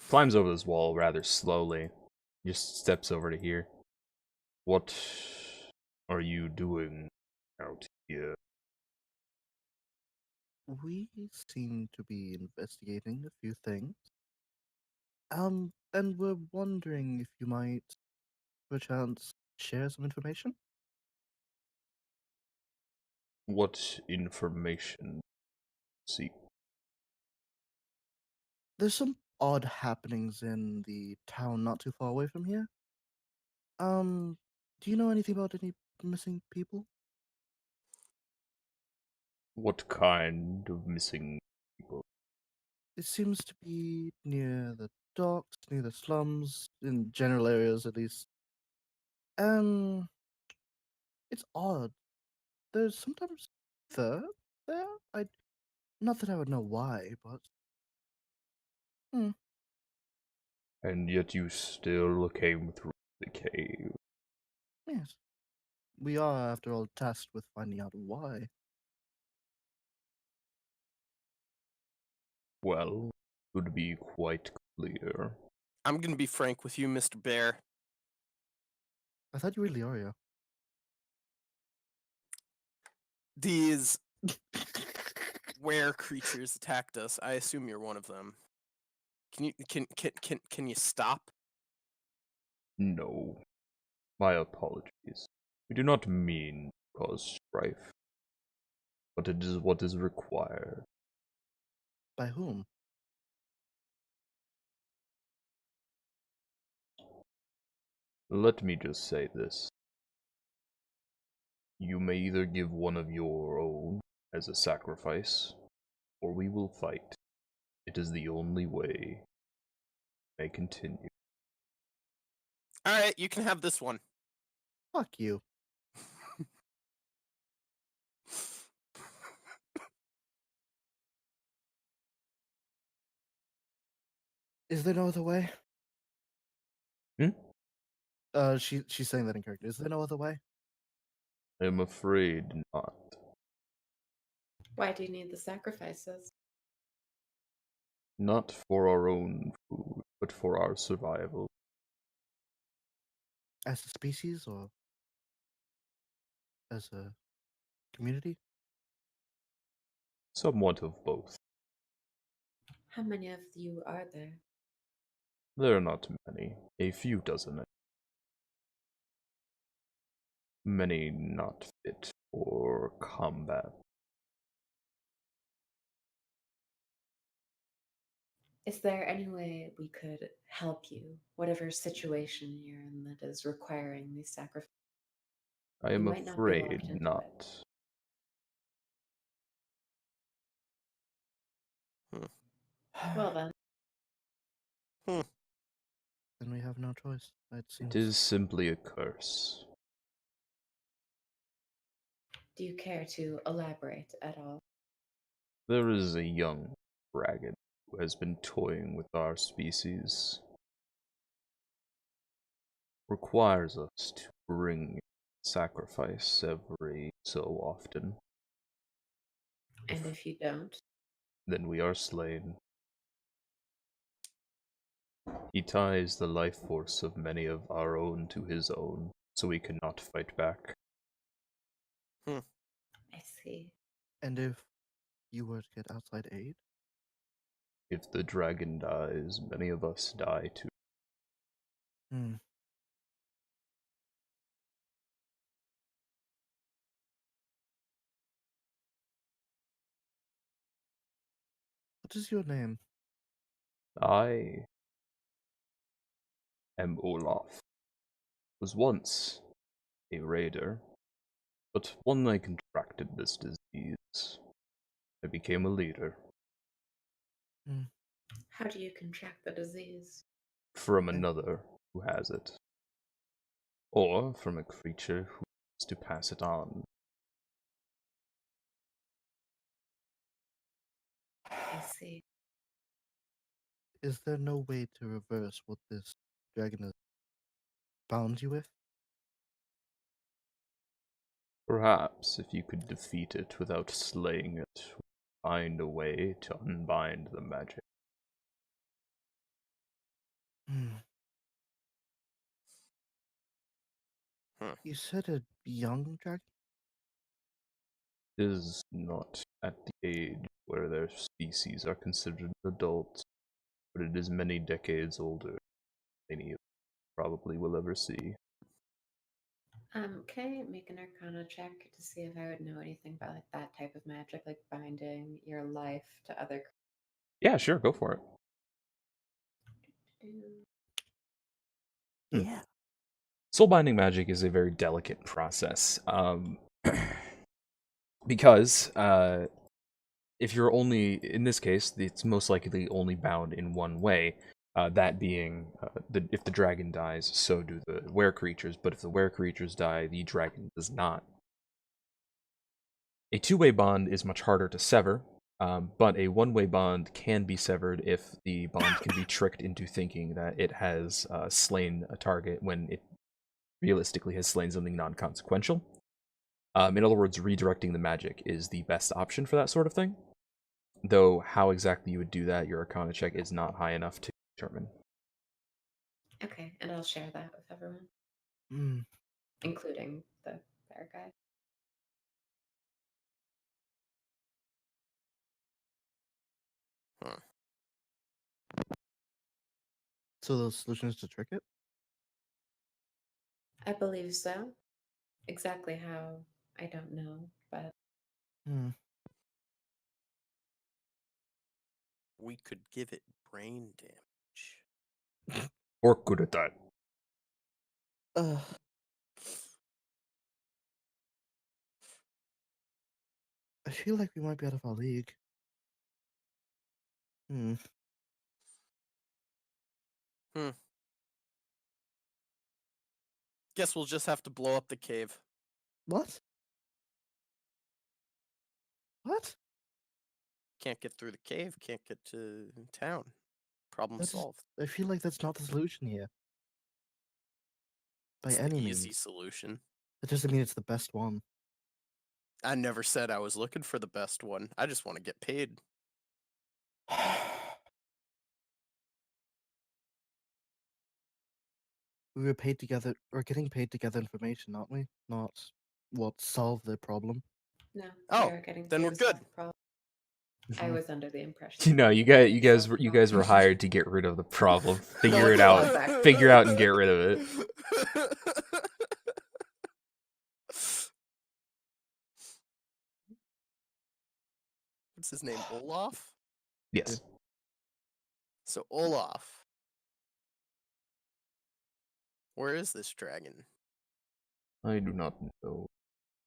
Climbs over this wall rather slowly. Just steps over to here. What are you doing out here? We seem to be investigating a few things. And we're wondering if you might, perchance, share some information? What information seek? There's some odd happenings in the town not too far away from here. Do you know anything about any missing people? What kind of missing people? It seems to be near the docks, near the slums, in general areas at least. Um, it's odd. There's sometimes fur there. I not that I would know why, but And yet you still came through the cave. yes, we are after all tasked with finding out why. Well, would be quite clear. I'm gonna be frank with you, Mr. Bear. I thought you were Leoria. These were creatures attacked us. I assume you're one of them. Can you stop? No. My apologies. We do not mean to cause strife, but it is what is required. By whom? Let me just say this. You may either give one of your own as a sacrifice, or we will fight. It is the only way may continue. Alright, you can have this one. Fuck you. Is there no other way? Hmm? She's saying that in character. Is there no other way? I am afraid not. Why do you need the sacrifices? Not for our own food, but for our survival. As a species or as a community? Somewhat of both. How many of you are there? There are not many, a few dozen. Many not fit for combat. Is there any way we could help you, whatever situation you're in that is requiring these sacrifices? I You am might not be locked afraid into not. Well then, Then we have no choice, it seems. It is simply a curse. do you care to elaborate at all? There is a young dragon who has been toying with our species. Requires us to bring sacrifice every so often. And if you don't, Then we are slain. He ties the life force of many of our own to his own, so we cannot fight back. I see. And if you were to get outside aid? If the dragon dies, many of us die too. Hmm. What is your name? I am Olaf. Was once a raider, but when I contracted this disease, I became a leader. How do you contract the disease? From another who has it. Or from a creature who wants to pass it on. I see. Is there no way to reverse what this dragon has bound you with? Perhaps if you could defeat it without slaying it, find a way to unbind the magic. Hmm. You said a young dragon? Is not at the age where their species are considered adults. but it is many decades older than any of you probably will ever see. Can I make an Arcana check to see if I would know anything about like that type of magic, like binding your life to other? Yeah, sure, go for it. Yeah. Soul-binding magic is a very delicate process, because if you're only, in this case, it's most likely only bound in one way, that being, if the dragon dies, so do the were-creatures, but if the were-creatures die, the dragon does not. A two-way bond is much harder to sever, but a one-way bond can be severed if the bond can be tricked into thinking that it has slain a target when it realistically has slain something non-consequential. In other words, redirecting the magic is the best option for that sort of thing. Though how exactly you would do that, your Arcana check is not high enough to determine. Okay, and I'll share that with everyone, Hmm. including the bear guy. Huh. So the solution is to trick it? I believe so. Exactly how, I don't know, but Hmm. We could give it brain damage. Or good at that. Uh, I feel like we might be out of our league. Hmm. Guess we'll just have to blow up the cave. What? What? Can't get through the cave, can't get to town. Problem That's, solved. I feel like that's not the solution here. By It's any the easy means. solution. That doesn't mean it's the best one. I never said I was looking for the best one. I just want to get paid. We were paid together. We're getting paid to gather information, aren't we? Not what solve the problem. no, Oh, we are getting then paid we're to solve good. the problem. I Mhm. was under the impression. You know, that you we were guys solve the you guys were problem. hired to get rid of the problem. Figure No, it it's out. fine. Figure out and get rid of it. What's his name? Olaf? Yes. So Olaf. Where is this dragon? I do not know.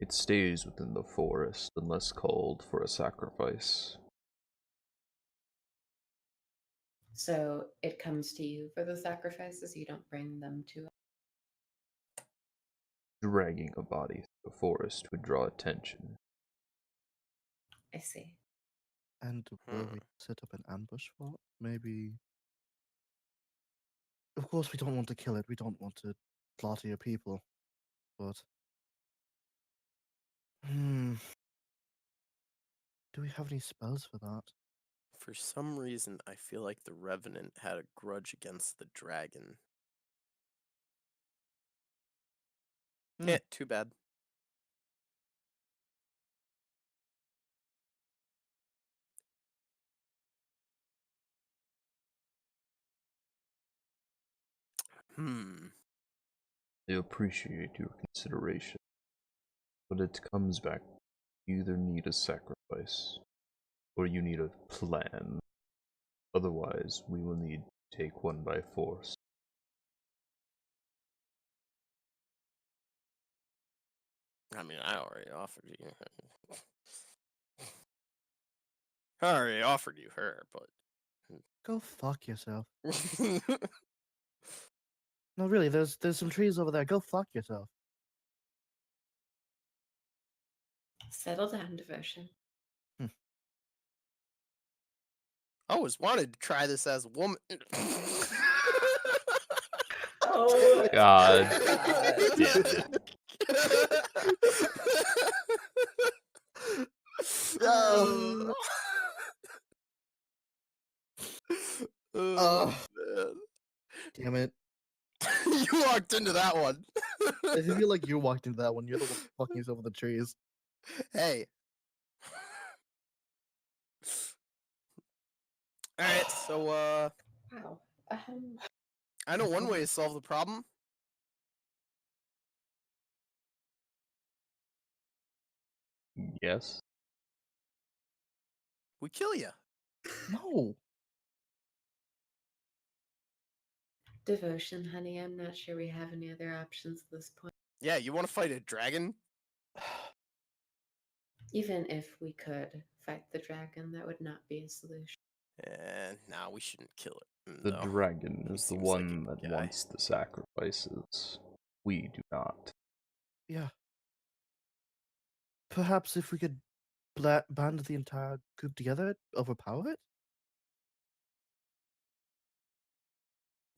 It stays within the forest unless called for a sacrifice. So it comes to you for the sacrifices, you don't bring them to us. Dragging a body through the forest would draw attention. I see. And will we set up an ambush for it? Maybe. Of course, we don't want to kill it. We don't want to slaughter your people. But. Hmm. Do we have any spells for that? For some reason, I feel like the Revenant had a grudge against the dragon. Hmm. Too bad. I appreciate your consideration, but it comes back. You either need a sacrifice, or you need a plan. Otherwise, we will need to take one by force. I mean, I already offered you. I already offered you her, Go fuck yourself. but. No, really, there's some trees over there. Go fuck yourself. Settle down, devotion. I always wanted to try this as a woman. Oh God damn it. Oh. Oh, man. Damn it. You walked into that one. I feel like you walked into that one. You're the one fucking yourself with the trees. Hey. Alright, so Wow. I know one way to solve the problem. Yes. We kill you. No. Devotion, honey. I'm not sure we have any other options at this point. Yeah, you want to fight a dragon? Even if we could fight the dragon, that would not be a solution. Nah, we shouldn't kill it. The No. dragon He is the seems like a one good that guy. wants the sacrifices. We do not. Yeah. Perhaps if we could band the entire group together, overpower it?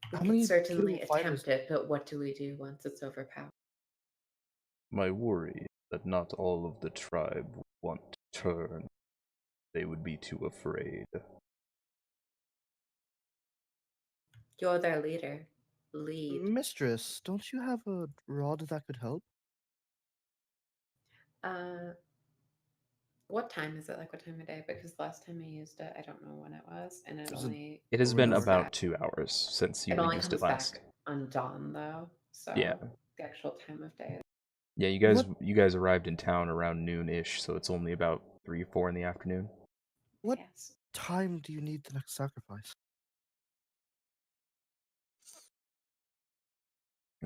We How could many certainly killable fighters? attempt it, but what do we do once it's overpowered? My worry is that not all of the tribe would want to turn. They would be too afraid. You're their leader. Lead. Mistress, don't you have a rod that could help? What time is it? Like what time of day? Because last time I used it, I don't know when it was, and it Was it only It has Over an been hour ago? about 2 hours since it you only used comes it last. back on dawn though. So Yeah. the actual time of day. Yeah, What- you guys arrived in town around noon-ish, so it's only about 3, 4 in the afternoon. What Yes. time do you need the next sacrifice?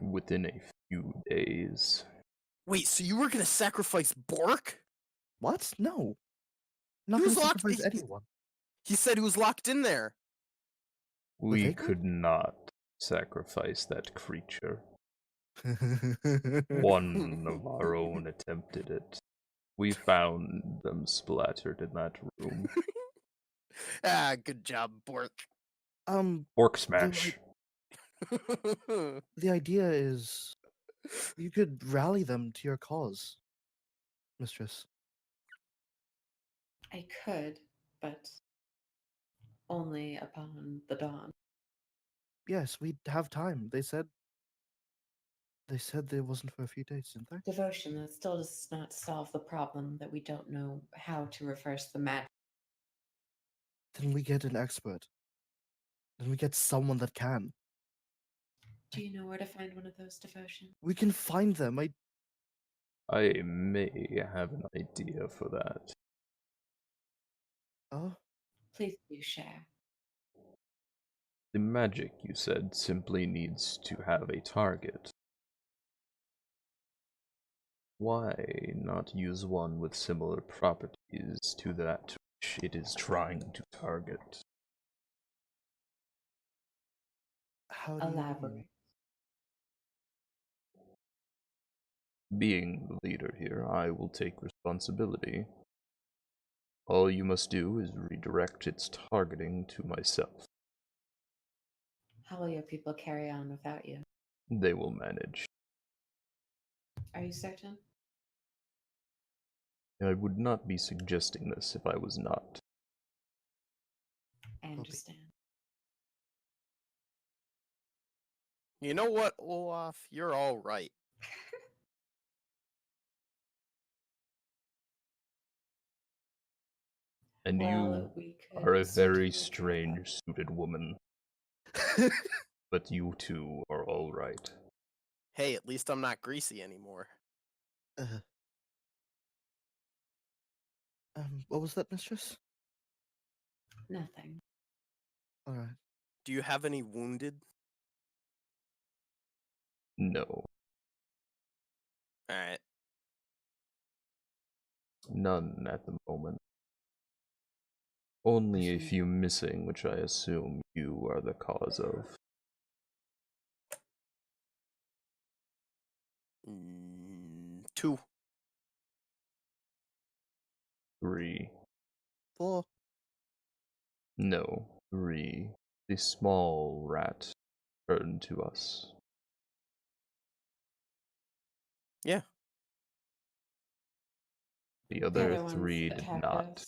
Within a few days. Wait, so you were gonna sacrifice Bork? What? No. Not He gonna was locked. sacrifice anyone. He said he was locked in there. Were We they good? could not sacrifice that creature. One of our own attempted it. We found them splattered in that room. Good job, Bork. Orc the, smash. the idea is you could rally them to your cause, mistress. I could, but only upon the dawn. Yes, we have time. They said there wasn't for a few days, didn't they? Devotion, that still does not solve the problem that we don't know how to reverse the magic. Then we get an expert. Then we get someone that can. Do you know where to find one of those, Devotion? We can find them. I may have an idea for that. Oh, Please do share. The magic, you said, simply needs to have a target. Why not use one with similar properties to that which it is trying to target? how do you mean? Elaborate. Being the leader here, I will take responsibility. All you must do is redirect its targeting to myself. How will your people carry on without you? They will manage. Are you certain? I would not be suggesting this if I was not. I understand. You know what, Olaf? You're all right. And Well, you we could are a very certainly try that. strange suited woman. But you two are all right. Hey, at least I'm not greasy anymore. What was that, mistress? Nothing. All right. Do you have any wounded? No, Alright. none at the moment. Only a see. few missing, which I assume you are the cause of. 2. 3. 4. No, 3. The small rat turned to us. Yeah. The The other other ones 3 did attacked not. us.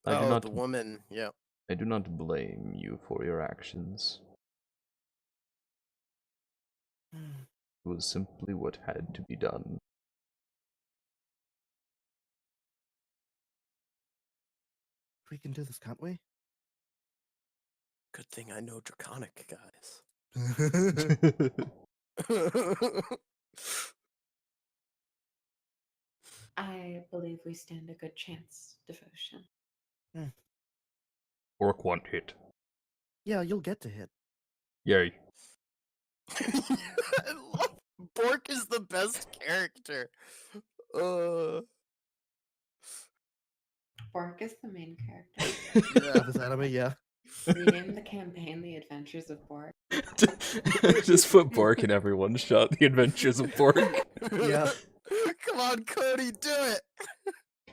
I do Oh, not. the woman. Yeah. I do not blame you for your actions. It was simply what had to be done. We can do this, can't we? Good thing I know Draconic, guys. I believe we stand a good chance, Devotion. Orc one hit. Yeah, you'll get to hit. Yay. I love Bork is the best character. Bork is the main character. Of this anime, yeah. Rename the campaign The Adventures of Bork. Just put Bork in every one shot. The Adventures of Bork. Yeah. Come on, Cody, do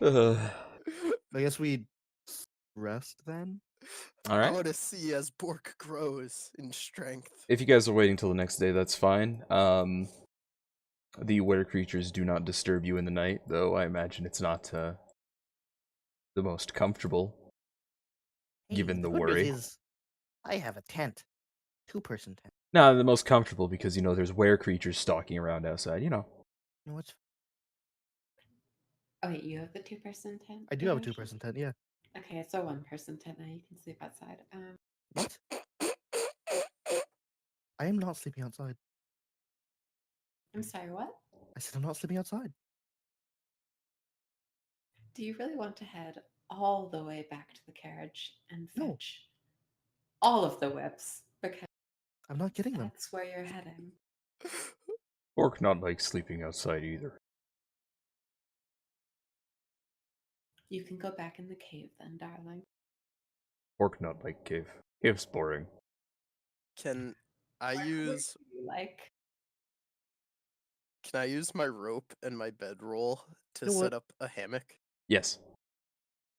it. I guess we rest then. All I right. want to see as Bork grows in strength. If you guys are waiting till the next day, that's fine. The were creatures do not disturb you in the night, though I imagine it's not the most comfortable, given the good news worry. is I have a tent. 2-person tent. No, the most comfortable because, you know, there's were creatures stalking around outside, you know. You know what's Oh, wait, you have the 2-person tent? I do have a Devotion? 2-person tent, yeah. Okay, it's a 1-person tent now. You can sleep outside. What? I am not sleeping outside. I'm sorry, what? I said I'm not sleeping outside. Do you really want to head all the way back to the carriage and No. fetch all of the whips? Because I'm not getting them. that's where you're heading. Orc not like sleeping outside either. You can go back in the cave then, darling. Orc not like cave. Cave's boring. Can I What use do you like? Can I use my rope and my bedroll to You know set what? up a hammock? Yes.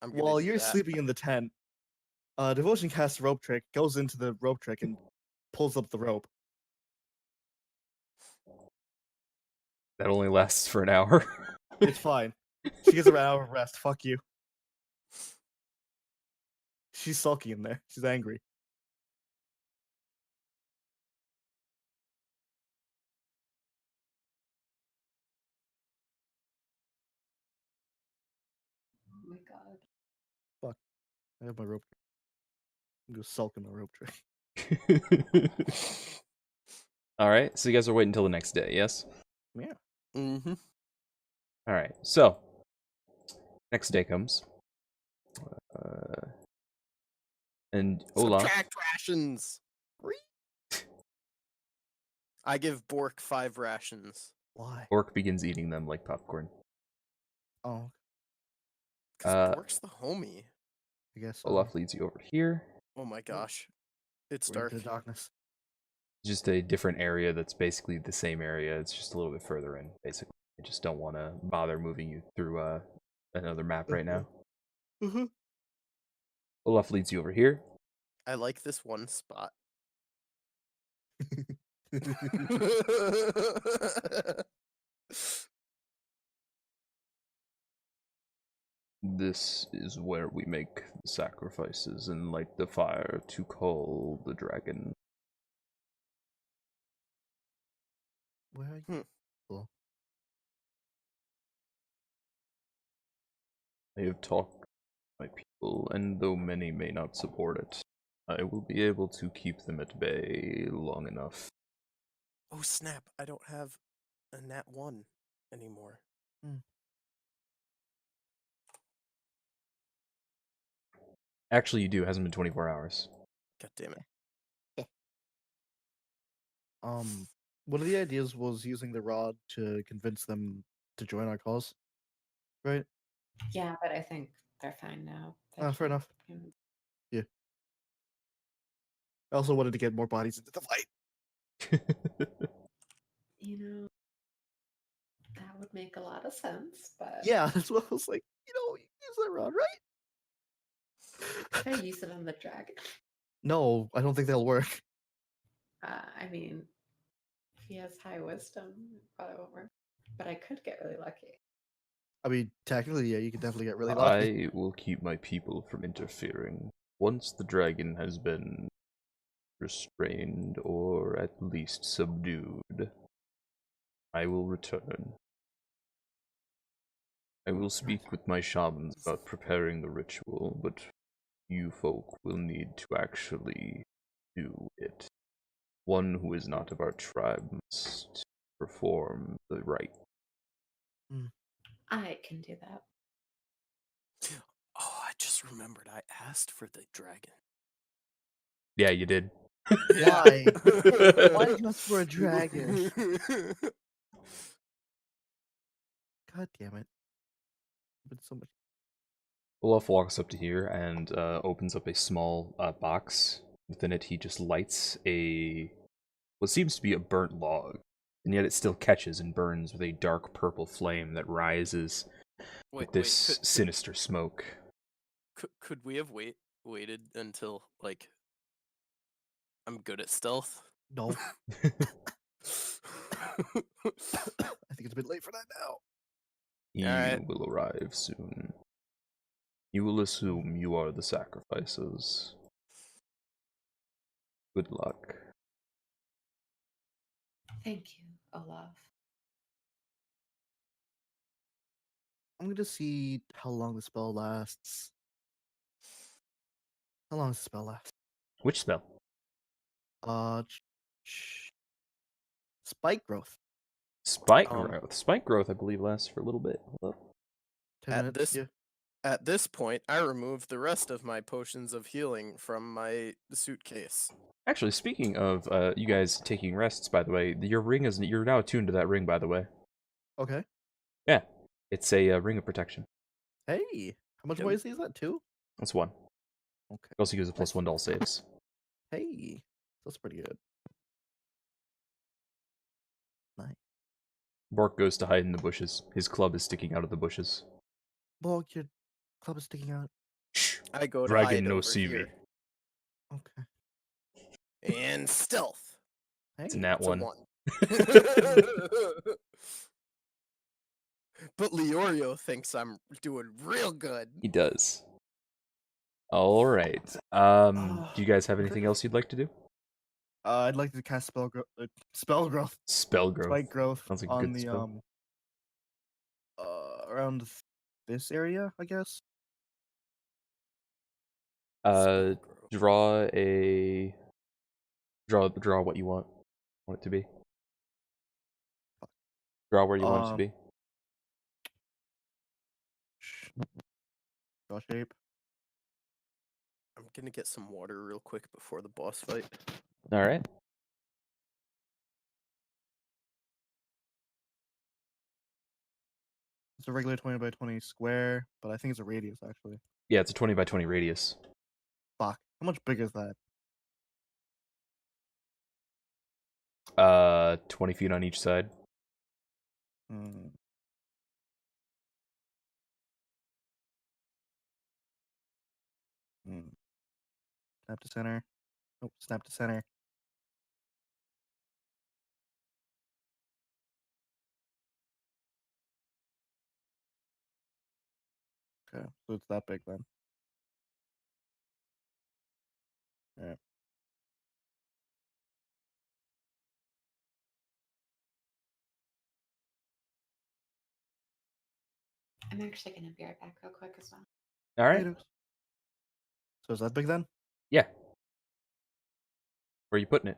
I'm gonna While do you're that. sleeping in the tent, Devotion casts a rope trick, goes into the rope trick, and pulls up the rope. That only lasts for an hour. It's fine. She gets an hour of rest. Fuck you. She's sulky in there. She's angry. Oh my god. I have my rope trick. I'm gonna sulk in my rope trick. Alright, so you guys are waiting until the next day, yes? Yeah. Mm-hmm. Alright, so next day comes. And Olaf. Subtract rations. I give Bork 5 rations. Why? Orc begins eating them like popcorn. Oh, Because Bork's the homie. I guess so. Olaf leads you over here. Oh my gosh. It's We're dark. into the darkness. Just a different area that's basically the same area. It's just a little bit further in, basically. I just don't want to bother moving you through another map right now. Mm-hmm. Olaf leads you over here. I like this one spot. This is where we make the sacrifices and light the fire to call the dragon. Where are you? Cool. I have talked to my people, and though many may not support it, I will be able to keep them at bay long enough. Oh snap, I don't have a nat 1 anymore. Actually, you do. It hasn't been 24 hours. God damn it. One of the ideas was using the rod to convince them to join our cause, right? Yeah, but I think they're fine now. Fair enough. Yeah. I also wanted to get more bodies into the fight. You know, that would make a lot of sense, but Yeah, that's what I was like. Use that rod, should I right? use it on the dragon? No, I don't think they'll work. I mean, if he has high wisdom, it probably won't work. But I could get really lucky. I mean, technically, yeah, you could definitely get really lucky. I will keep my people from interfering. Once the dragon has been restrained or at least subdued, I will return. I will speak with my shamans about preparing the ritual, but you folk will need to actually do it. One who is not of our tribe must perform the rite. I can do that. Oh, I just remembered. I asked for the dragon. Yeah, you did. Why? Why did you ask for a dragon? God damn it. Been so much. Olaf walks up to here and opens up a small box. Within it, he just lights what seems to be a burnt log, and yet it still catches and burns with a dark purple flame that rises with this sinister smoke. Could we have waited until like I'm good at stealth? No. I think it's a bit late for that now. He Alright. will arrive soon. You will assume you are the sacrifices. Good luck. Thank you, Olaf. I'm gonna see how long the spell lasts. How long does the spell last? Which spell? Spike growth. Spike Um, growth. Spike growth, I believe, lasts for a little bit. Hold up. 10 At minutes. this- Yeah. At this point, I removed the rest of my potions of healing from my suitcase. Actually, speaking of you guys taking rests, by the way, you're now attuned to that ring, by the way. Okay. Yeah, it's a ring of protection. Hey, how much Yep. more is that? 2? That's 1. Okay. It also gives a +1 to all saves. Hey, that's pretty good. Nice. Bork goes to hide in the bushes. His club is sticking out of the bushes. Borg, your club is sticking out. Shh. I go to Dragon hide no over see me. here. Okay. And stealth. Hey. It's a nat It's a 1. 1. But Leorio thinks I'm doing real good. He does. All right. Do you guys have okay. anything else you'd like to do? I'd like to cast spell growth, Spell growth. spike growth Sounds like a on good the spell. around this area, I guess. Draw what you want it to be. Draw where you want it to be. Draw shape. I'm gonna get some water real quick before the boss fight. All right. It's a regular 20 by 20 square, but I think it's a radius actually. Yeah, it's a 20 by 20 radius. Fuck. How much bigger is that? 20 feet on each side. Hmm. Snap to center. Nope, snap to center. Okay, so it's that big then. Alright. I'm actually going to be right back real quick as well. All right. Potatoes. So is that big then? Yeah. Where are you putting it?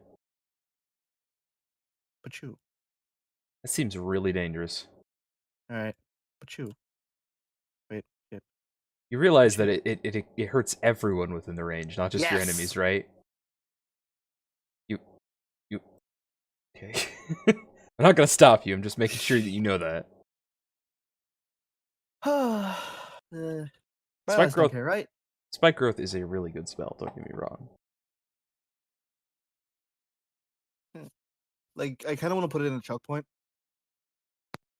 Pachu. That seems really dangerous. Alright. Pachu. Wait, shit. You realize that it hurts everyone within the range, not just your Yes! enemies, right? You. Okay. I'm not gonna stop you. I'm just making sure that you know that. Spike growth, right? Spike growth is a really good spell. Don't get me wrong. Like, I kind of want to put it in a choke point.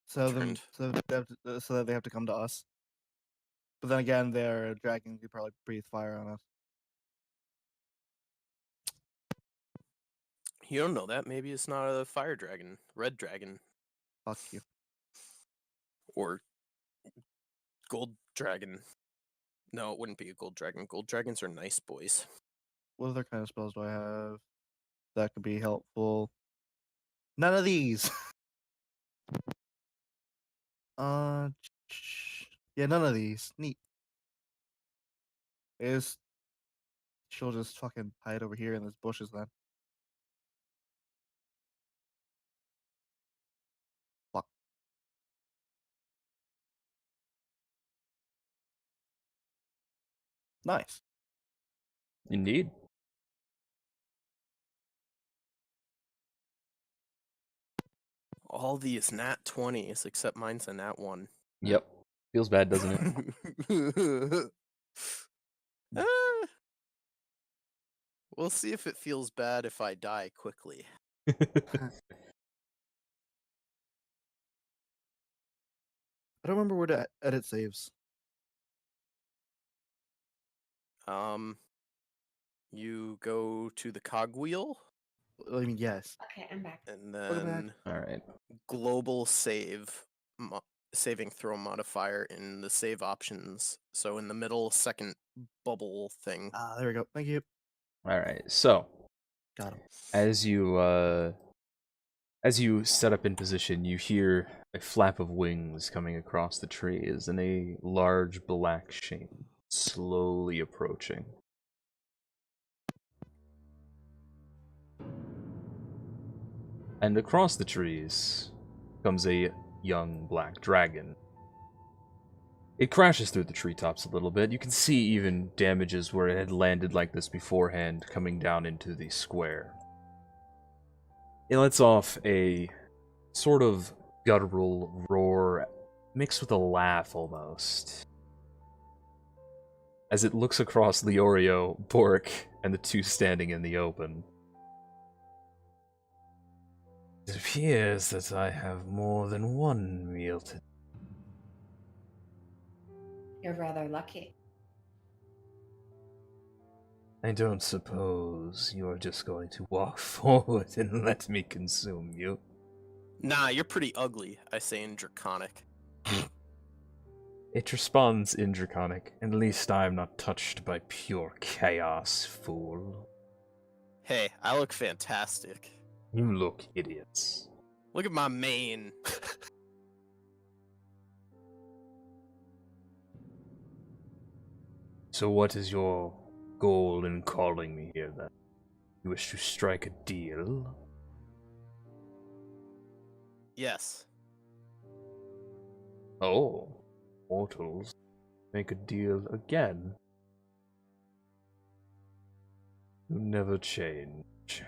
So Turned. so that they have to come to us. But then again, they're dragons. They probably breathe fire on us. You don't know that. Maybe it's not a fire dragon, red dragon, Fuck you. or gold dragon. No, it wouldn't be a gold dragon. Gold dragons are nice boys. What other kind of spells do I have that could be helpful? None of these. Yeah, none of these. Neat. Is She'll just fucking hide over here in this bushes then. Fuck. Nice. Indeed. All these nat 20s, except mine's a nat 1. Yep. Feels bad, doesn't Ah, we'll see if it feels bad if I die quickly. it? I don't remember where to edit saves. You go to the cogwheel, I mean, yes. Okay, I'm back. and Welcome back. then All right. global saving throw modifier in the save options. So in the middle second bubble thing. Ah, there we go. Thank you. All right. So, Got him. as you set up in position, you hear a flap of wings coming across the trees and a large black shape slowly approaching. And across the trees comes a young black dragon. It crashes through the treetops a little bit. You can see even damages where it had landed like this beforehand coming down into the square. It lets off a sort of guttural roar mixed with a laugh almost, as it looks across Leorio, Bork, and the two standing in the open. It appears that I have more than one meal to... You're rather lucky. I don't suppose you're just going to walk forward and let me consume you. Nah, you're pretty ugly, I say in Draconic. It responds in Draconic. At least I am not touched by pure chaos, fool. Hey, I look fantastic. You look idiots. Look at my mane. So what is your goal in calling me here, then? You wish to strike a deal? Yes. Oh, mortals make a deal again. You never change.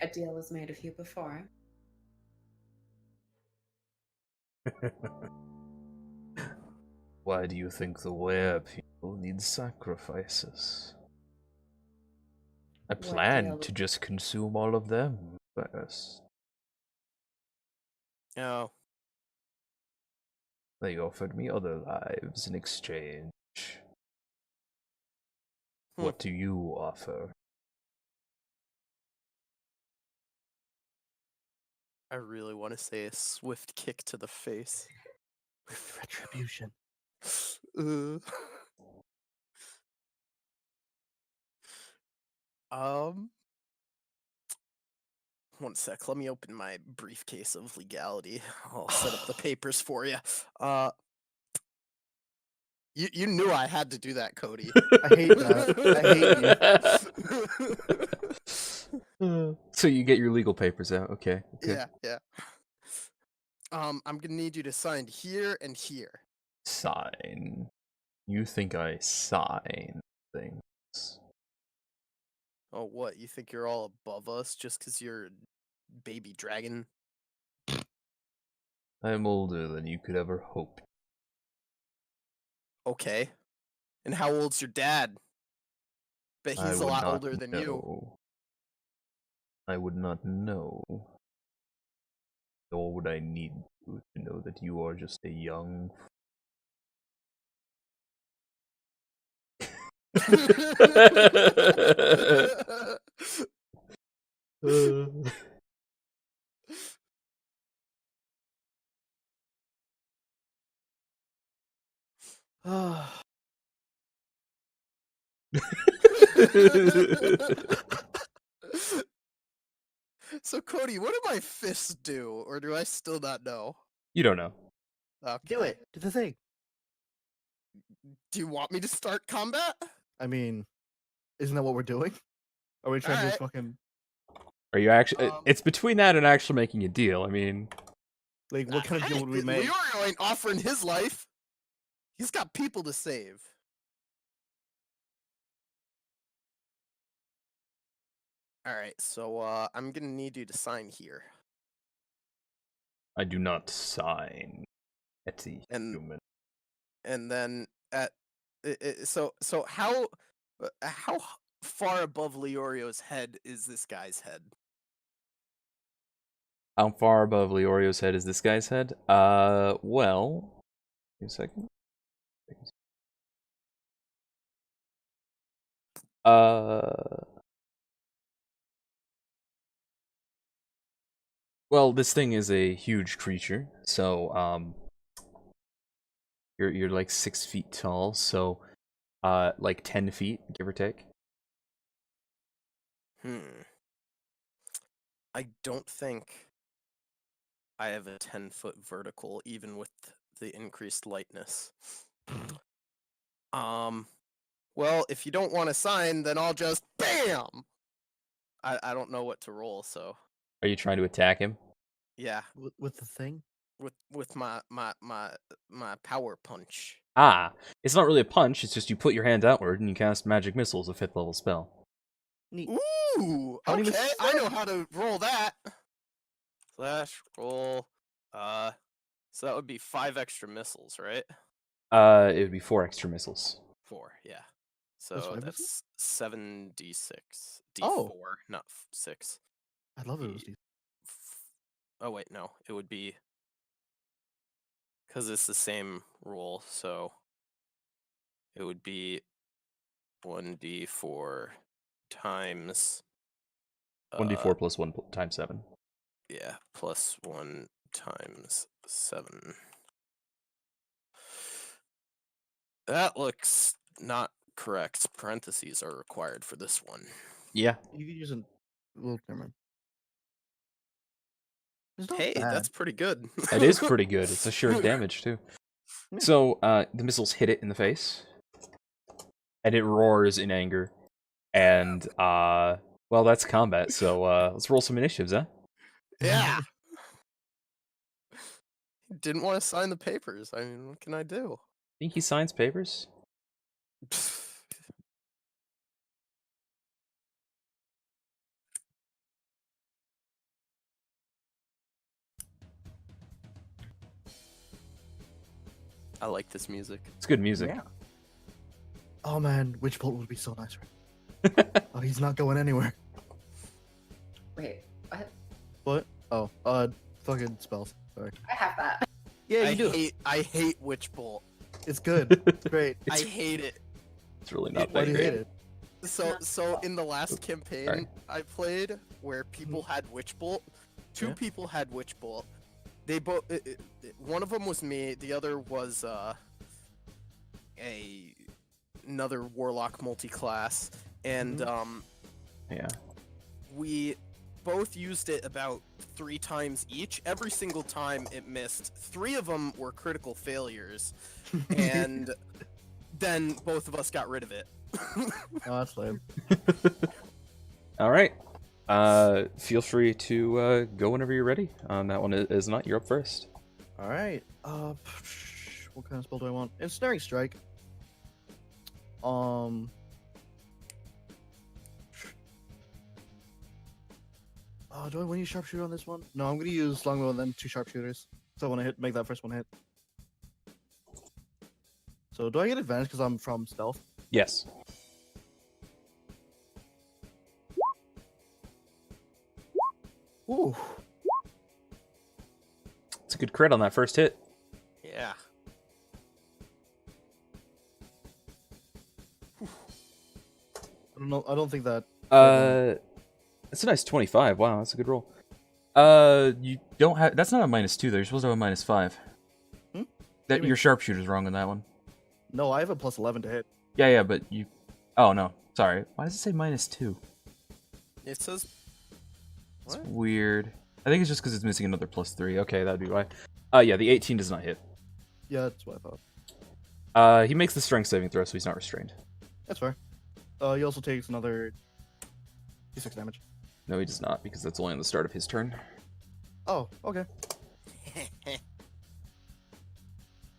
A deal was made of you before. Why do you think the were people need sacrifices? I What planned deal? to just consume all of them first. Oh, They offered me other lives in exchange. Hmm. What do you offer? I really want to say a swift kick to the face. With retribution. Uh. One sec. Let me open my briefcase of legality. I'll set up the papers for you. You knew I had to do that, Cody. I hate that. So you get your legal papers out, okay? Yeah, yeah. I'm gonna need you to sign here and here. Sign. You think I sign things? Oh, what? You think you're all above us just because you're a baby dragon? I'm older than you could ever hope. Okay. And how old's your dad? Bet I he's a would lot not older than you. know. I would not know. Nor would I need to know that you are just a young... So, Cody, what do my fists do? Or do I still not know? You don't know. Okay. Do it. Do the thing. Do you want me to start combat? I mean, Isn't that what we're doing? Are we trying to Alright. fucking Are you actually? Um, It's between that and actually making a deal. I mean, like what kind of deal would we make? Leorio ain't offering his life. He's got people to save. Alright, so I'm gonna need you to sign here. I do not sign. Etty And- human. And then so how far above Leorio's head is this guy's head? How far above Leorio's head is this guy's head? Well, give me a second. Well, this thing is a huge creature, so you're like 6 feet tall, so like 10 feet, give or take. I don't think I have a 10-foot vertical, even with the increased lightness. Well, if you don't want to sign, then I'll just BAM! I don't know what to roll, so Are you trying to attack him? yeah, With the thing? with my power punch. Ah, it's not really a punch, it's just you put your hand outward and you cast magic missiles, a 5th level spell. Neat. Ooh, How many okay, missiles I are know how to roll that. Slash roll, so that would be 5 extra missiles, right? It would be 4 extra missiles. 4, yeah. That's So 5 that's 7d6. D4, Oh. not 6. I love it was Oh wait, no, it would be because it's the same rule, so it would be 1d4 times 1d4 plus 1 times 7. yeah, plus 1 times 7. That looks not correct. Parentheses are required for this one. Yeah. You could use a little camera. It's not Hey, bad. that's pretty good. It is pretty good. It's assured damage, too. Yeah. So, the missiles hit it in the face. And it roars in anger. And, well, that's combat, so, let's roll some initiatives, huh? Yeah. Didn't want to sign the papers. I mean, what can I do? Think he signs papers? I like this music. It's good music. Yeah. Oh man, Witch Bolt would be so nice, right? Oh, he's not going anywhere. Wait, what? What? Oh, fucking spells. Sorry. I have that. Yeah, you do. I hate Witch Bolt. It's good. It's great. I hate it. It's really not Why that do you great. hate it? So in the last campaign Sorry. I played, where people had Witch Bolt, two Yeah. people had Witch Bolt. They both. One of them was me. The other was another warlock multi-class, and Yeah. we both used it about 3 times each. Every single time it missed. 3 of them were critical failures, and then both of us got rid of it. Oh, that's lame. All right. Feel free to go whenever you're ready. That one is not. You're up first. All right. What kind of spell do I want? Ensnaring Strike. Do I want to use Sharpshooter on this one? No, I'm gonna use Longbow and then 2 Sharpshooters. So I want to make that first one hit. So do I get advantage because I'm from stealth? Yes. Ooh. It's a good crit on that first hit. Yeah. I don't know. I don't think that. That's a nice 25. Wow, that's a good roll. You don't have. That's not a -2 though. You're supposed to have a -5. Hmm? That you mean? your sharpshooter's wrong on that one. No, I have a plus 11 to hit. Yeah, but you. Oh no, sorry. Why does it say -2? It says. It's What? weird. I think it's just because it's missing another +3. Okay, that'd be why. Yeah, the 18 does not hit. Yeah, that's what I thought. He makes the strength saving throw, so he's not restrained. That's fair. He also takes another d6 damage. No, he does not, because that's only on the start of his turn. Oh, okay. Fair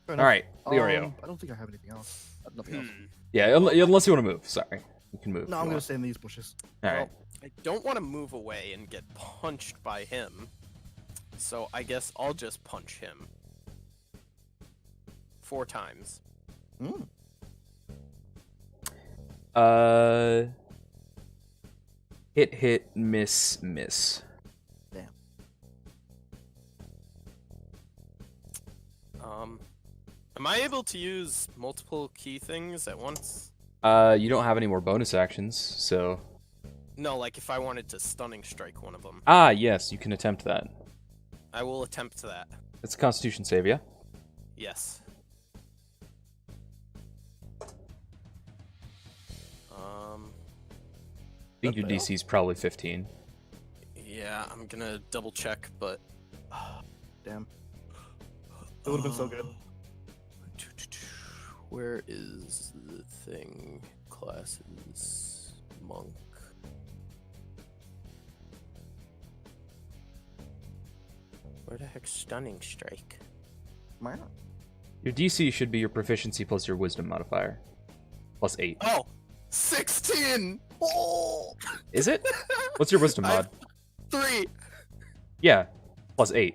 All enough. right, Leorio. I don't think I have anything else. Nothing else. Yeah, unless you want to move. Sorry, you can move. No, if I'm you gonna want. stay in these bushes. All Well, right. I don't want to move away and get punched by him, so I guess I'll just punch him 4 times. Mm. Hit, miss. Damn. Am I able to use multiple key things at once? You don't have any more bonus actions, so. No, like if I wanted to stunning strike one of them. Ah, yes, you can attempt that. I will attempt that. It's a Constitution save, yeah. Yes. I think That your fail? DC is probably 15. Yeah, I'm gonna double check, but Damn. It would have been so good. Where is the thing? Classes, monk. Where the heck's stunning strike? Wow. Your DC should be your proficiency plus your wisdom modifier. Plus 8. Oh, 16! Oh! Is it? What's your wisdom mod? 3! Yeah. Plus 8.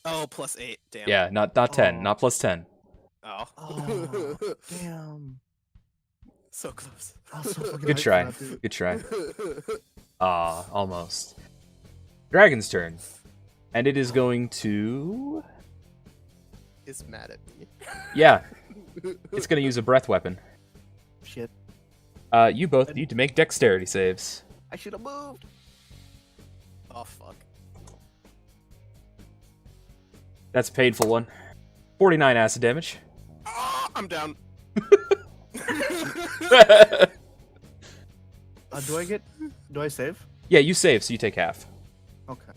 Oh, plus 8. Damn. Yeah, not 10, Oh. not plus 10. Oh. Oh, damn. So close. I was so fucking Good hyped for try. that, dude. Good try. Ah, almost. Dragon's turn. And it is going to... Is mad at me. Yeah, it's going to use a breath weapon. Shit. You both need to make dexterity saves. I should have moved. Oh, fuck. That's a painful one. 49 acid damage. Ah, I'm down. Do I save? Yeah, you save, so you take half. Okay.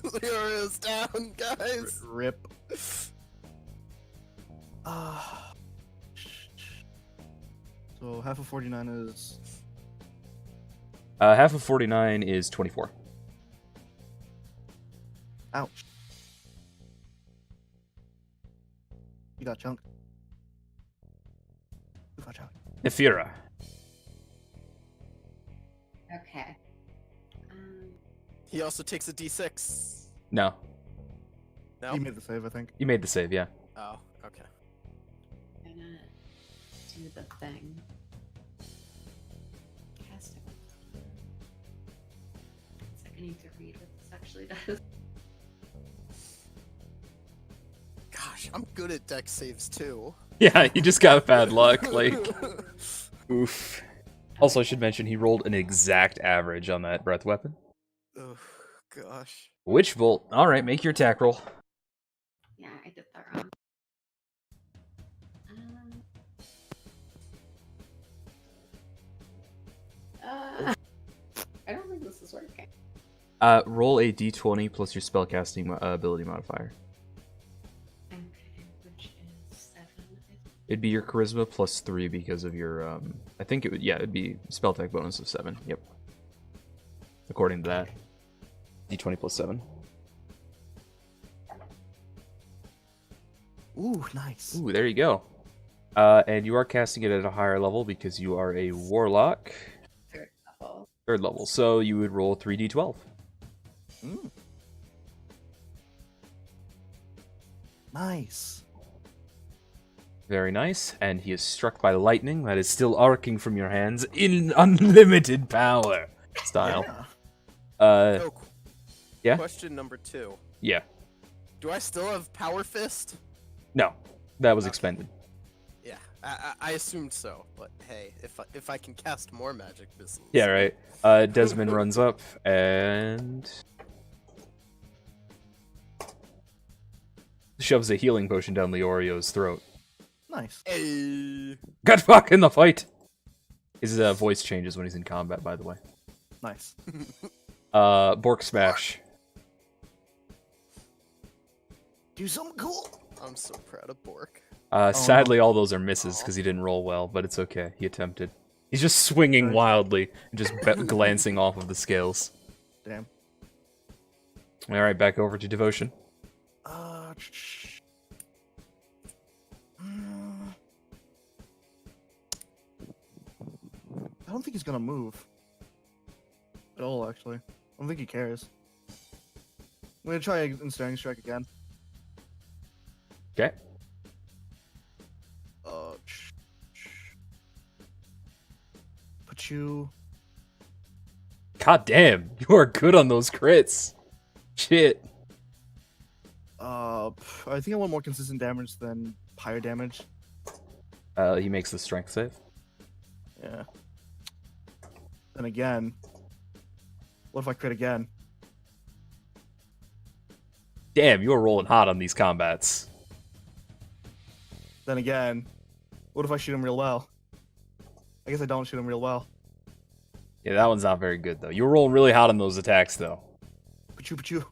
Leora's down, guys. Rip. Ah. So half of 49 is... Half of 49 is 24. Ouch. You got chunk. You got chunk. Nefira. Okay. He also takes a d6. No, No? You made the save, I think. you made the save, yeah. Oh, okay. I'm gonna do the thing. Cast it. I need to read what this actually does. Gosh, I'm good at deck saves too. Yeah, you just got bad luck, like, oof. Also, I should mention he rolled an exact average on that breath weapon. Oh, gosh. Witch Bolt. Alright, make your attack roll. Yeah, I did that wrong. I don't think this is working. Roll a d20 plus your spellcasting ability modifier. Okay, which is 7. It'd be your charisma plus 3 because of your, I think it would, yeah, it'd be spell tech bonus of 7. Yep. According to that. D20 plus 7. Ooh, nice. Ooh, there you go. And you are casting it at a higher level because you are a warlock. 3rd level. 3rd level. So you would roll 3d12. Mm. Nice. Very nice. And he is struck by lightning that is still arcing from your hands in unlimited power style. Yeah. Oh, yeah? Question number 2. Yeah. Do I still have Power Fist? No. That was Okay. expended. Yeah, I assumed so, but hey, if I can cast more magic missiles. Yeah, right. Desmond runs up and shoves a healing potion down Leorio's throat. Nice. Hey. Good fuck in the fight! His voice changes when he's in combat, by the way. Nice. Bork Smash. Do something cool. I'm so proud of Bork. Sadly, all those are misses because he didn't roll well, but it's okay. He attempted. He's just swinging Nice. wildly and just glancing off of the scales. Damn. All right, back over to devotion. I don't think he's gonna move at all. Actually, I don't think he cares. I'm gonna try ensnaring strike again. Okay. Put you. God damn, you are good on those crits. Shit. I think I want more consistent damage than higher damage. He makes the strength save. Yeah. Then again, what if I crit again? Damn, you are rolling hot on these combats. Then again, what if I shoot him real well? I guess I don't shoot him real well. Yeah, that one's not very good, though. You were rolling really hot on those attacks, though. Pachu.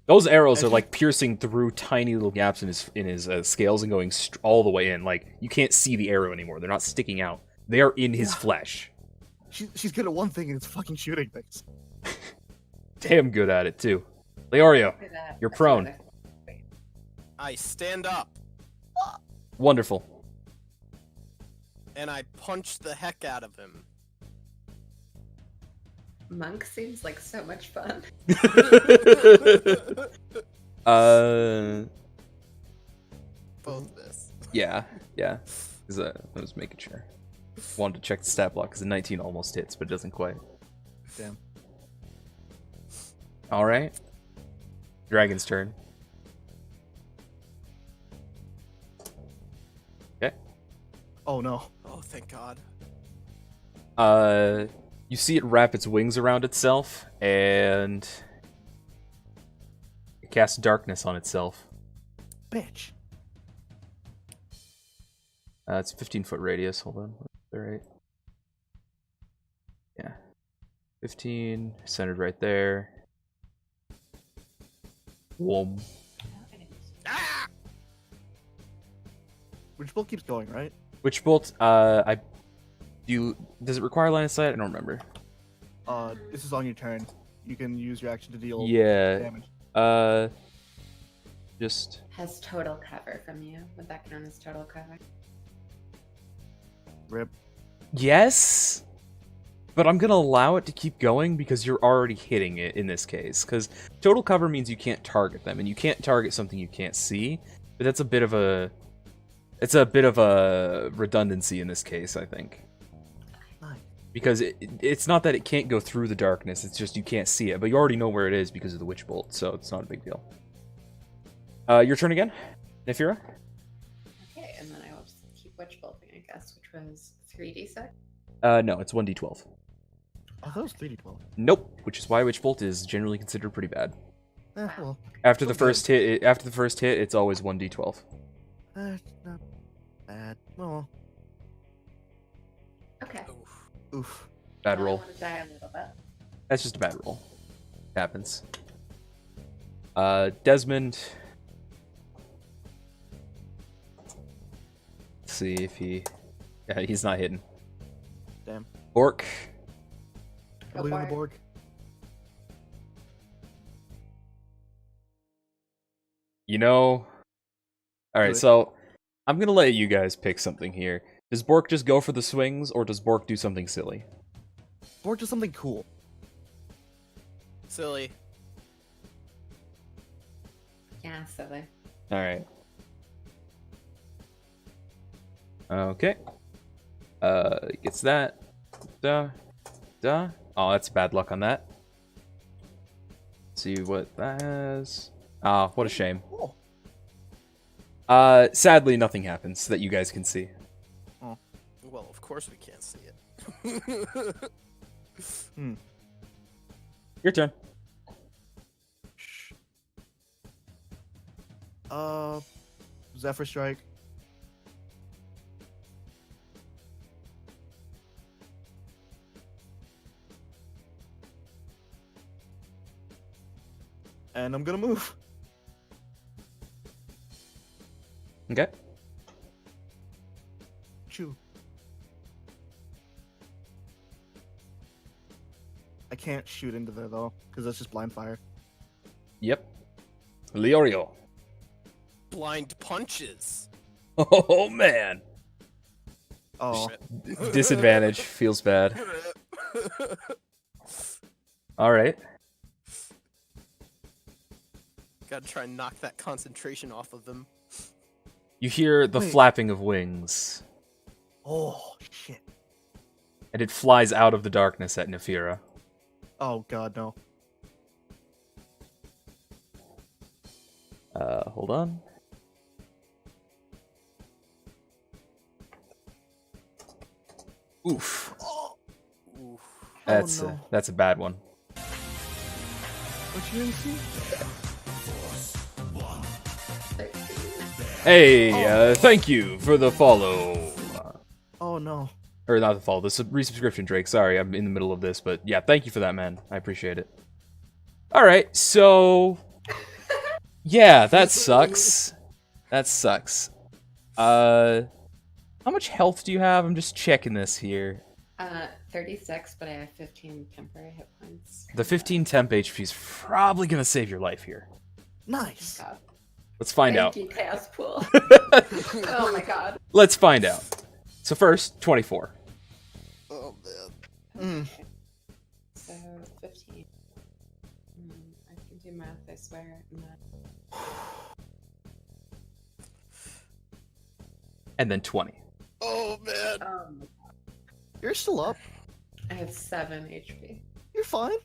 Those arrows are Actually- like piercing through tiny little gaps in his scales and going all the way in. Like, you can't see the arrow anymore. They're not sticking out. They are in his Yeah. flesh. She's good at one thing, and it's fucking shooting things. Damn good at it, too. Leorio, Do that. You're That's prone. another thing. I stand up wonderful. and I punch the heck out of him. Monk seems like so much fun. Both this. Yeah. 'Cause, I was making sure. Wanted to check the stat block, because the 19 almost hits, but it doesn't quite. Damn. Alright. Dragon's turn. Okay. Oh no. Oh, thank God. You see it wrap its wings around itself, and it casts darkness on itself. Bitch. It's a 15-foot radius. Hold on. Right. Yeah. 15, centered right there. Whoom. Ah! Which bolt keeps going, right? Which bolt, does it require line of sight? I don't remember. This is on your turn. You can use your action to deal Yeah. damage. Just Has total cover from you. Would that count as total cover? Rip. yes, but I'm gonna allow it to keep going because you're already hitting it in this case. Because total cover means you can't target them, and you can't target something you can't see. But that's a bit of a, it's a bit of a redundancy in this case, I think. Nice. Because it's not that it can't go through the darkness, it's just you can't see it, but you already know where it is because of the Witch Bolt, so it's not a big deal. Your turn again, Nefira? Okay, and then I will just keep witch bolting, I guess, which was 3d6. No, it's 1d12. I thought it was 3d12. Nope, which is why Witch Bolt is generally considered pretty bad. Well, After the Okay. first hit, it's always 1d12. it's not bad. Well, Okay. Oof. oof. Bad Well, I roll. want to die a little bit. That's just a bad roll. Happens. Desmond. Let's see if he. Yeah, he's not hitting. Damn. Bork. I believe in the for it. Borg. You know. Alright, it. so I'm gonna let you guys pick something here. Does Bork just go for the swings, or does Bork do something silly? Borg does something cool. Silly. Yeah, silly. Alright. Okay. Gets that. Duh. Oh, that's bad luck on that. See what that has. Ah, what a shame. Cool. Sadly, nothing happens that you guys can see. Well, of course we can't see it. Your turn. Zephyr Strike. And I'm gonna move. Okay. Chew. I can't shoot into there though, because that's just blind fire. Yep. Leorio. Blind punches. Oh man. Oh, Disadvantage feels bad. All right. Gotta try and knock that concentration off of them. You hear the Wait. flapping of wings, oh shit. and it flies out of the darkness at Nefira. Oh god, no. Hold on. Oof. Oof. That's no. that's a bad one. What you didn't see? 13. Hey, thank you for the follow. Oh no. Or not the follow, the resubscription, Drake. Sorry, I'm in the middle of this, but yeah, thank you for that, man. I appreciate it. All right, so yeah, that sucks. That sucks. How much health do you have? I'm just checking this here. 36, but I have 15 temporary hit points. The 15 temp HP is probably gonna save your life here. Nice. God. Let's find out. Thank you, Chaos Pool. Oh my god. Let's find out. So first, 24. Oh man. Okay. So 15. I can do math, I swear. And then 20. Oh man. You're still up. I have 7 HP. You're fine.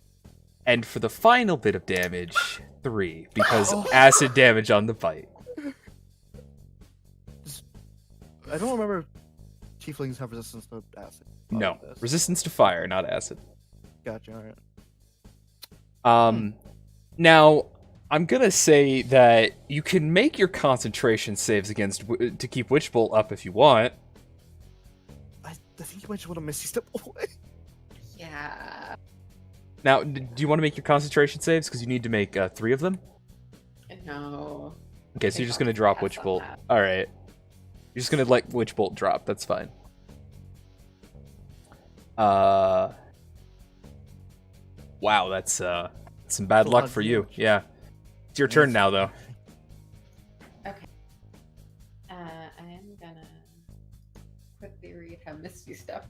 And for the final bit of damage, 3, because Oh. acid damage on the bite. I don't remember tieflings have resistance to acid. No, this. resistance to fire, not acid. Gotcha, alright. Now, I'm gonna say that you can make your concentration saves against to keep Witch Bolt up if you want. I think you might just want to misty step away. Yeah. Now, do you want to make your concentration saves? Because you need to make 3 of them? No. Okay, so I you're just don't gonna drop pass Witch on Bolt. that. Alright. You're just gonna let Witch Bolt drop, that's fine. Wow, that's some bad That's a lot luck of for you. damage. Yeah. It's your turn now, though. Okay. I am gonna quickly read how Misty Step.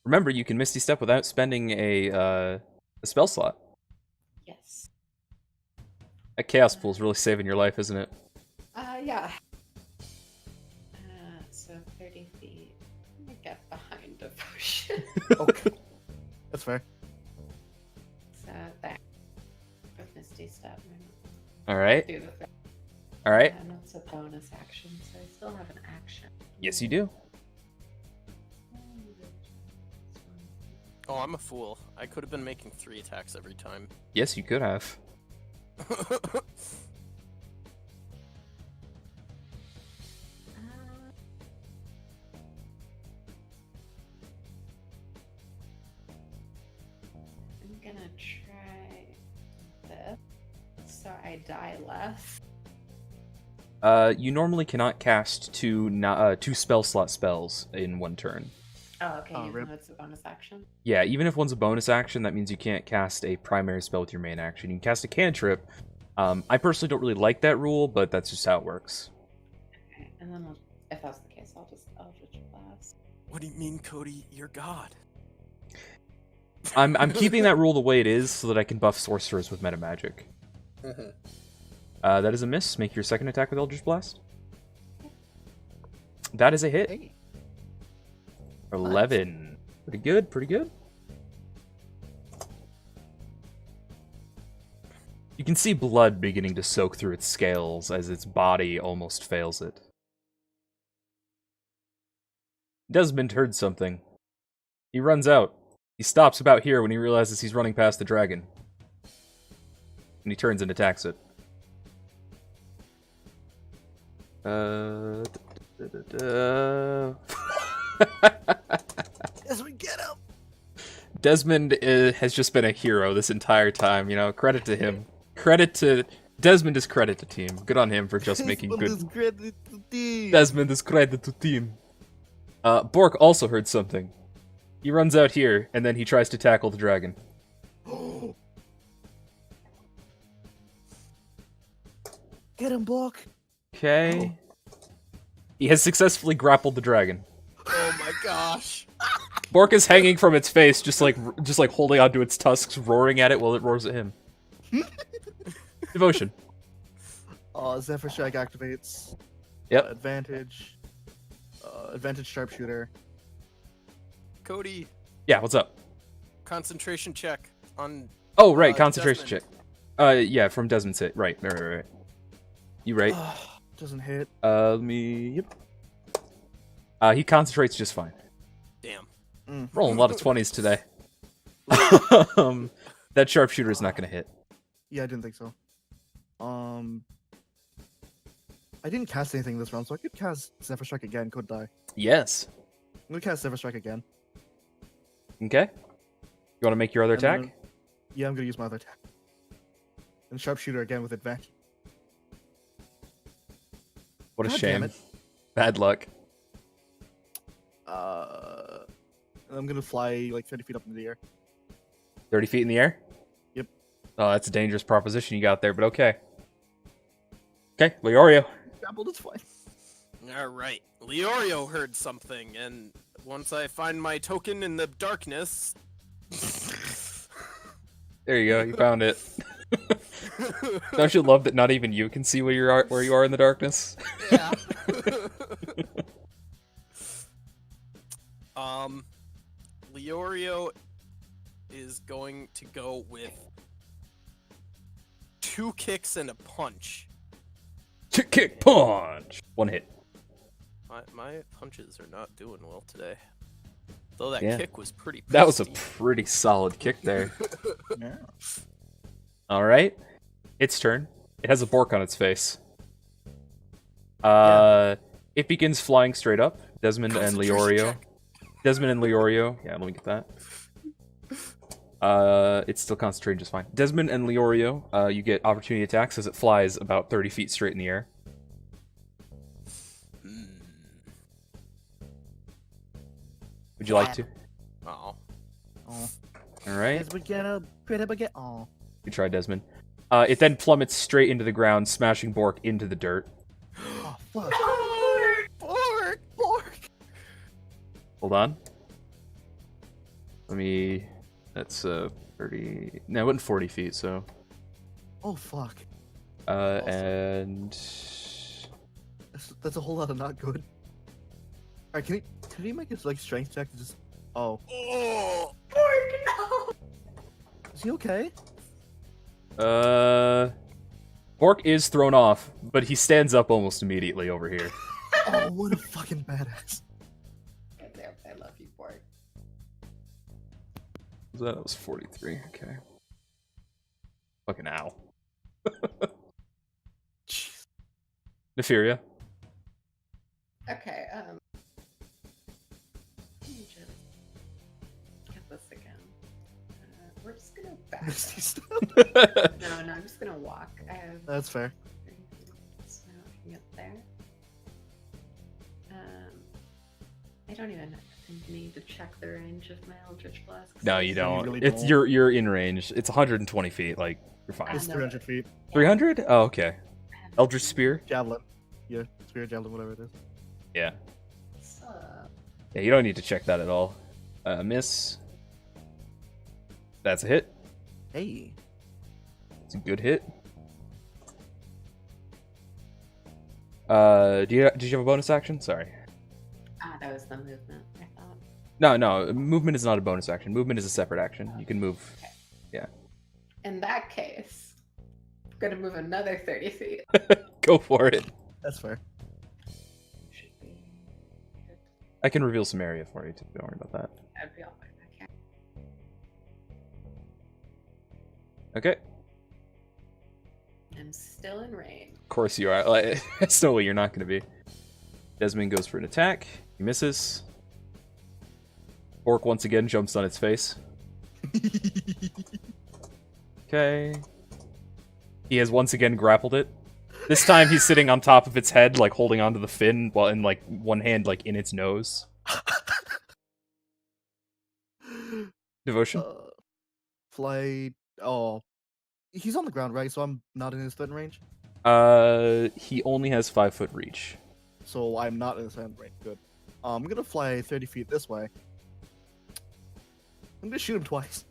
Remember, you can Misty Step without spending a spell slot. Yes. That Chaos Pool's really saving your life, isn't it? Yeah. So 30 feet. I'm gonna get behind a potion. Okay. That's fair. So there. With Misty Step. Alright. Do the thing. Alright. And it's a bonus action, so I still have an action. Yes, you do. Oh, I'm a fool. I could have been making 3 attacks every time. Yes, you could have. I'm gonna try this. So I die less. You normally cannot cast two spell slot spells in one turn. Oh, okay, Oh, even rip. though it's a bonus action. Yeah, even if one's a bonus action, that means you can't cast a primary spell with your main action. You can cast a cantrip. I personally don't really like that rule, but that's just how it works. Okay, and then if that's the case, I'll just Eldritch Blast. What do you mean, Cody? You're God. I'm keeping that rule the way it is so that I can buff sorcerers with meta magic. That is a miss. Make your second attack with Eldritch Blast. That is a hit. Hey. 11. Pretty good, pretty good. You can see blood beginning to soak through its scales as its body almost fails it. Desmond heard something. He runs out. He stops about here when he realizes he's running past the dragon. And he turns and attacks it. As we get him. Desmond has just been a hero this entire time, you know, credit to him. Desmond is credit to team. Good on him for just making good. Desmond is credit to team. Bork also heard something. He runs out here, and then he tries to tackle the dragon. Get him, Block! Okay. He has successfully grappled the dragon. Oh my gosh. Bork is hanging from its face, just like holding onto its tusks, roaring at it while it roars at him. Devotion. Zephyr Strike activates. Yep. Advantage. Advantage sharpshooter. Cody, Yeah, what's up? concentration check on. Oh, right, concentration Desmond. check. Yeah, from Desmond's hit. Right. You right? Doesn't hit. Let me. Yep. He concentrates just fine. Damn. Rolling a lot of 20s today. That sharpshooter is not going to hit. Yeah, I didn't think so. I didn't cast anything this round, so I could cast Zephyr Strike again, couldn't I? Yes. I'm gonna cast Zephyr Strike again. Okay. You want to make your other And then- attack? Yeah, I'm gonna use my other attack. And sharpshooter again with advantage. What a God shame. damn it. Bad luck. I'm gonna fly like 30 feet up in the air. 30 feet in the air? Yep. Oh, that's a dangerous proposition you got there, but okay. Okay, Leorio. Grappled, it's fine. All right. Leorio heard something, and once I find my token in the darkness. There you go, you found it. Don't you love that not even you can see where you are in the darkness? Yeah. Leorio is going to go with 2 kicks and a punch. Kick, punch! One hit. My punches are not doing well today. Though that Yeah. kick was pretty That was a pristine. pretty solid kick there. Yeah. Alright. Its turn. It has a Bork on its face. It begins flying straight up. Desmond and Concentration Leorio. check. Desmond and Leorio. Yeah, let me get that. It's still concentrating just fine. Desmond and Leorio, you get opportunity attacks as it flies about 30 feet straight in the air. Would you like to? Oh. Oh. Alright. Yes, we get a pretty baguette. Oh. You try, Desmond. It then plummets straight into the ground, smashing Bork into the dirt. Oh, fuck. Bork! Bork! Hold on. Let me... That's 30... No, it wasn't 40 feet, so... Oh, fuck. And... That's a whole lot of not good. Alright, can he make his like strength check to just... Oh. Oh! Is he okay? Bork is thrown off, but he stands up almost immediately over here. Oh, what a fucking badass. I love you, Borg. That was 43, okay. Fucking ow. Jeez. Neferia. Okay, let me just get this again. We're just gonna back Misty up. step. No, I'm just gonna walk. I have That's fair. 30 feet, so I can get there. I don't even need to check the range of my Eldritch Blast. 'cause No, I you see- don't. really It's don't. you're in range. It's 120 feet, like, you're fine. It's know 300 it. feet. 300? Oh, okay. Eldritch Spear? Javelin. Yeah, spear, javelin, whatever it is. Yeah. So, Yeah, you don't need to check that at all. Miss. That's a hit. Hey. It's a good hit. Did you have a bonus action? Sorry. that was the movement, I thought. No, movement is not a bonus action. Movement is a separate action. You can move. In that case, I'm gonna move another 30 feet. Go for it. That's fair. Should be good. I can reveal some area for you, too. Don't worry about that. That'd be all right. Okay. Okay. I'm still in range. Of course you are. Like, there's no way you're not going to be. Desmond goes for an attack. He misses. Orc once again jumps on its face. Okay. He has once again grappled it. This time he's sitting on top of its head, like holding onto the fin, while in like one hand like in its nose. Devotion. Fly. Oh, he's on the ground, right? So I'm not in his threat range. He only has 5-foot reach. So I'm not in his threat range. Good. I'm gonna fly 30 feet this way. I'm gonna shoot him twice.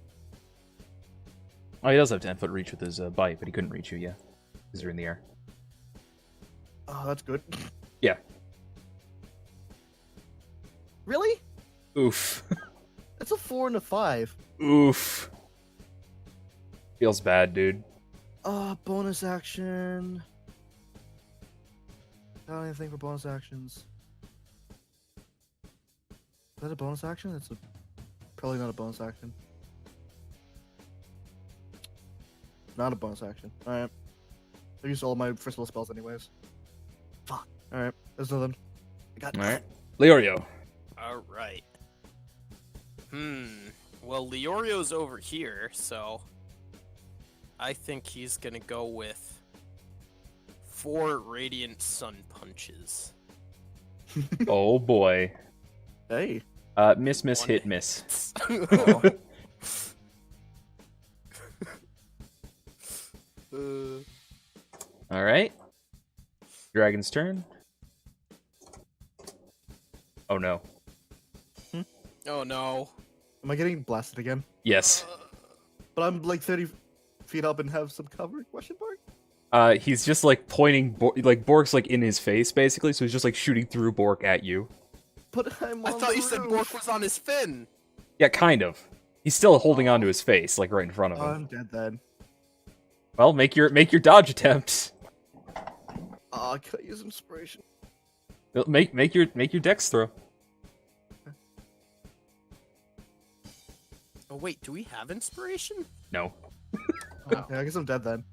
Oh, he does have 10-foot reach with his bite, but he couldn't reach you, yeah. Because you're in the air. Oh, that's good. Yeah. Really? Oof. That's a 4 and a 5. Oof. Feels bad, dude. Bonus action. Got anything for bonus actions? Is that a bonus action? That's probably not a bonus action. Not a bonus action. Alright. I used all my first level spells anyways. Fuck. Alright. There's nothing. I got Alright. Leorio. Alright. Well, Leorio's over here, so I think he's gonna go with 4 Radiant Sun Punches. Oh boy. Hey. Miss, One hit, miss. Oh. Alright. Dragon's turn. Oh no. Oh no. Am I getting blasted again? Yes. But I'm like 30 feet up and have some cover? Question mark? He's just like pointing, like Bork's like in his face basically, so he's just like shooting through Bork at you. But I'm I on thought the you said roof. Bork was on his fin. Yeah, kind of. He's still holding onto his face, like right in front of him. I'm dead then. Well, make your dodge attempt. Can I use inspiration? Make your dex throw. Oh wait, do we have inspiration? No. Okay, I guess I'm dead then.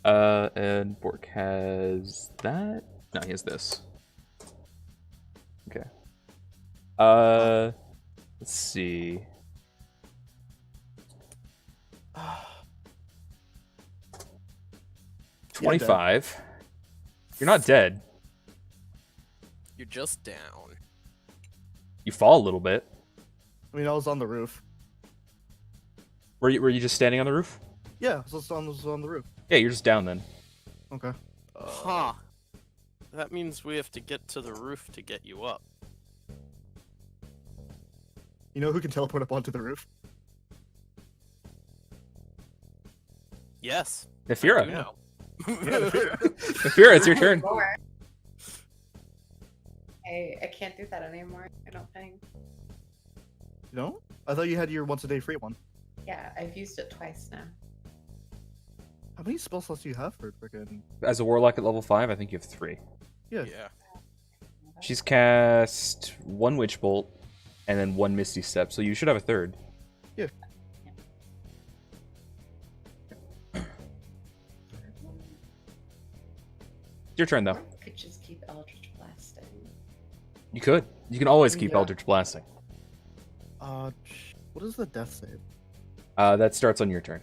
And Bork has that. No, he has this. Okay. Let's see. Yeah, 25. You're not dead. You're just down. You fall a little bit. I mean, I was on the roof. Were you just standing on the roof? Yeah, so it's on the roof. Yeah, you're just down then. Okay. Huh. That means we have to get to the roof to get you up. You know who can teleport up onto the roof? Yes. Nefira. You know. Nefira, it's your turn. More. I can't do that anymore, I don't think. You know? I thought you had your once a day free one. Yeah, I've used it twice now. How many spell slots do you have for freaking? As a warlock at level 5, I think you have 3. Yeah. Yeah. She's cast 1 witch bolt and then 1 misty step, so you should have a 3rd. Yeah. Your turn though. Or I could just keep Eldritch Blasting. You could. You can always keep Yeah. Eldritch blasting. What is the death save? That starts on your turn.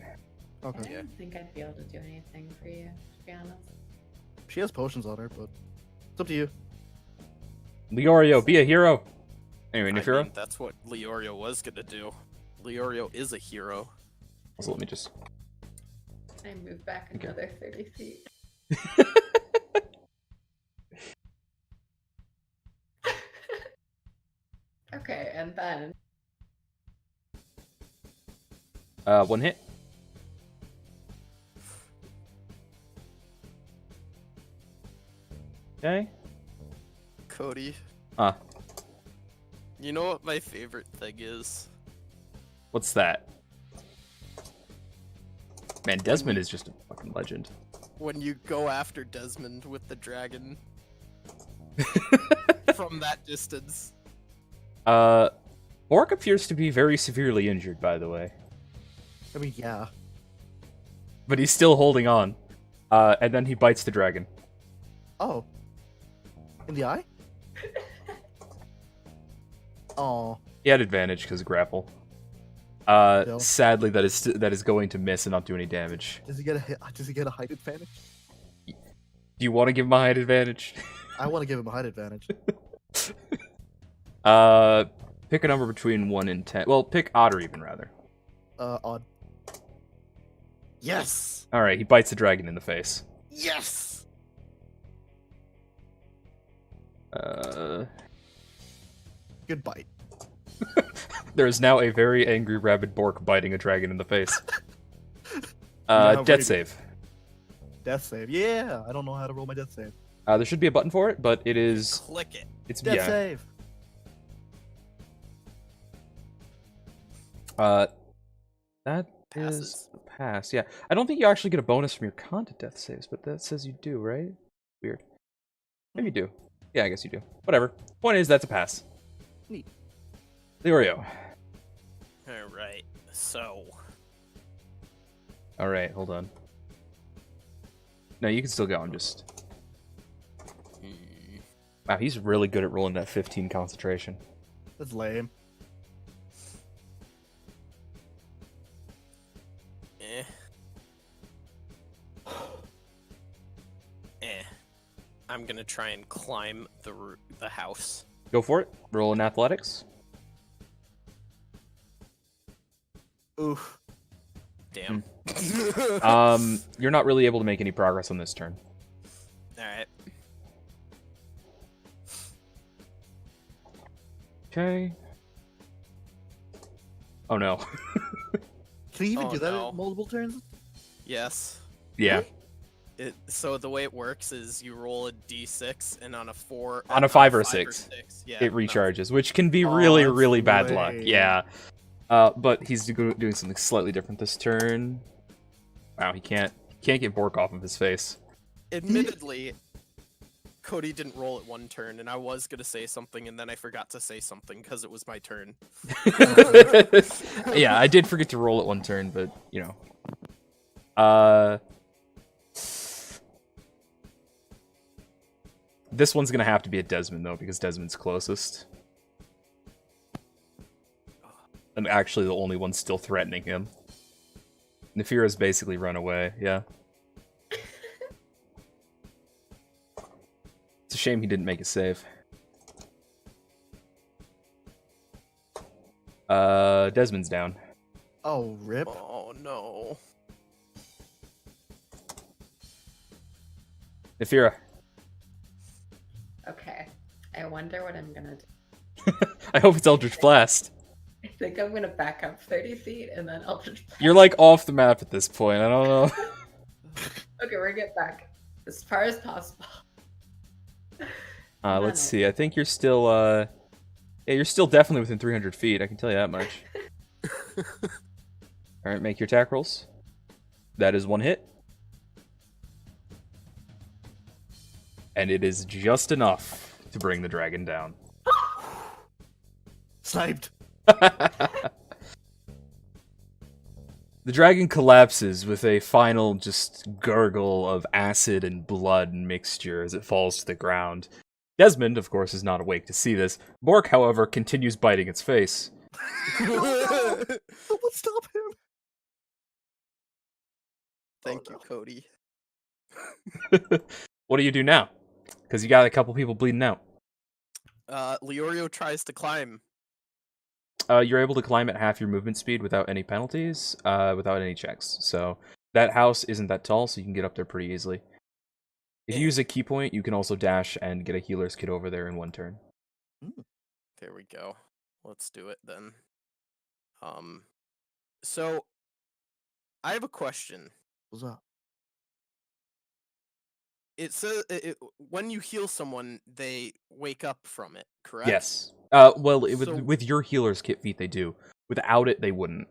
I Okay. don't think I'd be able to do anything for you, to be honest. She has potions on her, but it's up to you. Leorio, be a hero. Anyway, I Nefira. mean, that's what Leorio was gonna do. Leorio is a hero. Also, let me just. I move back Okay. another 30 feet. Okay, and then 1 hit. Okay. Cody, Ah, you know what my favorite thing is? what's that? Man, Desmond is just a fucking legend. When you go after Desmond with the dragon from that distance. Bork appears to be very severely injured, by the way. I mean, yeah. But he's still holding on. And then he bites the dragon. Oh. In the eye? Oh. He had advantage because of grapple. Still. Sadly, that is going to miss and not do any damage. Does he get a height advantage? Do you want to give him a height advantage? I want to give him a height advantage. Pick a number between 1 and 10. Well, pick odd or even, rather. Odd. Yes! All right, he bites the dragon in the face. Yes! Good bite. There is now a very angry rabid Bork biting a dragon in the face. how Death great- save. Death save. Yeah, I don't know how to roll my death save. There should be a button for it, but it is. Click it. It's Death yeah. save. That Passes. is a pass. Yeah, I don't think you actually get a bonus from your con to death saves, but that says you do, right? Weird. Maybe you do. Yeah, I guess you do. Whatever. Point is, that's a pass. Neat. Leorio. All right. So, All right, hold on. No, you can still go. I'm just. Wow, he's really good at rolling that 15 concentration. That's lame. eh. Eh. I'm gonna try and climb the house. Go for it. Roll in athletics. Oof. Damn. You're not really able to make any progress on this turn. All right. Okay. Oh no. Can you even Oh, do that no. in multiple turns? Yes. Yeah. So the way it works is you roll a d6, and on a 4, On a 5 or 6, yeah, it no. recharges, which can be Oh, really, that's really bad luck. lame. Yeah. But he's doing something slightly different this turn. Wow, he can't get Bork off of his face. Admittedly, Cody didn't roll it one turn, and I was gonna say something, and then I forgot to say something because it was my turn. Yeah, I did forget to roll it one turn, but you know. This one's gonna have to be at Desmond though, because Desmond's closest. And actually the only one still threatening him. Nefira's basically run away, yeah. It's a shame he didn't make a save. Desmond's down. Oh, rip. Oh no. Nefira. Okay. I wonder what I'm gonna do. I hope it's Eldritch Blast. I think I'm gonna back up 30 feet and then Eldritch Blast. You're like off the map at this point, I don't know. Okay, we're gonna get back as far as possible. Let's see, I think you're still, yeah, you're still definitely within 300 feet, I can tell you that much. Alright, make your attack rolls. That is one hit. And it is just enough to bring the dragon down. Sniped. The dragon collapses with a final just gurgle of acid and blood mixture as it falls to the ground. Desmond, of course, is not awake to see this. Bork, however, continues biting its face. Someone stop him. Thank Oh, you, no. Cody. What do you do now? Because you got a couple people bleeding out. Leorio tries to climb. You're able to climb at half your movement speed without any penalties, without any checks. So that house isn't that tall, so you can get up there pretty easily. If you use a key point, you can also dash and get a healer's kit over there in one turn. There we go. Let's do it then. So I have a question. What's up? It says when you heal someone, they wake up from it, correct? Yes. Well, So- with your healer's kit feat, they do. Without it, they wouldn't.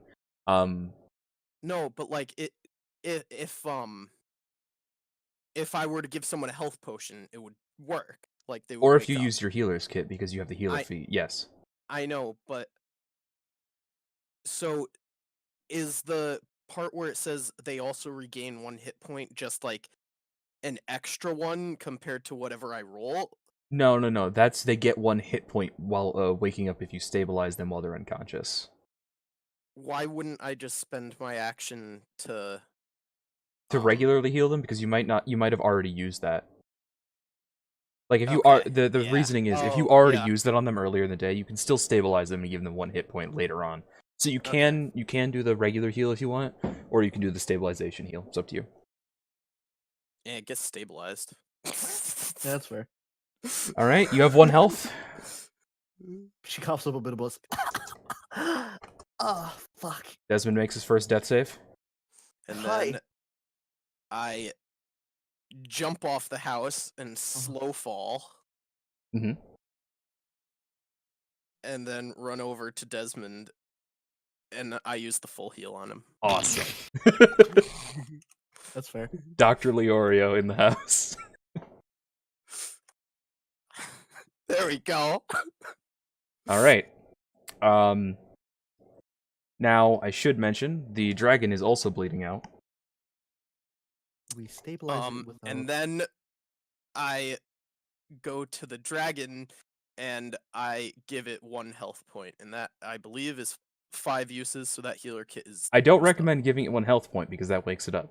No, but like if I were to give someone a health potion, it would work. Like they would Or if wake you up. use your healer's kit because you have the healer I- feat, yes. I know, but so is the part where it says they also regain 1 hit point just like an extra one compared to whatever I roll? No. That's they get 1 hit point while waking up if you stabilize them while they're unconscious. Why wouldn't I just spend my action to Regularly heal them because you might have already used that. Like if you Okay, are the yeah. reasoning is if you Oh, already yeah. used it on them earlier in the day, you can still stabilize them and give them 1 hit point later on. So you Okay. can do the regular heal if you want, or you can do the stabilization heal. It's up to you. Yeah, it gets stabilized. Yeah, that's fair. All right, you have 1 health. She coughs up a bit of blood. Oh, fuck. Desmond makes his first death save. And Hi. then I jump off the house and slow fall, Mm-hmm. and then run over to Desmond, and I use the full heal on him. Awesome. That's fair. Dr. Leorio in the house. There we go. All right. Now I should mention the dragon is also bleeding out. We stabilize it without. And then I go to the dragon and I give it 1 health point, and that I believe is 5 uses, so that healer kit is. I don't used up. recommend giving it 1 health point because that wakes it up.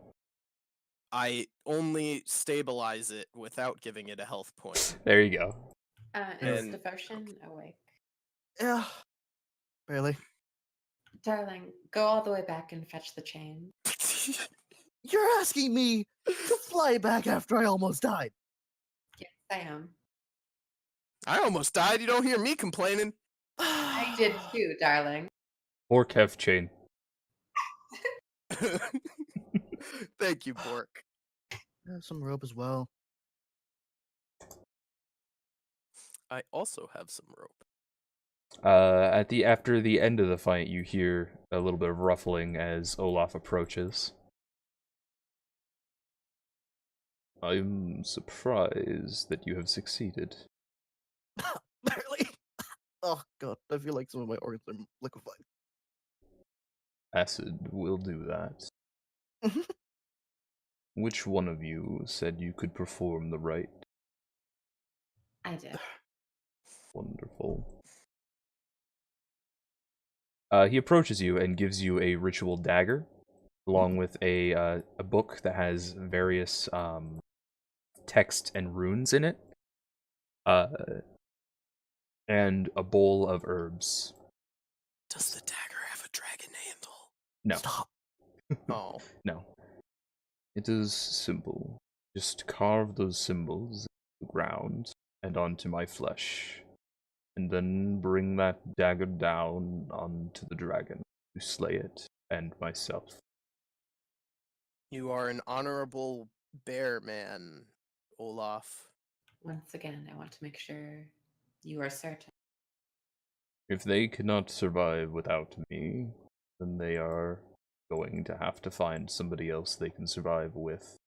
I only stabilize it without giving it a health point. There you go. Is And- devotion awake? Yeah. Barely. Darling, go all the way back and fetch the chain. You're asking me to fly back after I almost died. Yes, I am. I almost died. You don't hear me complaining. I did too, darling. Or Kev chain. Thank you, Bork. I have some rope as well. I also have some rope. After the end of the fight, you hear a little bit of ruffling as Olaf approaches. I'm surprised that you have succeeded. Barely. Oh god, I feel like some of my organs are liquefied. Acid will do that. Which one of you said you could perform the rite? I did. Wonderful. He approaches you and gives you a ritual dagger, along with a book that has various text and runes in it, and a bowl of herbs. Does the dagger have a dragon handle? No, Stop. Oh. no. It is simple. Just carve those symbols in the ground and onto my flesh, and then bring that dagger down onto the dragon to slay it and myself. You are an honorable bear man, Olaf. Once again, I want to make sure you are certain. If they cannot survive without me, then they are going to have to find somebody else they can survive with.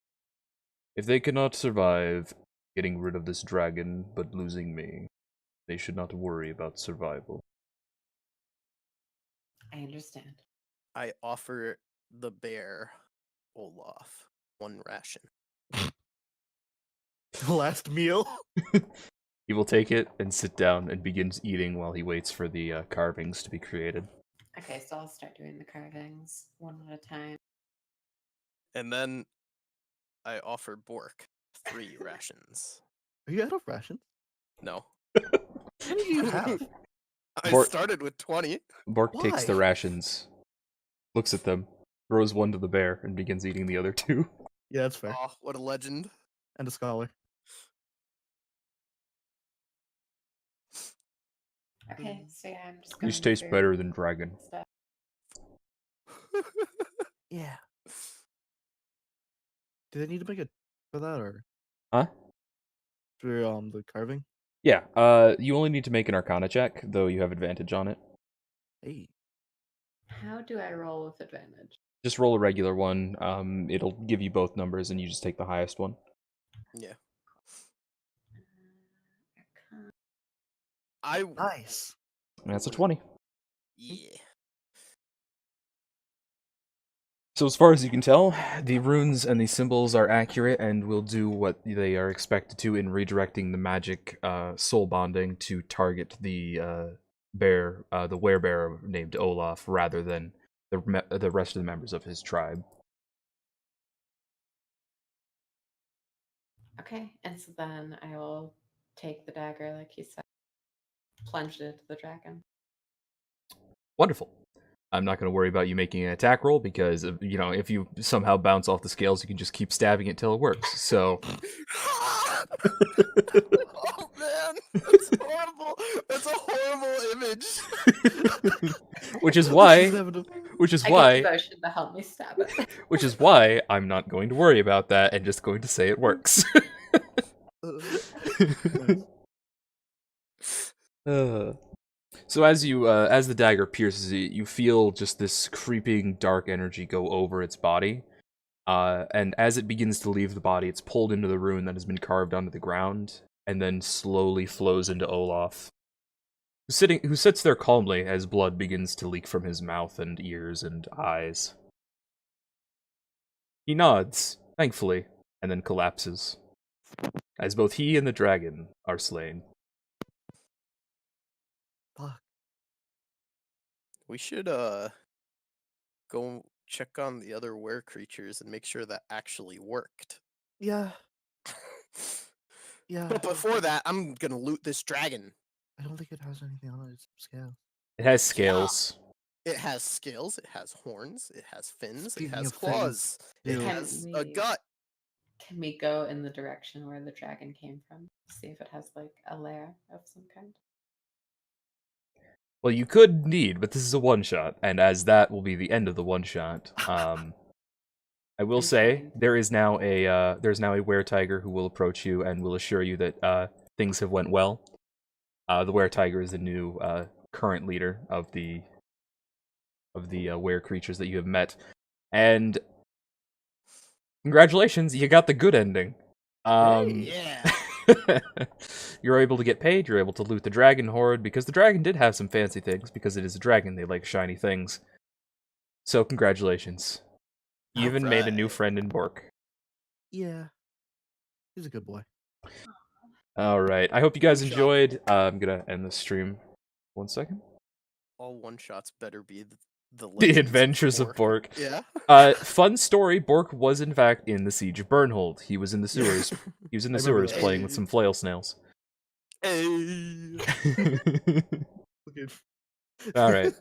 If they cannot survive getting rid of this dragon but losing me, they should not worry about survival. I understand. I offer the bear, Olaf, 1 ration. Last meal. He will take it and sit down and begins eating while he waits for the carvings to be created. Okay, so I'll start doing the carvings one at a time. And then I offer Bork 3 rations. Are you out of rations? No. How many do you have? I Bork- started with 20. Bork takes the Why? rations, looks at them, throws 1 to the bear, and begins eating the other 2. Yeah, that's fair. Oh, what a legend. And a scholar. Okay, so yeah, I'm just going These taste through better than dragon. stuff. Yeah. Do they need to make a for that or Huh? for the carving? Yeah, you only need to make an Arcana check, though you have advantage on it. Hey. How do I roll with advantage? Just roll a regular one. It'll give you both numbers, and you just take the highest one. Yeah. Arcana. I. Nice. And that's a 20. Yeah. So as far as you can tell, the runes and the symbols are accurate and will do what they are expected to in redirecting the magic soul bonding to target the bear, the werebearer named Olaf, rather than the rest of the members of his tribe. Okay, and so then I will take the dagger, like you said, plunge it into the dragon. Wonderful. I'm not going to worry about you making an attack roll because, you know, if you somehow bounce off the scales, you can just keep stabbing it till it works. So, Oh man, that's horrible. That's a horrible image. which is Which why, inevitable. which is I why, get devotion to help me stab it. which is why I'm not going to worry about that and just going to say it works. So as you, as the dagger pierces it, you feel just this creeping dark energy go over its body. And as it begins to leave the body, it's pulled into the rune that has been carved onto the ground, and then slowly flows into Olaf, who sits there calmly as blood begins to leak from his mouth and ears and eyes. He nods, thankfully, and then collapses, as both he and the dragon are slain. Fuck. We should go check on the other were creatures and make sure that actually worked. Yeah. Yeah. But before that, I'm gonna loot this dragon. I don't think it has anything on its scale. It has scales. It has scales, it has horns, it has fins, Speaking it has of things, claws, it dude. has Can a we- gut. Can we go in the direction where the dragon came from? See if it has like a lair of some kind. Well, you could indeed, but this is a one-shot, and as that will be the end of the one-shot, I will say Fine. there is now a there's now a were-tiger who will approach you and will assure you that things have went well. The were-tiger is the new current leader of the were creatures that you have met, and congratulations, you got the good ending. Yeah. You're able to get paid, you're able to loot the dragon horde, because the dragon did have some fancy things, because it is a dragon, they like shiny things. So congratulations. You even made a new Alright. friend in Bork. Yeah. He's a good boy. Alright, I hope you guys Good job. enjoyed. I'm gonna end the stream. 1 second. All one shots better be the The Legends Adventures of Bork. Yeah. Fun story, Bork was in fact in the Siege of Burnhold. He was in the sewers. He was in the I remember sewers that. playing with some flail snails. Hey. Look at Alright.